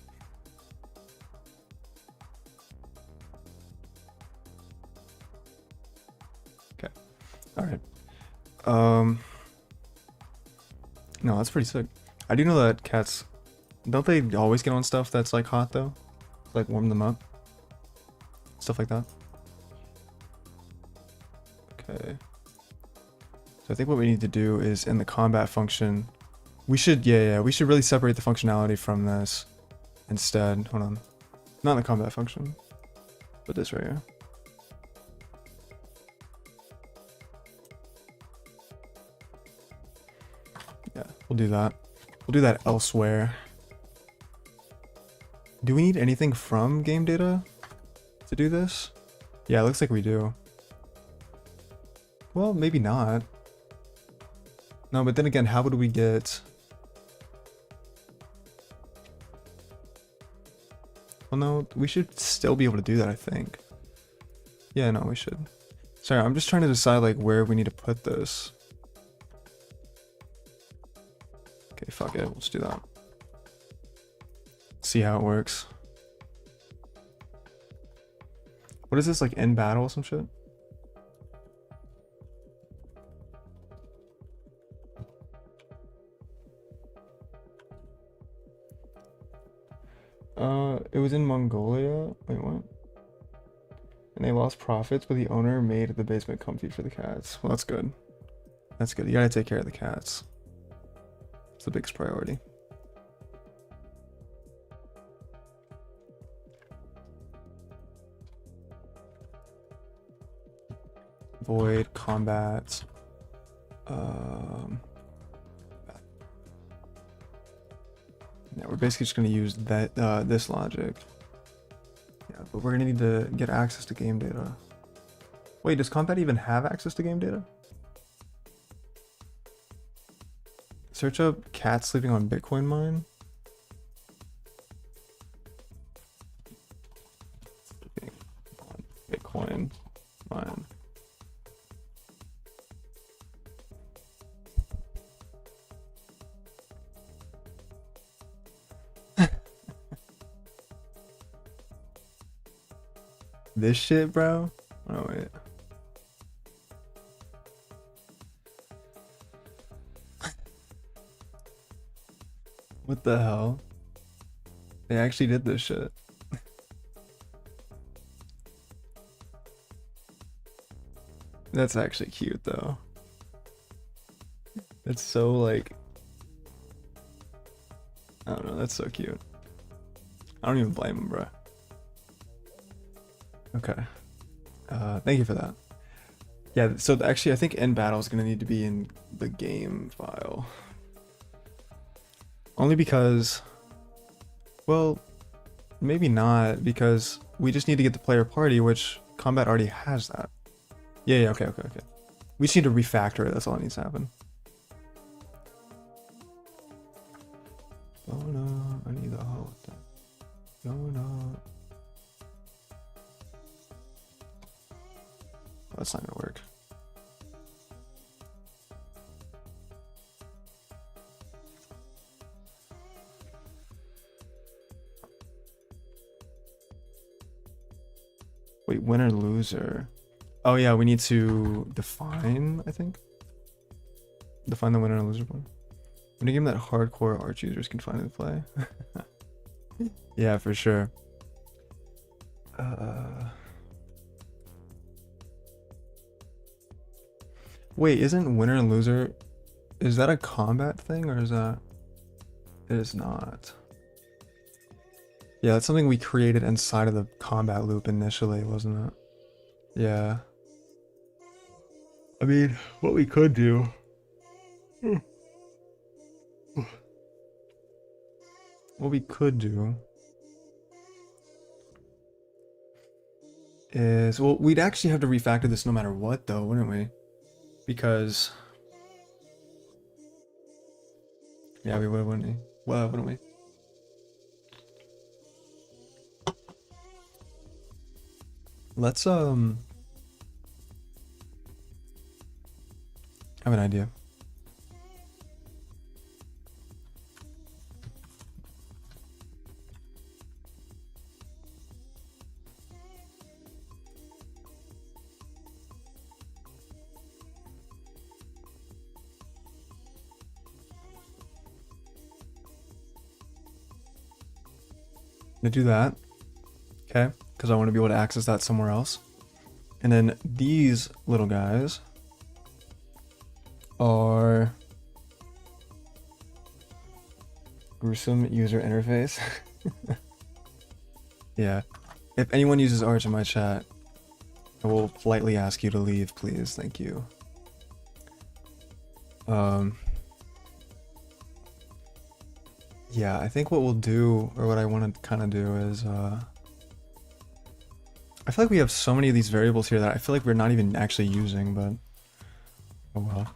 Okay. Alright. No, that's pretty sick. I do know that cats, don't they always get on stuff that's like hot though? Like warm them up? Stuff like that? Okay. So I think what we need to do is in the combat function, we should, we should really separate the functionality from this instead. Hold on. Not in the combat function, but this right here. Yeah, we'll do that. We'll do that elsewhere. Do we need anything from game data to do this? Yeah, it looks like we do. Well, maybe not. No, but then again, how would we get... Well, no, we should still be able to do that, I think. Yeah, no, we should. Sorry, I'm just trying to decide like where we need to put this. Okay, fuck it, let's do that. See how it works. What is this, like in battle or some shit? It was in Mongolia. Wait, what? And they lost profits, but the owner made the basement comfy for the cats. Well, that's good. That's good. You gotta take care of the cats. It's the biggest priority. Void combat. Yeah, we're basically just gonna use that this logic. Yeah, but we're gonna need to get access to game data. Wait, does combat even have access to game data? Search up cat sleeping on Bitcoin mine. Sleeping on Bitcoin mine. This shit, bro? Oh, wait. What the hell? They actually did this shit. That's actually cute, though. It's so, like... I don't know, that's so cute. I don't even blame him, bro. Okay. Thank you for that. Yeah, so actually I think end battle is going to need to be in the game file. Only because, well, maybe not, because we just need to get the player party, which combat already has that. Yeah, okay. We just need to refactor it, that's all that needs to happen. Oh no, I need the whole thing. No, no. Oh, that's not gonna work. Wait, winner, loser. Oh yeah, we need to define, I think. Define the winner and loser one. In a game that hardcore Arch users can finally play. Yeah, for sure. Wait, isn't winner and loser, is that a combat thing or is that? It is not. Yeah, that's something we created inside of the combat loop initially, wasn't it? Yeah. I mean, what we could do. What we could do is, well, we'd actually have to refactor this no matter what, though, wouldn't we? Because, yeah, we would, wouldn't we? Well, wouldn't we? Let's have an idea. To do that, okay, because I want to be able to access that somewhere else. And then these little guys are gruesome user interface. Yeah, if anyone uses Arch in my chat, I will politely ask you to leave, please. Thank you. Yeah, I think what we'll do, or what I want to kind of do is, I feel like we have so many of these variables here that I feel like we're not even actually using, but oh well.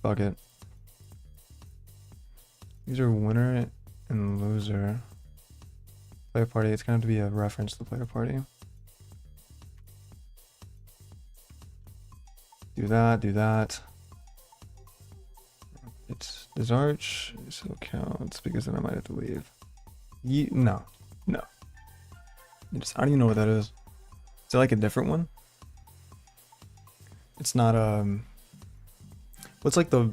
Fuck it. These are winner and loser. Player party, it's gonna have to be a reference to the player party. Do that, do that. Does Arch still counts, because then I might have to leave. No. I don't even know what that is. Is it like a different one? It's not what's like the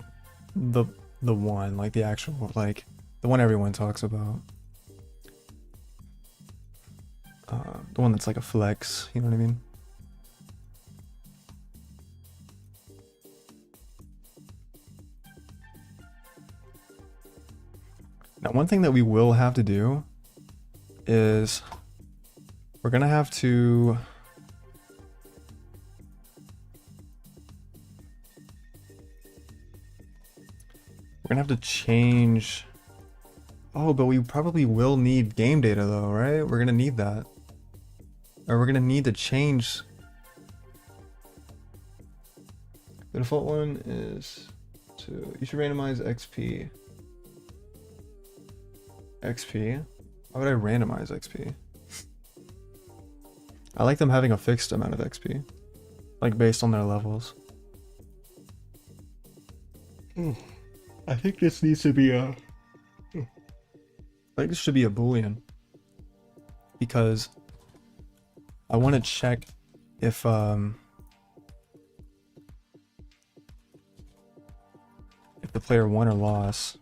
one, like the actual, like the one everyone talks about. The one that's like a flex, you know what I mean? Now, one thing that we will have to do is we're gonna have to change. Oh, but we probably will need game data though, right? We're gonna need that. Or we're gonna need to change. The default one is you should randomize XP. Why would I randomize XP? I like them having a fixed amount of XP, like based on their levels. I think this needs to be a. I think this should be a Boolean, because I want to check if the player won or lost.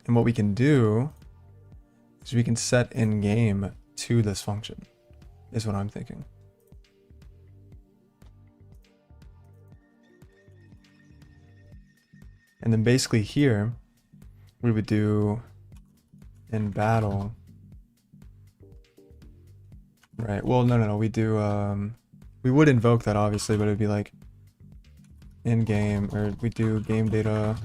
And what we can do is we can set in game to this function, is what I'm thinking. And then basically here, we would do in battle. Right, well, no, we do, we would invoke that obviously, but it'd be like in game, or we do game data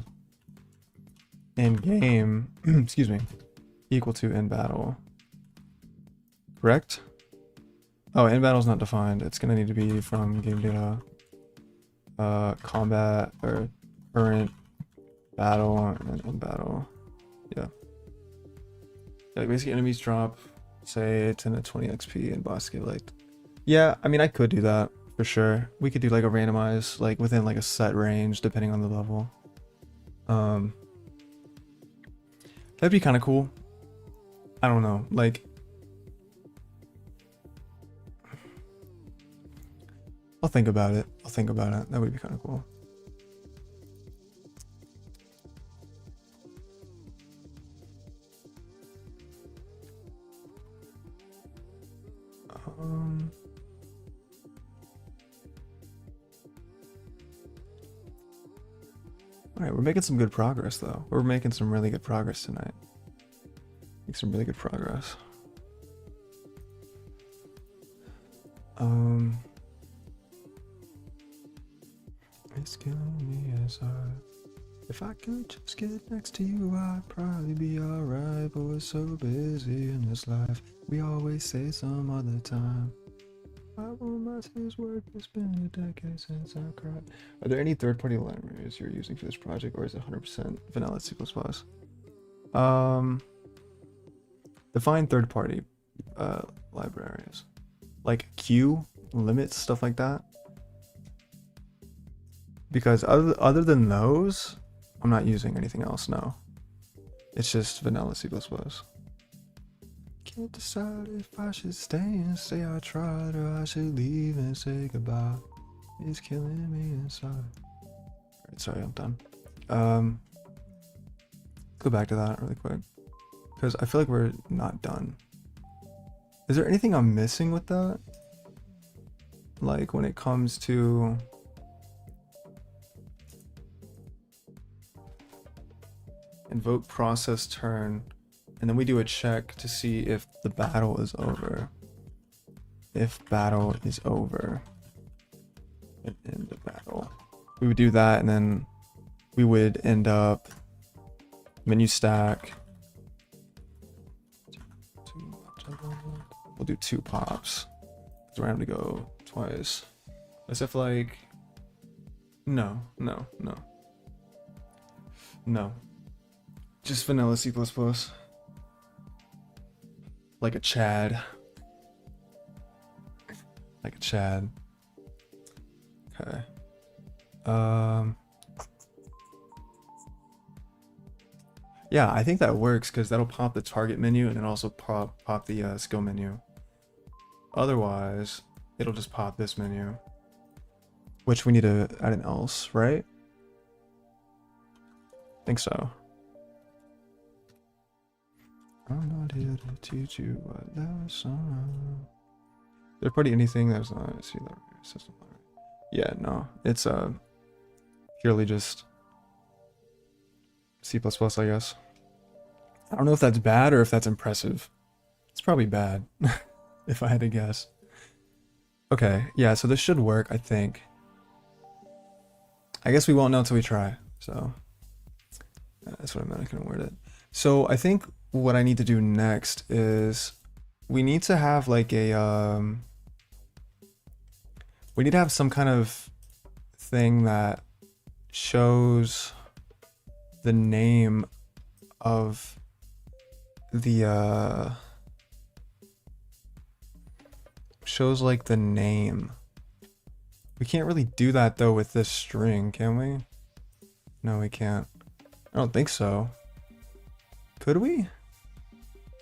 in game, excuse me, equal to in battle. correct? Oh, in battle's not defined. It's gonna need to be from game data. Combat or current battle and then in battle. Yeah. Like basically enemies drop, say 10 to 20 XP and boss get like. Yeah, I mean I could do that for sure. We could do like a randomize like within like a set range depending on the level. That'd be kind of cool. I don't know, like I'll think about it. That would be kind of cool. Alright, we're making some good progress though. We're making some really good progress tonight. Make some really good progress. It's killing me inside. If I could just get next to you, I'd probably be alright. But we're so busy in this life. We always say some other time. I want my tears work. It's been a decade since I cried. Are there any third-party libraries you're using for this project, or is it 100% vanilla C++? Define third-party libraries, like Q, limits, stuff like that. Because other than those, I'm not using anything else. No, it's just vanilla C++. Can't decide if I should stay and say I tried, or I should leave and say goodbye. It's killing me inside. Alright, sorry, I'm done. Go back to that really quick, because I feel like we're not done. Is there anything I'm missing with that? Like when it comes to invoke process turn, and then we do a check to see if the battle is over. If battle is over, and end the battle. We would do that, and then we would end up menu stack. We'll do 2 pops. So we're having to go twice. As if like, no. Just vanilla C++. Like a Chad. Like a Chad. Okay. Yeah, I think that works because that'll pop the target menu and then also pop the skill menu. Otherwise, it'll just pop this menu, which we need to add an else, right? I think so. I'm not here to teach you a lesson. Third-party anything that's not C library system library. Yeah, no, it's purely just C++, I guess. I don't know if that's bad or if that's impressive. It's probably bad, if I had to guess. Okay, yeah, so this should work, I think. I guess we won't know until we try, so that's what I'm not gonna word it. So I think what I need to do next is we need to have like a we need to have some kind of thing that shows the name of the shows like the name. We can't really do that though with this string, can we? No, we can't. I don't think so. Could we?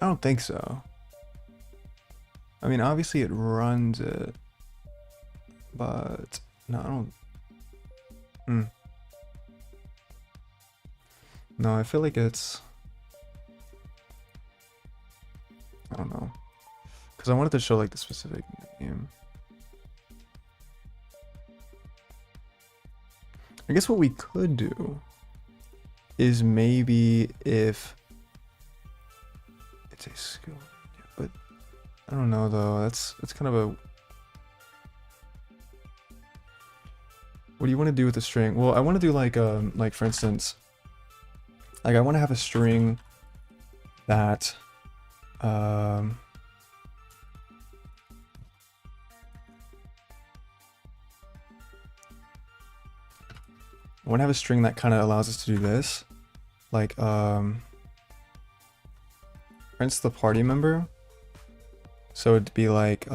I don't think so. I mean, obviously it runs it, but no, I don't. No, I feel like it's, I don't know, because I wanted to show like the specific name. I guess what we could do is maybe if it's a skill, but I don't know though. That's kind of a. What do you want to do with the string? Well, I want to do like for instance, like I want to have a string that I want to have a string that kind of allows us to do this. Like, prints the party member. So it'd be like,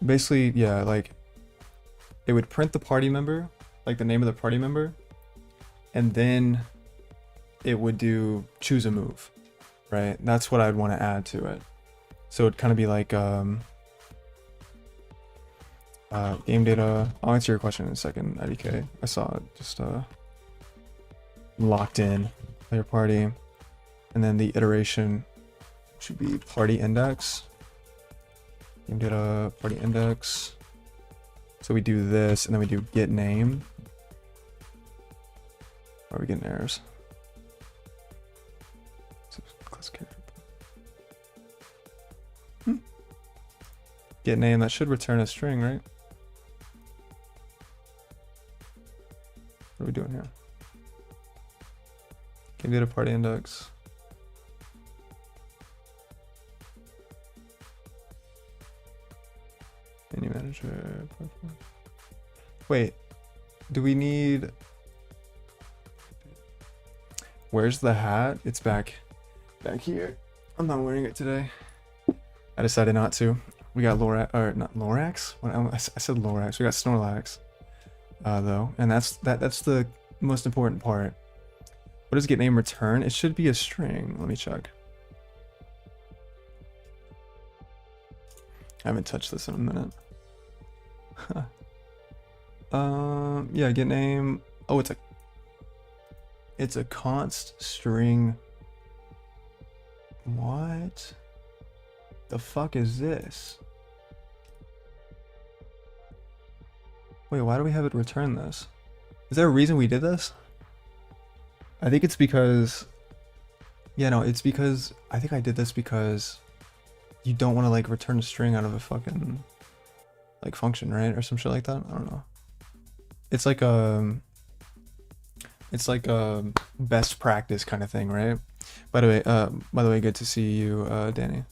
basically, yeah, like, it would print the party member, like the name of the party member, and then it would do choose a move, right? That's what I'd want to add to it. So it'd kind of be like, game data. I'll answer your question in a second, IDK. I saw it just locked in player party, and then the iteration should be party index. Game data party index. So we do this, and then we do get name. Why are we getting errors? Class character. Get name. That should return a string, right? What are we doing here? Game data party index. Menu manager. Wait, do we need? Where's the hat? It's back here. I'm not wearing it today. I decided not to. We got Lorax, or not Lorax? I said Lorax. We got Snorlax, though, and that's the most important part. What does get name return? It should be a string. Let me check. I haven't touched this in a minute. Yeah, get name. Oh, it's a const string. What the fuck is this? Wait, why do we have it return this? Is there a reason we did this? I think it's because, yeah, no, it's because I think I did this because you don't want to like return a string out of a fucking like function, right? Or some shit like that. I don't know. It's like a best practice kind of thing, right? By the way, good to see you, Danny.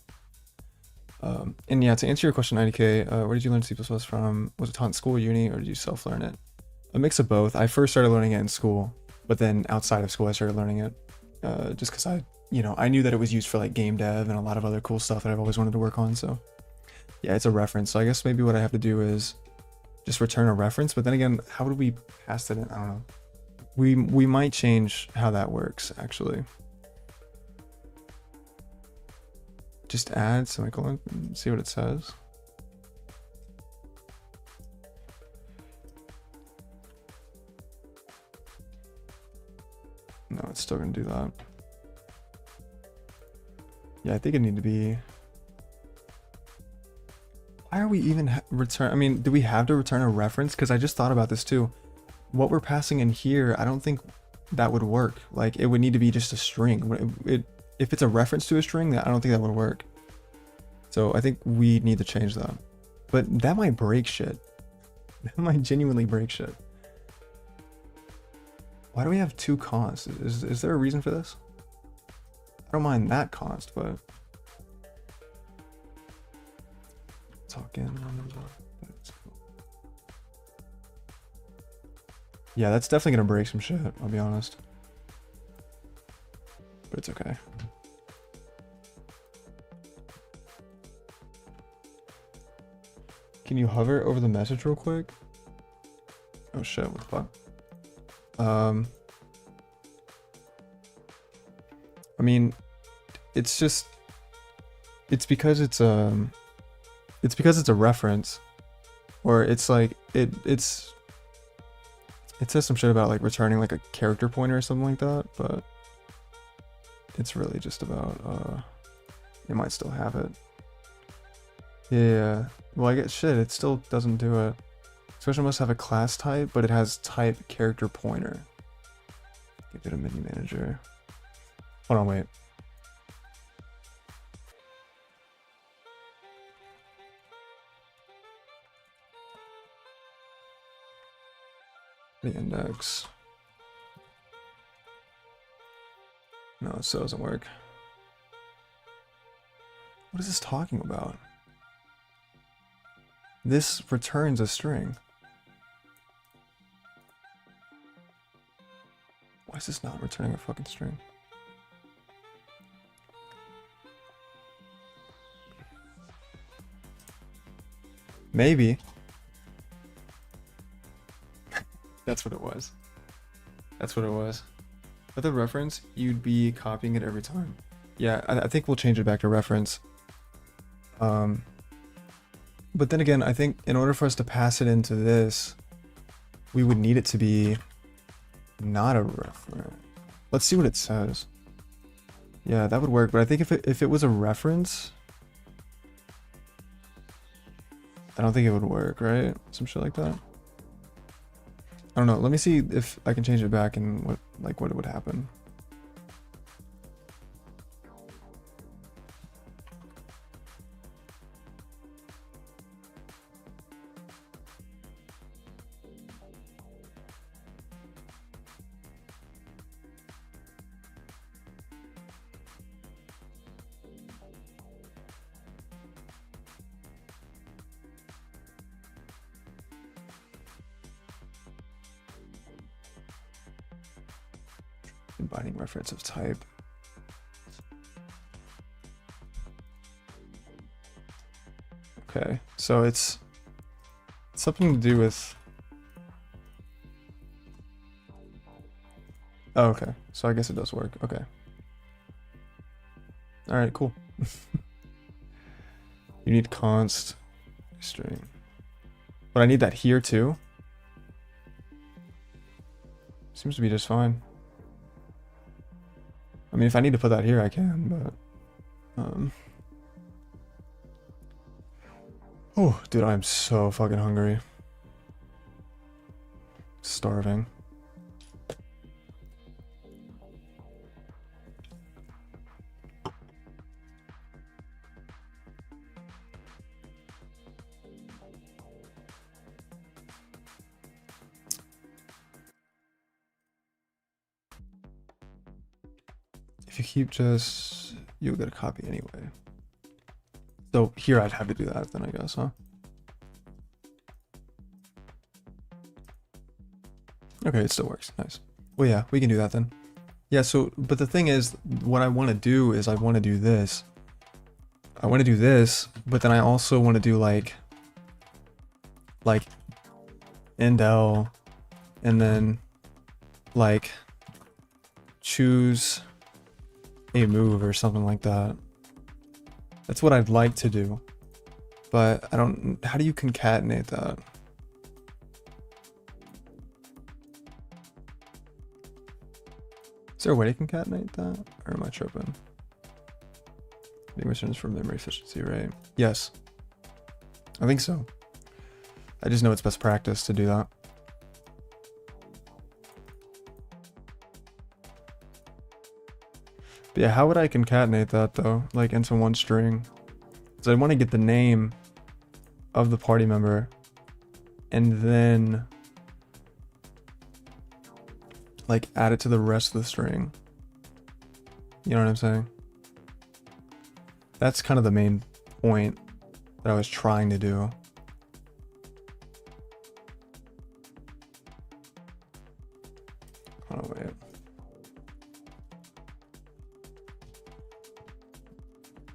And yeah, to answer your question, IDK, where did you learn C++ from? Was it taught in school, uni, or did you self-learn it? A mix of both. I first started learning it in school, but then outside of school, I started learning it just because I knew that it was used for like game dev and a lot of other cool stuff that I've always wanted to work on. So yeah, it's a reference. So I guess maybe what I have to do is just return a reference. But then again, how would we pass that in? I don't know. We might change how that works actually. Just add semicolon and see what it says. No, it's still gonna do that. Yeah, I think it need to be. Why are we even return? I mean, do we have to return a reference? Because I just thought about this too. What we're passing in here, I don't think that would work. Like, it would need to be just a string. If it's a reference to a string, I don't think that would work. So I think we need to change that. But that might break shit. That might genuinely break shit. Why do we have two consts? Is there a reason for this? I don't mind that const, but talking. Yeah, that's definitely gonna break some shit, I'll be honest. But it's okay. Can you hover over the message real quick? Oh shit, what the fuck? I mean, it's because it's a reference, or it's like it says some shit about like returning like a character pointer or something like that, but it's really just about it might still have it. Yeah, well, I get shit, it still doesn't do it. Expression must have a class type, but it has type character pointer. Give it a menu manager. Hold on, wait. The index. No, it still doesn't work. What is this talking about? This returns a string. Why is this not returning a fucking string? Maybe. That's what it was. That's what it was. For the reference, you'd be copying it every time. Yeah, I think we'll change it back to reference. But then again, I think in order for us to pass it into this, we would need it to be not a reference. Let's see what it says. Yeah, that would work. But I think if it was a reference, I don't think it would work, right? Some shit like that. I don't know. Let me see if I can change it back and what would happen. Combining reference of type. Okay, so it's something to do with. Oh, okay, so I guess it does work. Okay. All right, cool. You need const string, but I need that here too. Seems to be just fine. I mean, if I need to put that here, I can, but oh, dude, I'm so fucking hungry. Starving. If you keep just, you'll get a copy anyway. So here I'd have to do that then, I guess, huh? Okay, it still works. Nice. Well, yeah, we can do that then. Yeah, so, but the thing is, what I want to do is I want to do this. I want to do this, but then I also want to do like end L, and then like choose a move or something like that. That's what I'd like to do, but I don't. How do you concatenate that? Is there a way to concatenate that, or am I tripping? Being returns for memory efficiency, right? Yes, I think so. I just know it's best practice to do that. But yeah, how would I concatenate that though, like into one string? Because I want to get the name of the party member and then like add it to the rest of the string. You know what I'm saying? That's kind of the main point that I was trying to do. Oh wait.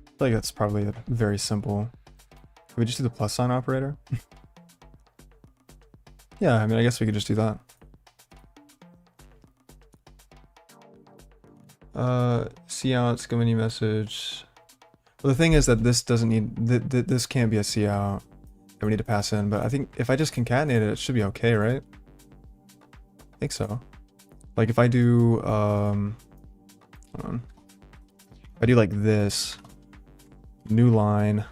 I feel like that's probably very simple. Can we just do the plus sign operator? Yeah, I mean, I guess we could just do that. Cout, scum message. Well, the thing is that this doesn't need, this can't be a cout that we need to pass in, but I think if I just concatenate it, it should be okay, right? I think so. Like if I do, hold on. If I do like this, new line,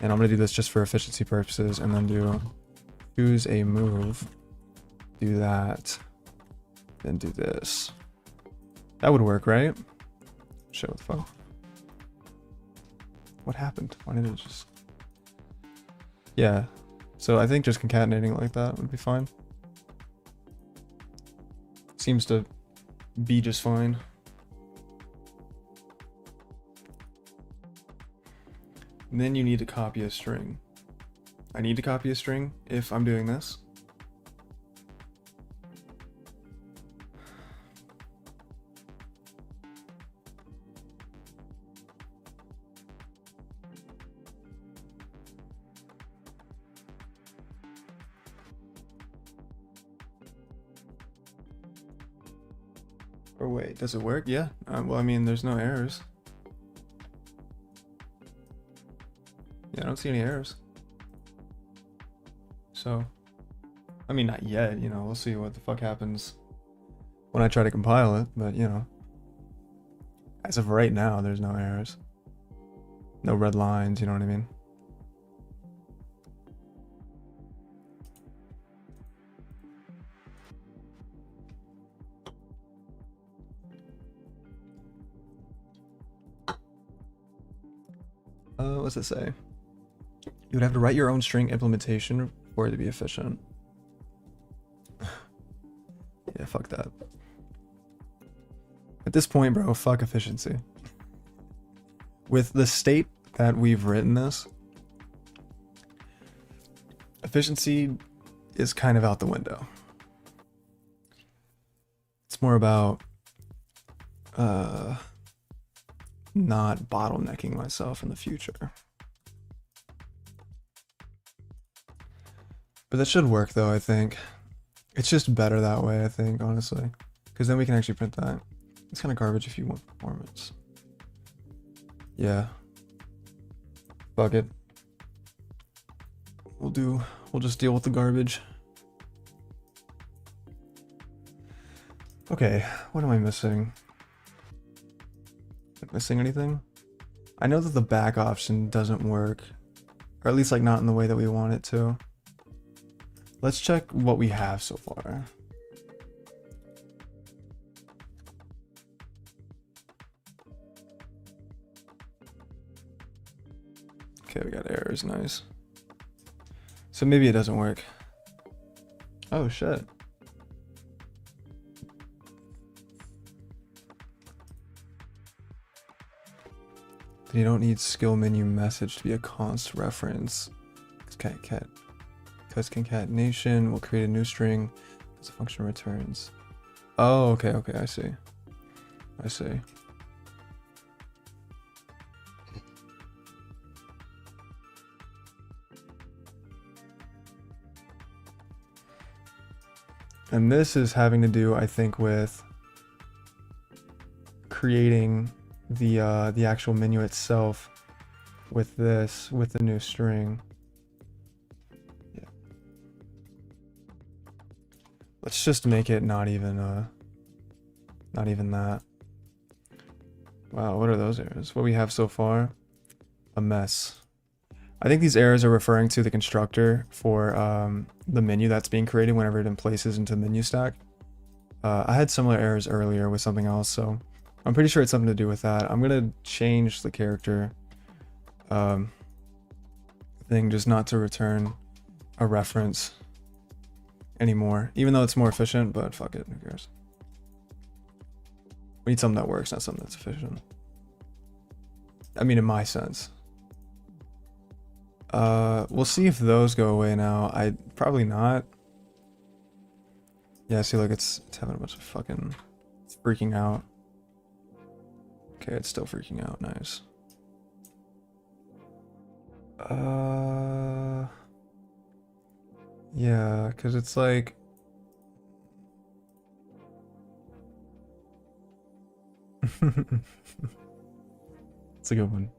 and I'm gonna do this just for efficiency purposes, and then do choose a move, do that, then do this. That would work, right? Shit, what the fuck? What happened? Why did it just... Yeah, so I think just concatenating like that would be fine. Seems to be just fine. And then you need to copy a string. I need to copy a string if I'm doing this. Or wait, does it work? Yeah. Well, I mean, there's no errors. Yeah, I don't see any errors. So, I mean, not yet, you know, we'll see what the fuck happens when I try to compile it, but you know, as of right now, there's no errors. No red lines, you know what I mean? What's it say? You would have to write your own string implementation for it to be efficient. Yeah, fuck that. At this point, bro, fuck efficiency. With the state that we've written this, efficiency is kind of out the window. It's more about not bottlenecking myself in the future. But that should work though, I think. It's just better that way, I think, honestly. Because then we can actually print that. It's kind of garbage if you want performance. Yeah. Fuck it. We'll just deal with the garbage. Okay, what am I missing? Am I missing anything? I know that the back option doesn't work. Or at least like not in the way that we want it to. Let's check what we have so far. Okay, we got errors, nice. So maybe it doesn't work. Oh shit. You don't need skill menu message to be a const reference. Because concatenation will create a new string as a function returns. Oh, okay, I see. I see. And this is having to do, I think, with creating the actual menu itself with this, with the new string. Yeah. Let's just make it not even that. Wow, what are those errors? What we have so far? A mess. I think these errors are referring to the constructor for the menu that's being created whenever it places into the menu stack. I had similar errors earlier with something else, so I'm pretty sure it's something to do with that. I'm gonna change the character thing just not to return a reference anymore, even though it's more efficient, but fuck it, who cares? We need something that works, not something that's efficient. I mean, in my sense. We'll see if those go away now. Probably not. Yeah, see, look, it's having a bunch of fucking... It's freaking out. Okay, it's still freaking out. Nice. Yeah, because it's like... It's a good one.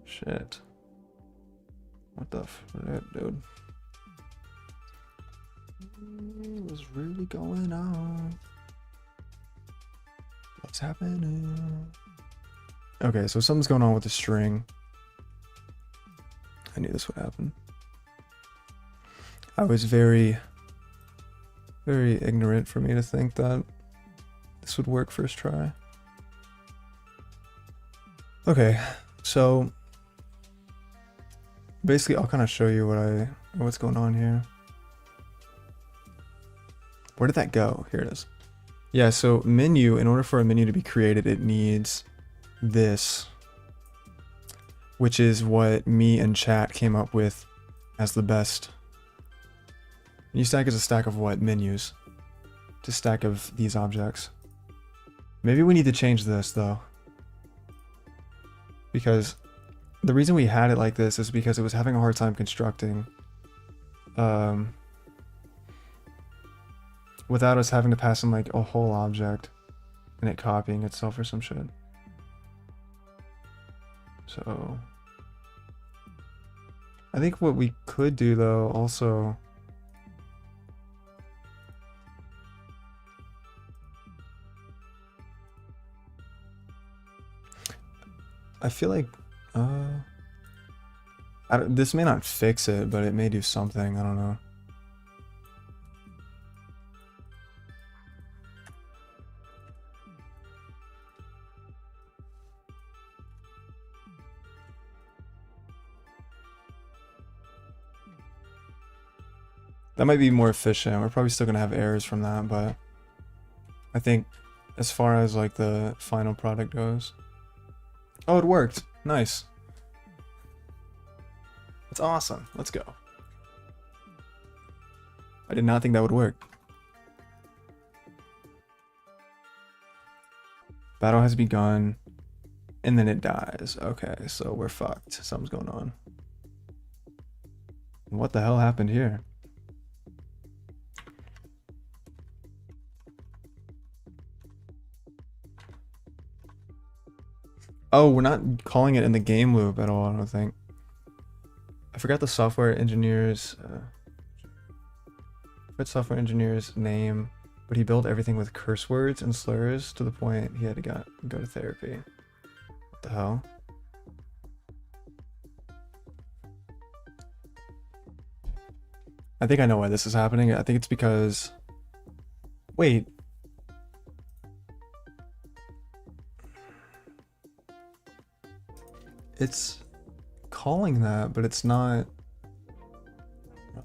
Shit. What the frick, dude? What's really going on? What's happening? Okay, so something's going on with the string. I knew this would happen. I was very ignorant for me to think that this would work first try. Okay, so basically I'll kind of show you what's going on here. Where did that go? Here it is. Yeah, so menu, in order for a menu to be created, it needs this, which is what me and chat came up with as the best. Menu stack is a stack of what? Menus. It's a stack of these objects. Maybe we need to change this though, because the reason we had it like this is because it was having a hard time constructing. What without us having to pass in like a whole object and it copying itself or some shit. So I think what we could do though also, I feel like this may not fix it, but it may do something. I don't know. That might be more efficient. We're probably still gonna have errors from that, but I think as far as like the final product goes. Oh, it worked. Nice. That's awesome. Let's go. I did not think that would work. Battle has begun, and then it dies. Okay, so we're fucked. Something's going on. What the hell happened here? Oh, we're not calling it in the game loop at all, I don't think. I forgot the software engineer's name, but he built everything with curse words and slurs to the point he had to go to therapy. What the hell? I think I know why this is happening. I think it's because... Wait. It's calling that, but it's not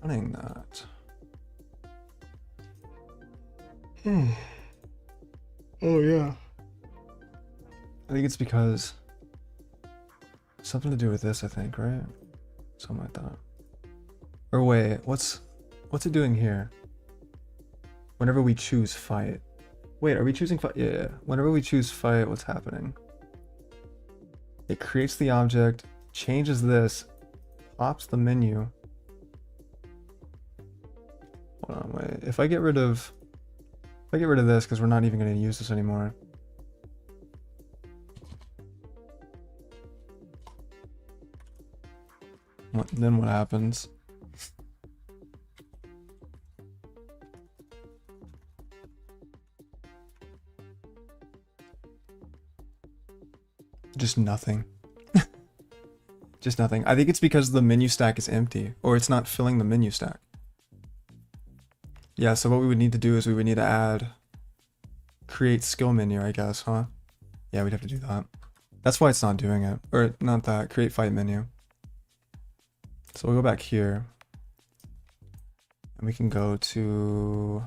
running that. Oh yeah. I think it's because something to do with this, I think, right? Something like that. Or wait, what's it doing here? Whenever we choose fight. Wait, are we choosing fight? Yeah. Whenever we choose fight, what's happening? It creates the object, changes this, pops the menu. Hold on, wait. If I get rid of this, because we're not even going to use this anymore. Then what happens? Just nothing. Just nothing. I think it's because the menu stack is empty, or it's not filling the menu stack. Yeah, so what we would need to do is we would need to add create skill menu, I guess, huh? Yeah, we'd have to do that. That's why it's not doing it. Or not that, create fight menu. So we'll go back here. And we can go to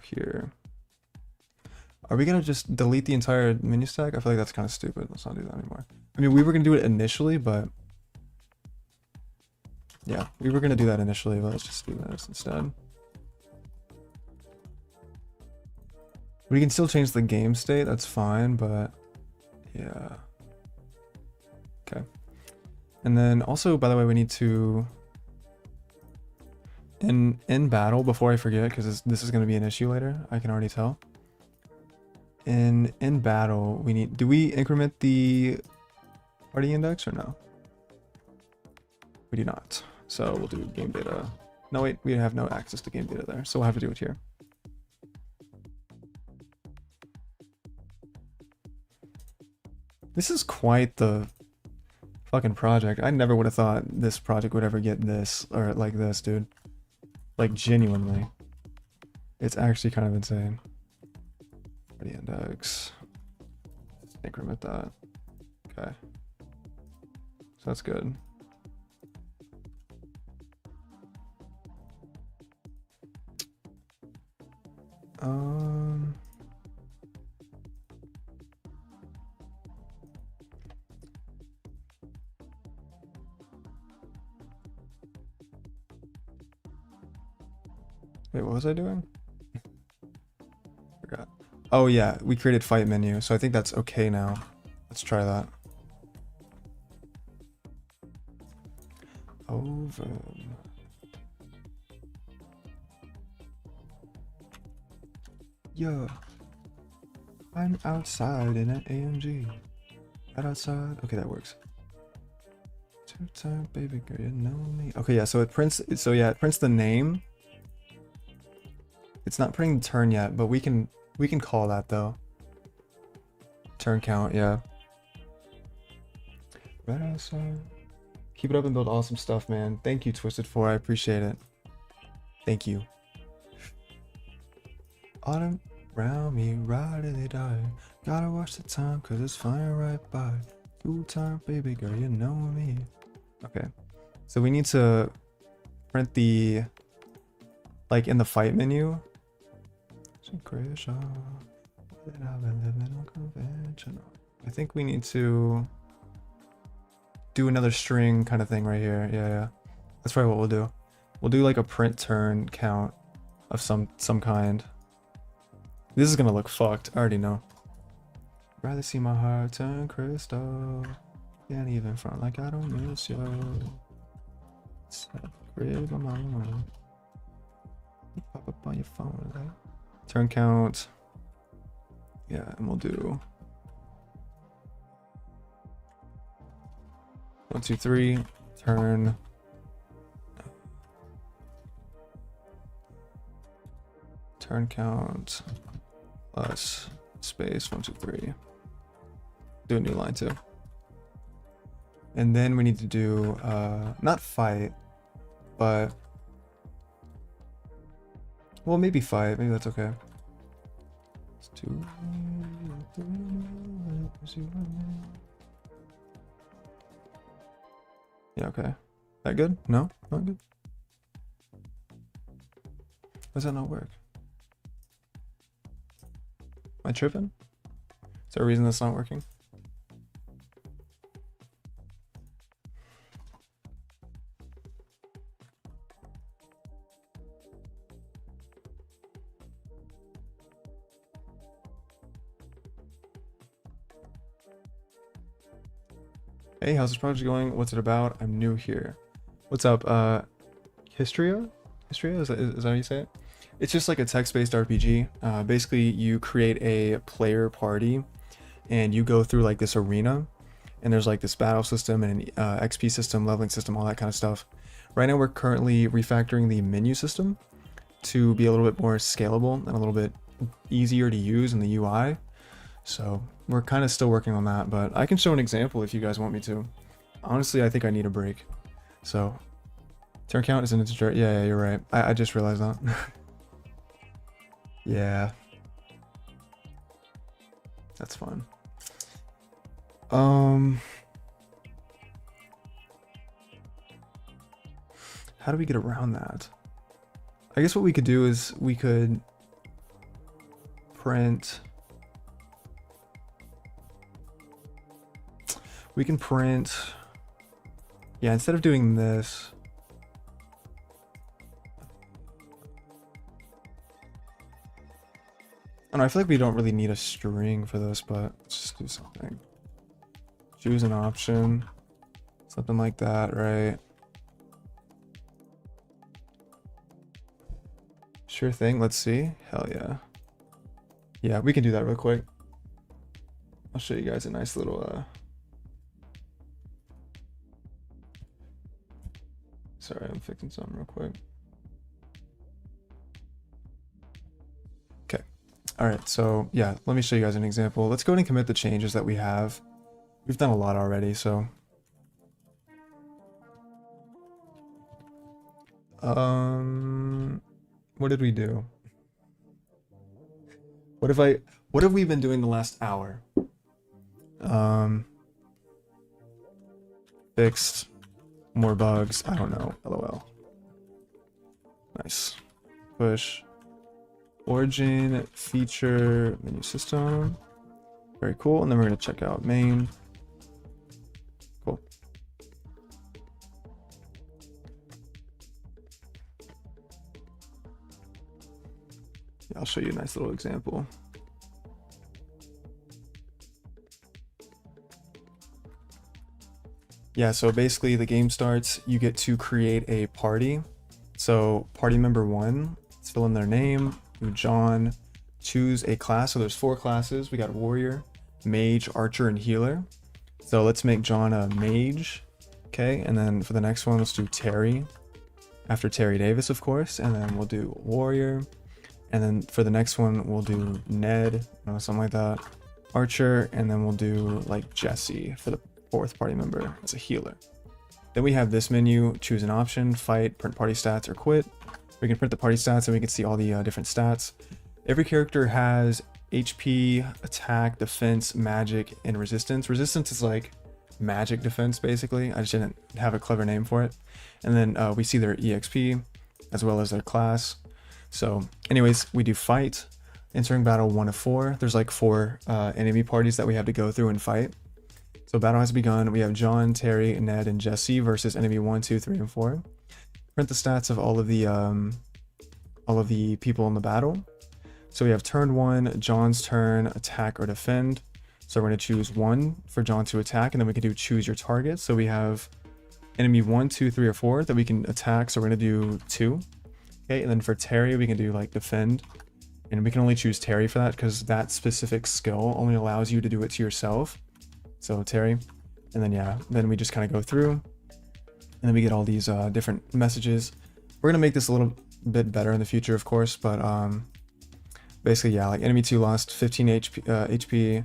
here. Are we gonna just delete the entire menu stack? I feel like that's kind of stupid. Let's not do that anymore. I mean, we were gonna do it initially, but yeah, we were gonna do that initially, but let's just do this instead. We can still change the game state, that's fine, but yeah. Okay. And then also, by the way, we need to in battle, before I forget, because this is gonna be an issue later, I can already tell. In battle, we need, do we increment the party index or no? We do not. So we'll do game data. No, wait, we have no access to game data there, so we'll have to do it here. This is quite the fucking project. I never would have thought this project would ever get this, or like this, dude. Like, genuinely. It's actually kind of insane. Party index. Increment that. Okay. So that's good. Wait, what was I doing? Forgot. Oh yeah, we created fight menu, so I think that's okay now. Let's try that. Over. Yeah. I'm outside in an AMG. Right outside. Okay, that works. Two-time baby girl, you know me. Okay, yeah, so it prints, it prints the name. It's not printing the turn yet, but we can call that though. Turn count, yeah. Right outside. Keep it up and build awesome stuff, man. Thank you, Twisted4. I appreciate it. Thank you. Autumn round me, ride till they die. Gotta watch the time, cause it's flying right by. Two-time baby girl, you know me. Okay. So we need to print the, like in the fight menu. I think we need to do another string kind of thing right here. Yeah. That's probably what we'll do. We'll do like a print turn count of some kind. This is gonna look fucked. I already know. Rather see my heart turn crystal. Can't even front like I don't miss you. Crib, my mama. Pop up on your phone. Like. Turn count. Yeah, and we'll do 1, 2, 3. Turn. Turn count plus space 1, 2, 3. Do a new line too. And then we need to do not fight, but well, maybe fight. Maybe that's okay. Let's do. Yeah, okay. That good? No? Not good? Why does that not work? Am I tripping? Is there a reason that's not working? Hey, how's this project going? What's it about? I'm new here. What's up? Histria? Histria? Is that how you say it? It's just like a text-based RPG. Basically, you create a player party, and you go through like this arena, and there's like this battle system and an XP system, leveling system, all that kind of stuff. Right now, we're currently refactoring the menu system to be a little bit more scalable and a little bit easier to use in the UI. So we're kind of still working on that, but I can show an example if you guys want me to. Honestly, I think I need a break. So turn count is an integer. Yeah, you're right. I just realized that. Yeah. That's fun. How do we get around that? I guess what we could do is we could print. We can print. Yeah, instead of doing this. I don't know, I feel like we don't really need a string for this, but let's just do something. Choose an option. Something like that, right? Sure thing, let's see. Hell yeah. Yeah, we can do that real quick. I'll show you guys a nice little sorry, I'm fixing something real quick. Okay. All right, so yeah, let me show you guys an example. Let's go ahead and commit the changes that we have. We've done a lot already, so. What did we do? What have we been doing the last hour? Fixed more bugs. I don't know. LOL. Nice. Push. Origin, feature, menu system. Very cool. And then we're going to check out main. Cool. Yeah, I'll show you a nice little example. Yeah, so basically the game starts, you get to create a party. So party member 1, let's fill in their name, do John, choose a class. So there's 4 classes. We got warrior, mage, archer, and healer. So let's make John a mage. Okay, and then for the next one, let's do Terry. After Terry Davis, of course, and then we'll do warrior. And then for the next one, we'll do Ned, something like that. Archer, and then we'll do like Jesse for the 4th party member as a healer. Then we have this menu, choose an option, fight, print party stats, or quit. We can print the party stats and we can see all the different stats. Every character has HP, attack, defense, magic, and resistance. Resistance is like magic defense, basically. I just didn't have a clever name for it. And then we see their EXP as well as their class. So anyways, we do fight, entering battle 1 of 4. There's like 4 enemy parties that we have to go through and fight. So battle has begun. We have John, Terry, Ned, and Jesse versus enemy 1, 2, 3, and 4. Print the stats of all of the people in the battle. So we have turn 1, John's turn, attack or defend. So we're going to choose 1 for John to attack, and then we can do choose your target. So we have enemy 1, 2, 3, or 4 that we can attack. So we're going to do 2. Okay, and then for Terry, we can do like defend. And we can only choose Terry for that because that specific skill only allows you to do it to yourself. So Terry, and then yeah, then we just kind of go through, and then we get all these different messages. We're gonna make this a little bit better in the future, of course, but basically, yeah, like enemy 2 lost 15 HP.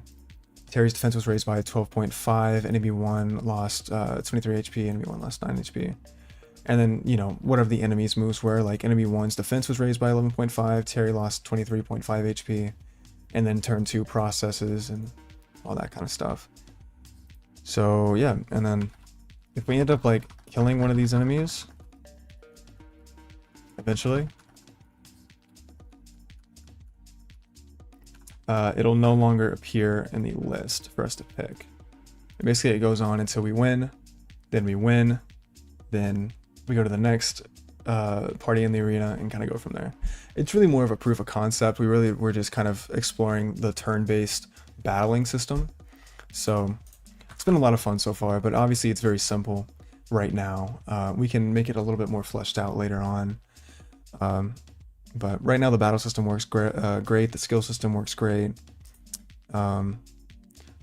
Terry's defense was raised by 12.5. Enemy 1 lost 23 HP. Enemy 1 lost 9 HP. And then, whatever the enemy's moves were, like enemy 1's defense was raised by 11.5. Terry lost 23.5 HP. And then turn 2 processes and all that kind of stuff. So yeah, and then if we end up like killing one of these enemies, eventually, it'll no longer appear in the list for us to pick. And basically it goes on until we win, then we win, then we go to the next party in the arena and kind of go from there. It's really more of a proof of concept. We're just kind of exploring the turn-based battling system. So it's been a lot of fun so far, but obviously it's very simple right now. We can make it a little bit more fleshed out later on. But right now the battle system works great. The skill system works great.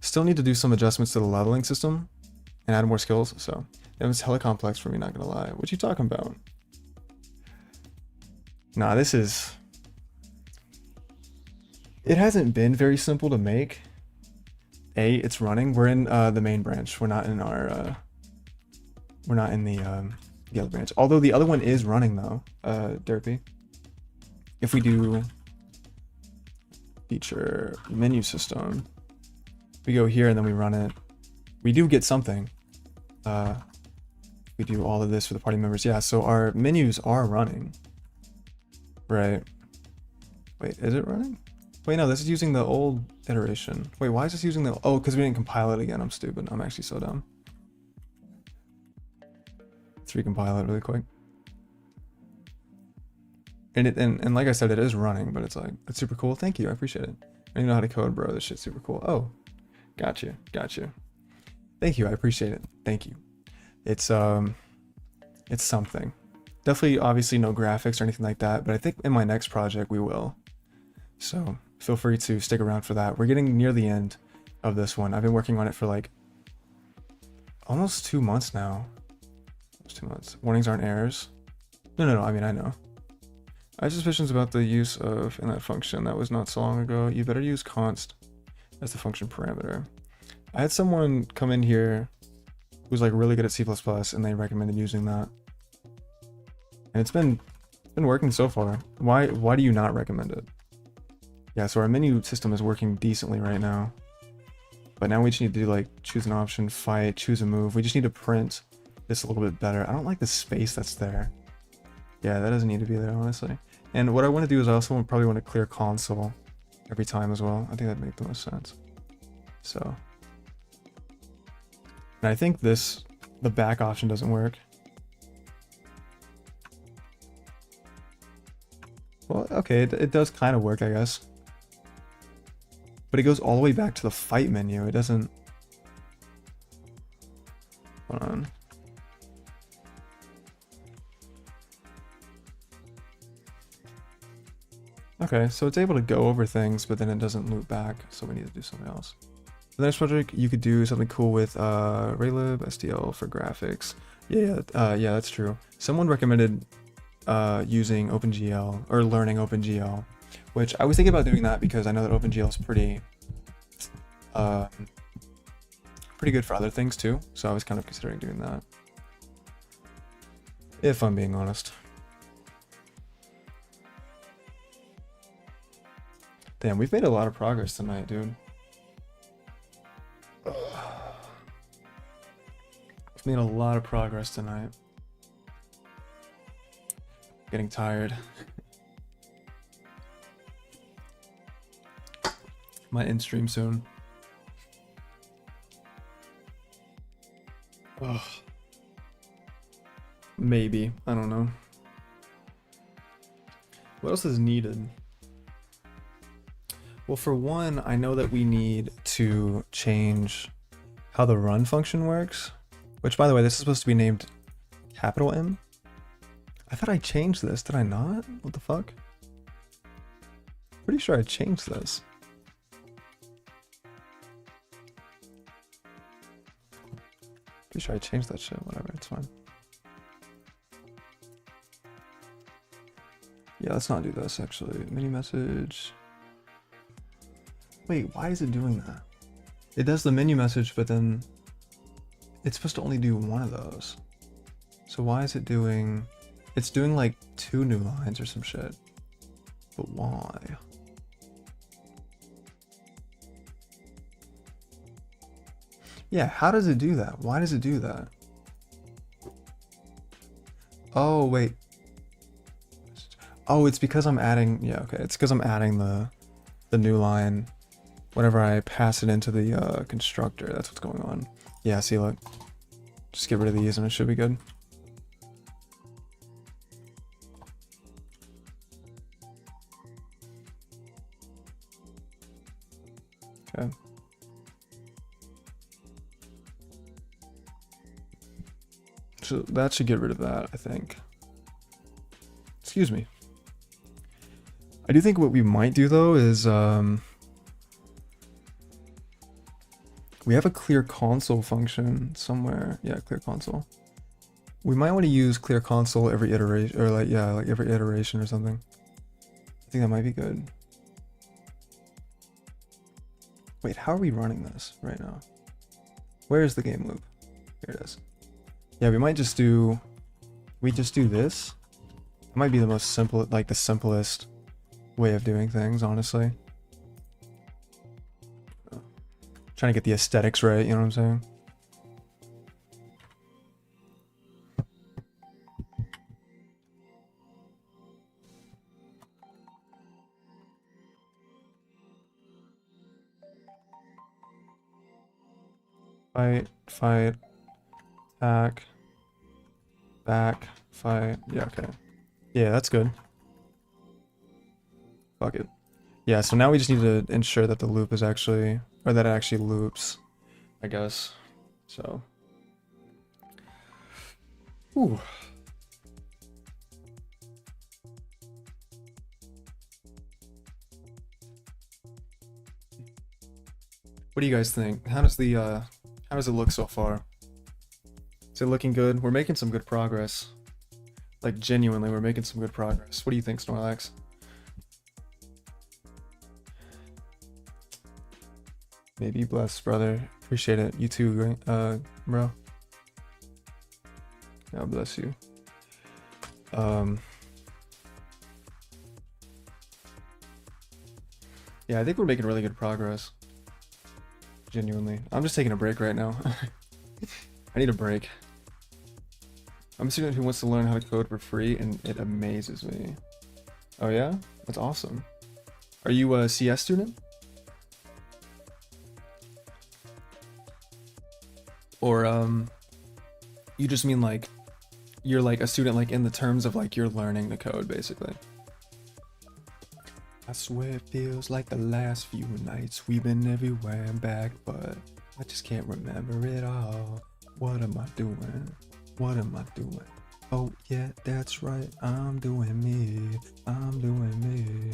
Still need to do some adjustments to the leveling system and add more skills. So it was hella complex for me, not gonna lie. What you talking about? Nah, it hasn't been very simple to make. It's running. We're in the main branch. We're not in our we're not in the other branch. Although the other one is running though, Derpy. If we do feature menu system, we go here and then we run it. We do get something. We do all of this for the party members. Yeah, so our menus are running. Right. Wait, is it running? Wait, no, this is using the old iteration. Wait, why is this using the... Oh, because we didn't compile it again. I'm stupid. I'm actually so dumb. Let's recompile it really quick. And like I said, it is running, but it's super cool. Thank you, I appreciate it. I don't even know how to code, bro. This shit's super cool. Oh, gotcha. Thank you, I appreciate it. Thank you. It's something. Definitely, obviously, no graphics or anything like that, but I think in my next project we will. So feel free to stick around for that. We're getting near the end of this one. I've been working on it for like almost 2 months now. Almost 2 months. Warnings aren't errors. No. I mean, I know. I have suspicions about the use of in that function. That was not so long ago. You better use const as the function parameter. I had someone come in here who's like really good at C++ and they recommended using that. And it's been working so far. Why do you not recommend it? Yeah, so our menu system is working decently right now. But now we just need to do like choose an option, fight, choose a move. We just need to print this a little bit better. I don't like the space that's there. Yeah, that doesn't need to be there, honestly. And what I want to do is I also probably want to clear console every time as well. I think that'd make the most sense. So. And I think the back option doesn't work. Well, okay, it does kind of work, I guess. But it goes all the way back to the fight menu. It doesn't... Hold on. Okay, so it's able to go over things, but then it doesn't loop back, so we need to do something else. The next project, you could do something cool with Raylib STL for graphics. Yeah, that's true. Someone recommended using OpenGL or learning OpenGL, which I was thinking about doing that because I know that OpenGL is pretty good for other things too. So I was kind of considering doing that, if I'm being honest. Damn, we've made a lot of progress tonight, dude. We've made a lot of progress tonight. Getting tired. Might end stream soon. Ugh. Maybe. I don't know. What else is needed? Well, for one, I know that we need to change how the run function works. Which, by the way, this is supposed to be named capital M. I thought I changed this. Did I not? What the fuck? Pretty sure I changed this. Pretty sure I changed that shit. Whatever, it's fine. Yeah, let's not do this actually. Mini message. Wait, why is it doing that? It does the menu message, but then it's supposed to only do one of those. So why is it doing... It's doing like 2 new lines or some shit. But why? Yeah, how does it do that? Why does it do that? Oh, wait. Oh, it's because I'm adding... Yeah, okay. It's because I'm adding the new line whenever I pass it into the constructor. That's what's going on. Yeah, see, look. Just get rid of these and it should be good. Okay. So that should get rid of that, I think. Excuse me. I do think what we might do though is we have a clear console function somewhere. Yeah, clear console. We might want to use clear console every iteration, or like every iteration or something. I think that might be good. Wait, how are we running this right now? Where is the game loop? Here it is. Yeah, we might just do... We just do this. It might be the most simple, like the simplest way of doing things, honestly. Trying to get the aesthetics right, you know what I'm saying? Fight, attack, back, fight. Yeah, okay. Yeah, that's good. Fuck it. Yeah, so now we just need to ensure that the loop is actually, or that it actually loops, I guess. So. Ooh. What do you guys think? How does it look so far? Is it looking good? We're making some good progress. Like genuinely, we're making some good progress. What do you think, Snorlax? Maybe bless, brother. Appreciate it. You too, bro. God bless you. Yeah, I think we're making really good progress. Genuinely. I'm just taking a break right now. I need a break. I'm a student who wants to learn how to code for free, and it amazes me. Oh yeah? That's awesome. Are you a CS student? Or you just mean like you're like a student like in the terms of like you're learning the code basically? I swear it feels like the last few nights we've been everywhere and back, but I just can't remember it all. What am I doing? What am I doing? Oh yeah, that's right. I'm doing me. I'm doing me.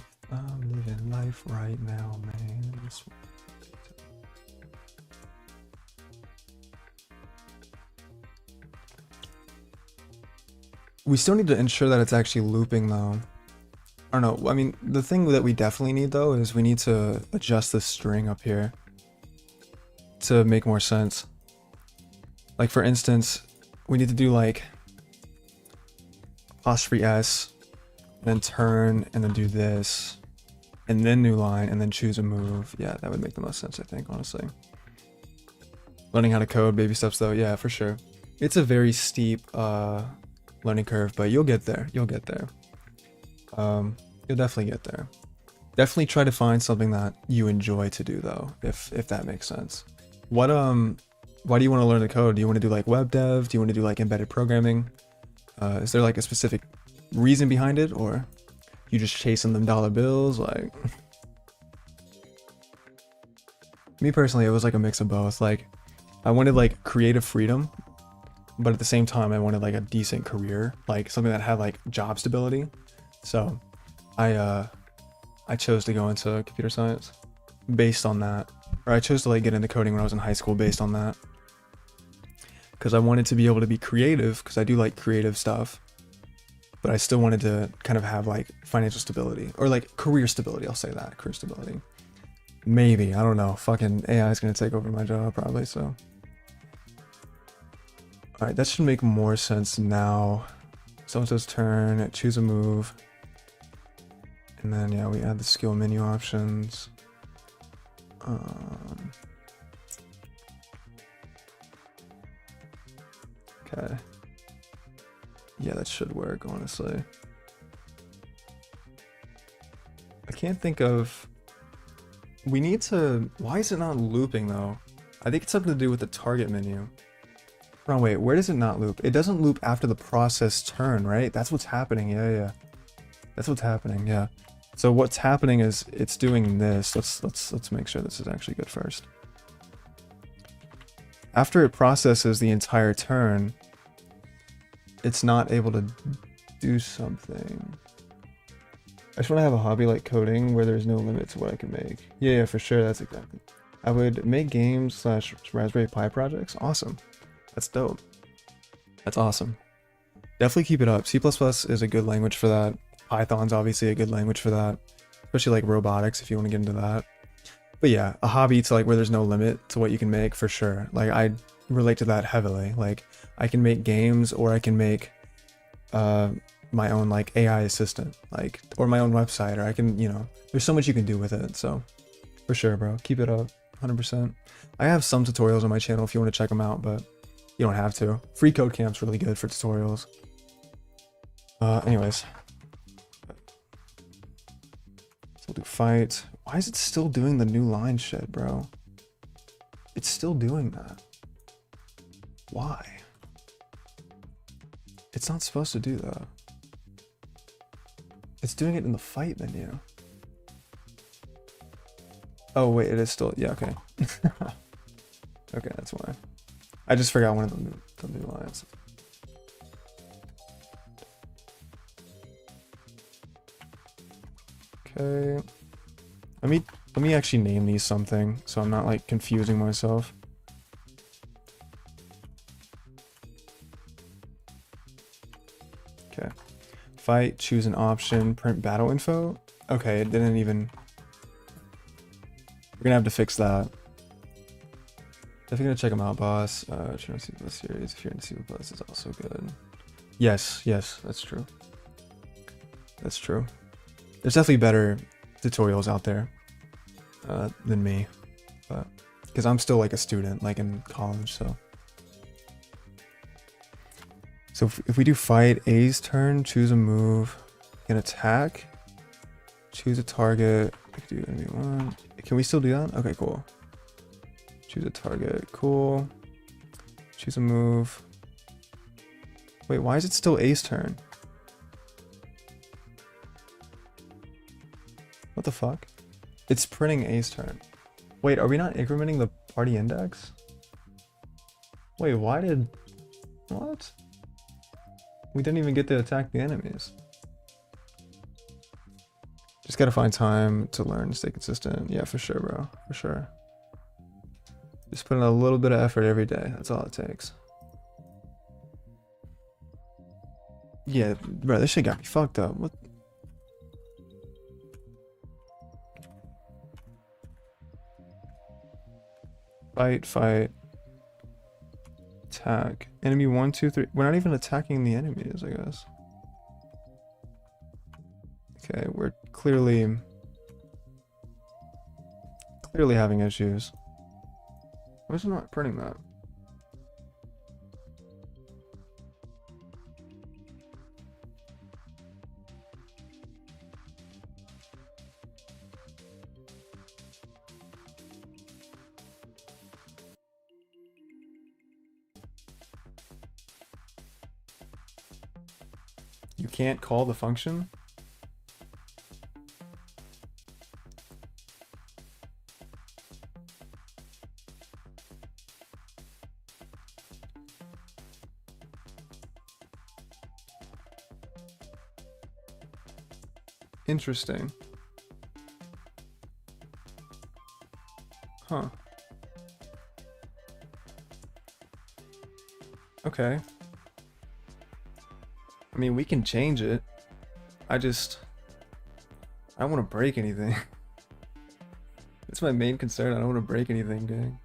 We still need to ensure that it's actually looping though. I don't know. I mean, the thing that we definitely need though is we need to adjust the string up here to make more sense. Like for instance, we need to do like apostrophe S, then turn, and then do this, and then new line, and then choose a move. Yeah, that would make the most sense, I think, honestly. Learning how to code, baby steps though, yeah, for sure. It's a very steep learning curve, but you'll get there. You'll get there. You'll definitely get there. Definitely try to find something that you enjoy to do though, if that makes sense. What why do you want to learn to code? Do you want to do like web dev? Do you want to do like embedded programming? Is there like a specific reason behind it, or you just chasing them dollar bills? Like me personally, it was like a mix of both. Like I wanted like creative freedom, but at the same time I wanted like a decent career, like something that had like job stability. So I chose to go into computer science based on that, or I chose to like get into coding when I was in high school based on that, because I wanted to be able to be creative, because I do like creative stuff, but I still wanted to kind of have like financial stability, or like career stability. I'll say that, career stability. Maybe, I don't know. Fucking AI is gonna take over my job probably, so. All right, that should make more sense now. So-and-so's turn, choose a move. And then, yeah, we add the skill menu options. Okay. Yeah, that should work, honestly. I can't think of... We need to... Why is it not looping, though? I think it's something to do with the target menu. Oh, wait, where does it not loop? It doesn't loop after the process turn, right? That's what's happening, yeah. That's what's happening, yeah. So what's happening is it's doing this. Let's make sure this is actually good first. After it processes the entire turn, it's not able to do something. I just want to have a hobby like coding where there's no limit to what I can make. Yeah, for sure. That's exactly. I would make games / Raspberry Pi projects. Awesome. That's dope. That's awesome. Definitely keep it up. C++ is a good language for that. Python's obviously a good language for that, especially like robotics if you want to get into that. But yeah, a hobby to like where there's no limit to what you can make, for sure. Like I relate to that heavily. Like I can make games, or I can make my own like AI assistant, like, or my own website, or I can, you know, there's so much you can do with it. So for sure, bro, keep it up. 100%. I have some tutorials on my channel if you want to check them out, but you don't have to. Free Code Camp's really good for tutorials. Anyways. We'll do fight. Why is it still doing the new line shit, bro? It's still doing that. Why? It's not supposed to do that. It's doing it in the fight menu. Oh wait, it is still, yeah, okay. Okay, that's why. I just forgot one of the new lines. Okay. Let me actually name these something so I'm not like confusing myself. Okay. Fight, choose an option, print battle info. Okay, it didn't even... We're gonna have to fix that. Definitely gonna check them out, boss. Try to see the series. If you're into C++, it's also good. Yes, that's true. That's true. There's definitely better tutorials out there than me, but because I'm still like a student, like in college, so. So if we do fight, A's turn, choose a move, can attack, choose a target. We can do anyone. Can we still do that? Okay, cool. Choose a target, cool. Choose a move. Wait, why is it still A's turn? What the fuck? It's printing A's turn. Wait, are we not incrementing the party index? Wait, why did... What? We didn't even get to attack the enemies. Just gotta find time to learn, stay consistent. Yeah, for sure, bro. For sure. Just put in a little bit of effort every day. That's all it takes. Yeah, bro, this shit got me fucked up. What? Fight. Attack. Enemy 1, 2, 3. We're not even attacking the enemies, I guess. Okay, we're clearly having issues. Why is it not printing that? You can't call the function? Interesting. Huh. Okay. I mean, we can change it. I don't want to break anything. That's my main concern. I don't want to break anything, gang.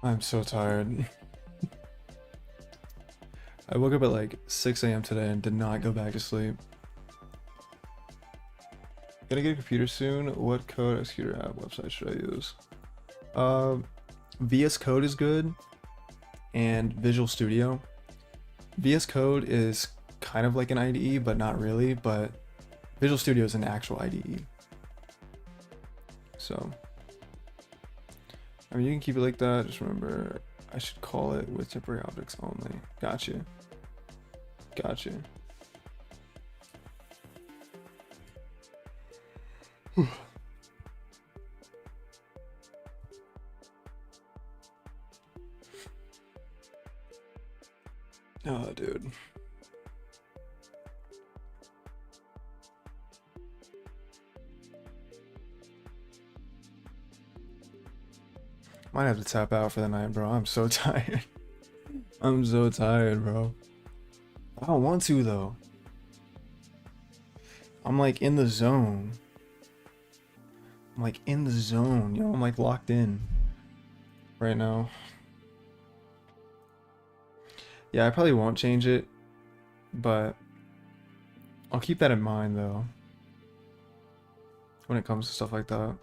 I'm so tired. I woke up at like 6 a.m. today and did not go back to sleep. Gonna get a computer soon. What code executor app website should I use? VS Code is good, and Visual Studio. VS Code is kind of like an IDE, but not really. But Visual Studio is an actual IDE. So, I mean, you can keep it like that. Just remember, I should call it with temporary objects only. Gotcha. Gotcha. Oh, dude. Might have to tap out for the night, bro. I'm so tired. I'm so tired, bro. I don't want to, though. I'm like in the zone. I'm like in the zone, yo. I'm like locked in right now. Yeah, I probably won't change it, but I'll keep that in mind, though, when it comes to stuff like that.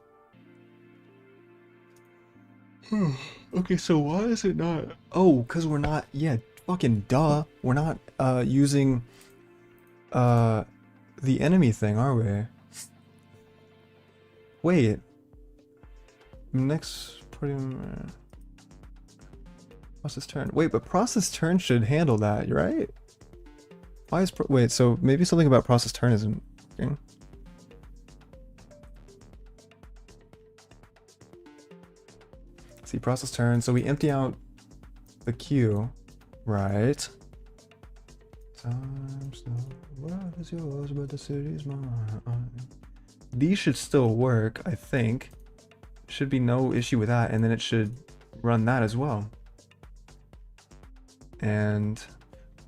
Okay, so why is it not? Oh, because we're not, yeah, fucking duh. We're not using the enemy thing, are we? Wait. Next process turn. Wait, but process turn should handle that, right? Why is wait, so maybe something about process turn isn't working. See, process turn, so we empty out the queue, right? What is yours, but the city's mine. These should still work, I think. Should be no issue with that, and then it should run that as well. And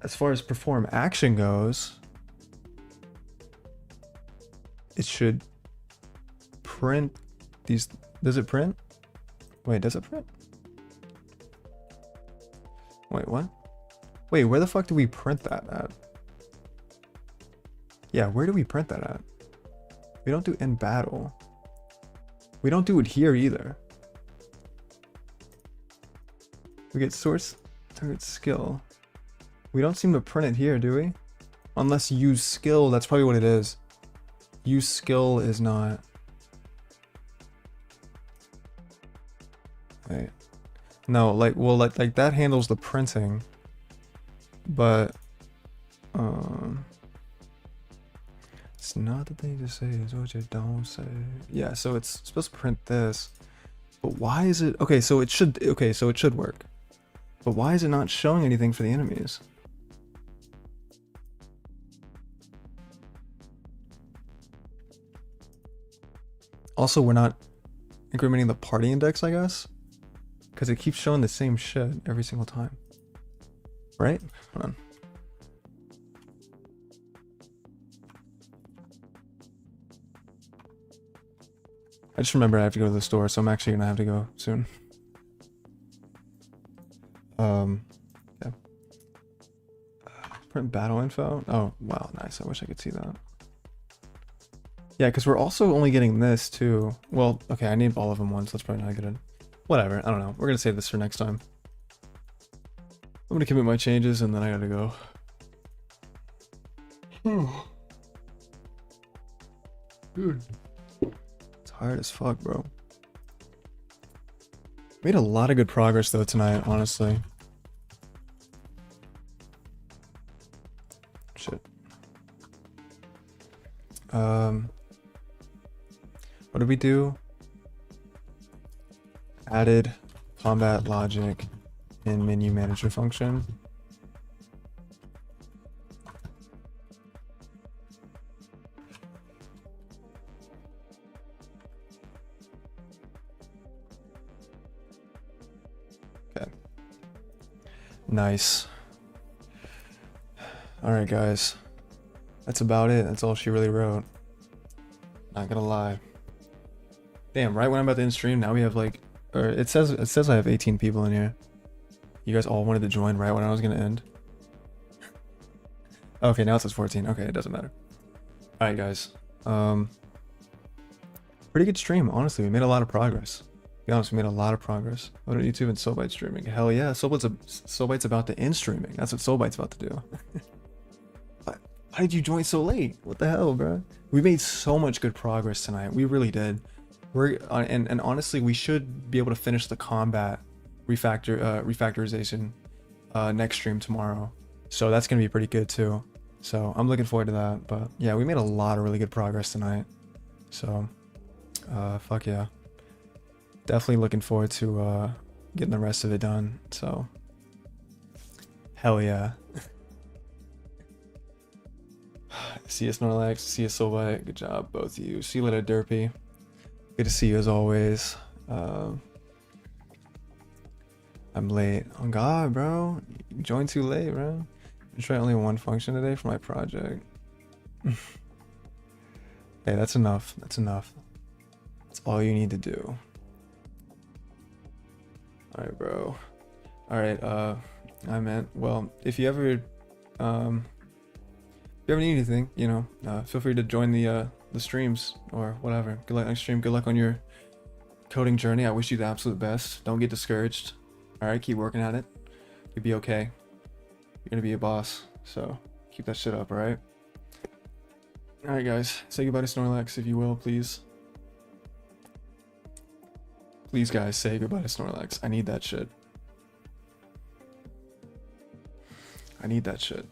as far as perform action goes, it should print these. Does it print? Wait, does it print? Wait, what? Wait, where the fuck do we print that at? Yeah, where do we print that at? We don't do in battle. We don't do it here either. We get source target skill. We don't seem to print it here, do we? Unless use skill, that's probably what it is. Use skill is not. Wait. No, like, well, like that handles the printing. But, it's not the thing to say, it's what you don't say. Yeah, so it's supposed to print this. But why is it, okay, so it should work. But why is it not showing anything for the enemies? Also, we're not incrementing the party index, I guess, because it keeps showing the same shit every single time. Right? Hold on. I just remember I have to go to the store, so I'm actually gonna have to go soon. Yeah. Print battle info. Oh, wow, nice. I wish I could see that. Yeah, because we're also only getting this too. Well, okay, I named all of them once. That's probably not good. Whatever. I don't know. We're gonna save this for next time. I'm gonna commit my changes and then I gotta go. Dude. Tired as fuck, bro. Made a lot of good progress though tonight, honestly. Shit. What did we do? Added combat logic in menu manager function. Okay. Nice. Alright guys. That's about it. That's all she really wrote. Not gonna lie. Damn, right when I'm about to end stream, now we have like, or it says I have 18 people in here. You guys all wanted to join right when I was gonna end. Okay, now it says 14. Okay, it doesn't matter. Alright guys. Pretty good stream, honestly. We made a lot of progress. To be honest, we made a lot of progress. What are YouTube and Solbyte streaming? Hell yeah, Solbyte's about to end streaming. That's what Solbyte's about to do. Why did you join so late? What the hell, bro? We made so much good progress tonight. We really did. And honestly, we should be able to finish the combat refactorization next stream tomorrow. So that's gonna be pretty good too. So I'm looking forward to that. But yeah, we made a lot of really good progress tonight. So fuck yeah. Definitely looking forward to getting the rest of it done. So hell yeah. See you, Snorlax. See you, Solbyte. Good job, both of you. See you later, Derpy. Good to see you as always. I'm late. Oh god, bro. You joined too late, bro. I tried only one function today for my project. Hey, that's enough. That's enough. That's all you need to do. Alright, bro. Alright, I meant, well, if you ever need anything, you know, feel free to join the streams or whatever. Good luck next stream. Good luck on your coding journey. I wish you the absolute best. Don't get discouraged. All right, keep working at it. You'll be okay. You're gonna be a boss, so keep that shit up. All right. All right, guys. Say goodbye to Snorlax if you will, please. Please, guys, say goodbye to Snorlax. I need that shit. I need that shit.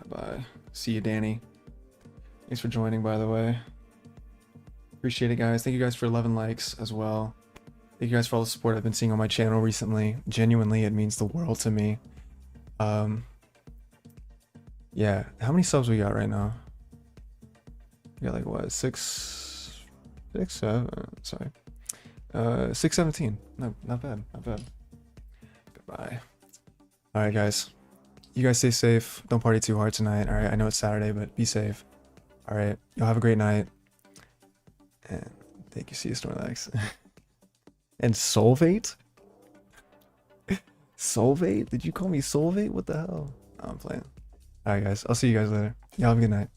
Bye. See you, Danny. Thanks for joining, by the way. Appreciate it, guys. Thank you guys for 11 likes as well. Thank you guys for all the support I've been seeing on my channel recently. Genuinely, it means the world to me. Yeah. How many subs we got right now? We got like what? 617. No, not bad. Not bad. Goodbye. All right, guys. You guys stay safe. Don't party too hard tonight. All right. I know it's Saturday, but be safe. All right. Y'all have a great night. And thank you. See you, Snorlax. And Solvyte? Solvyte? Did you call me Solvyte? What the hell? Oh, I'm playing. All right, guys. I'll see you guys later. Y'all have a good night.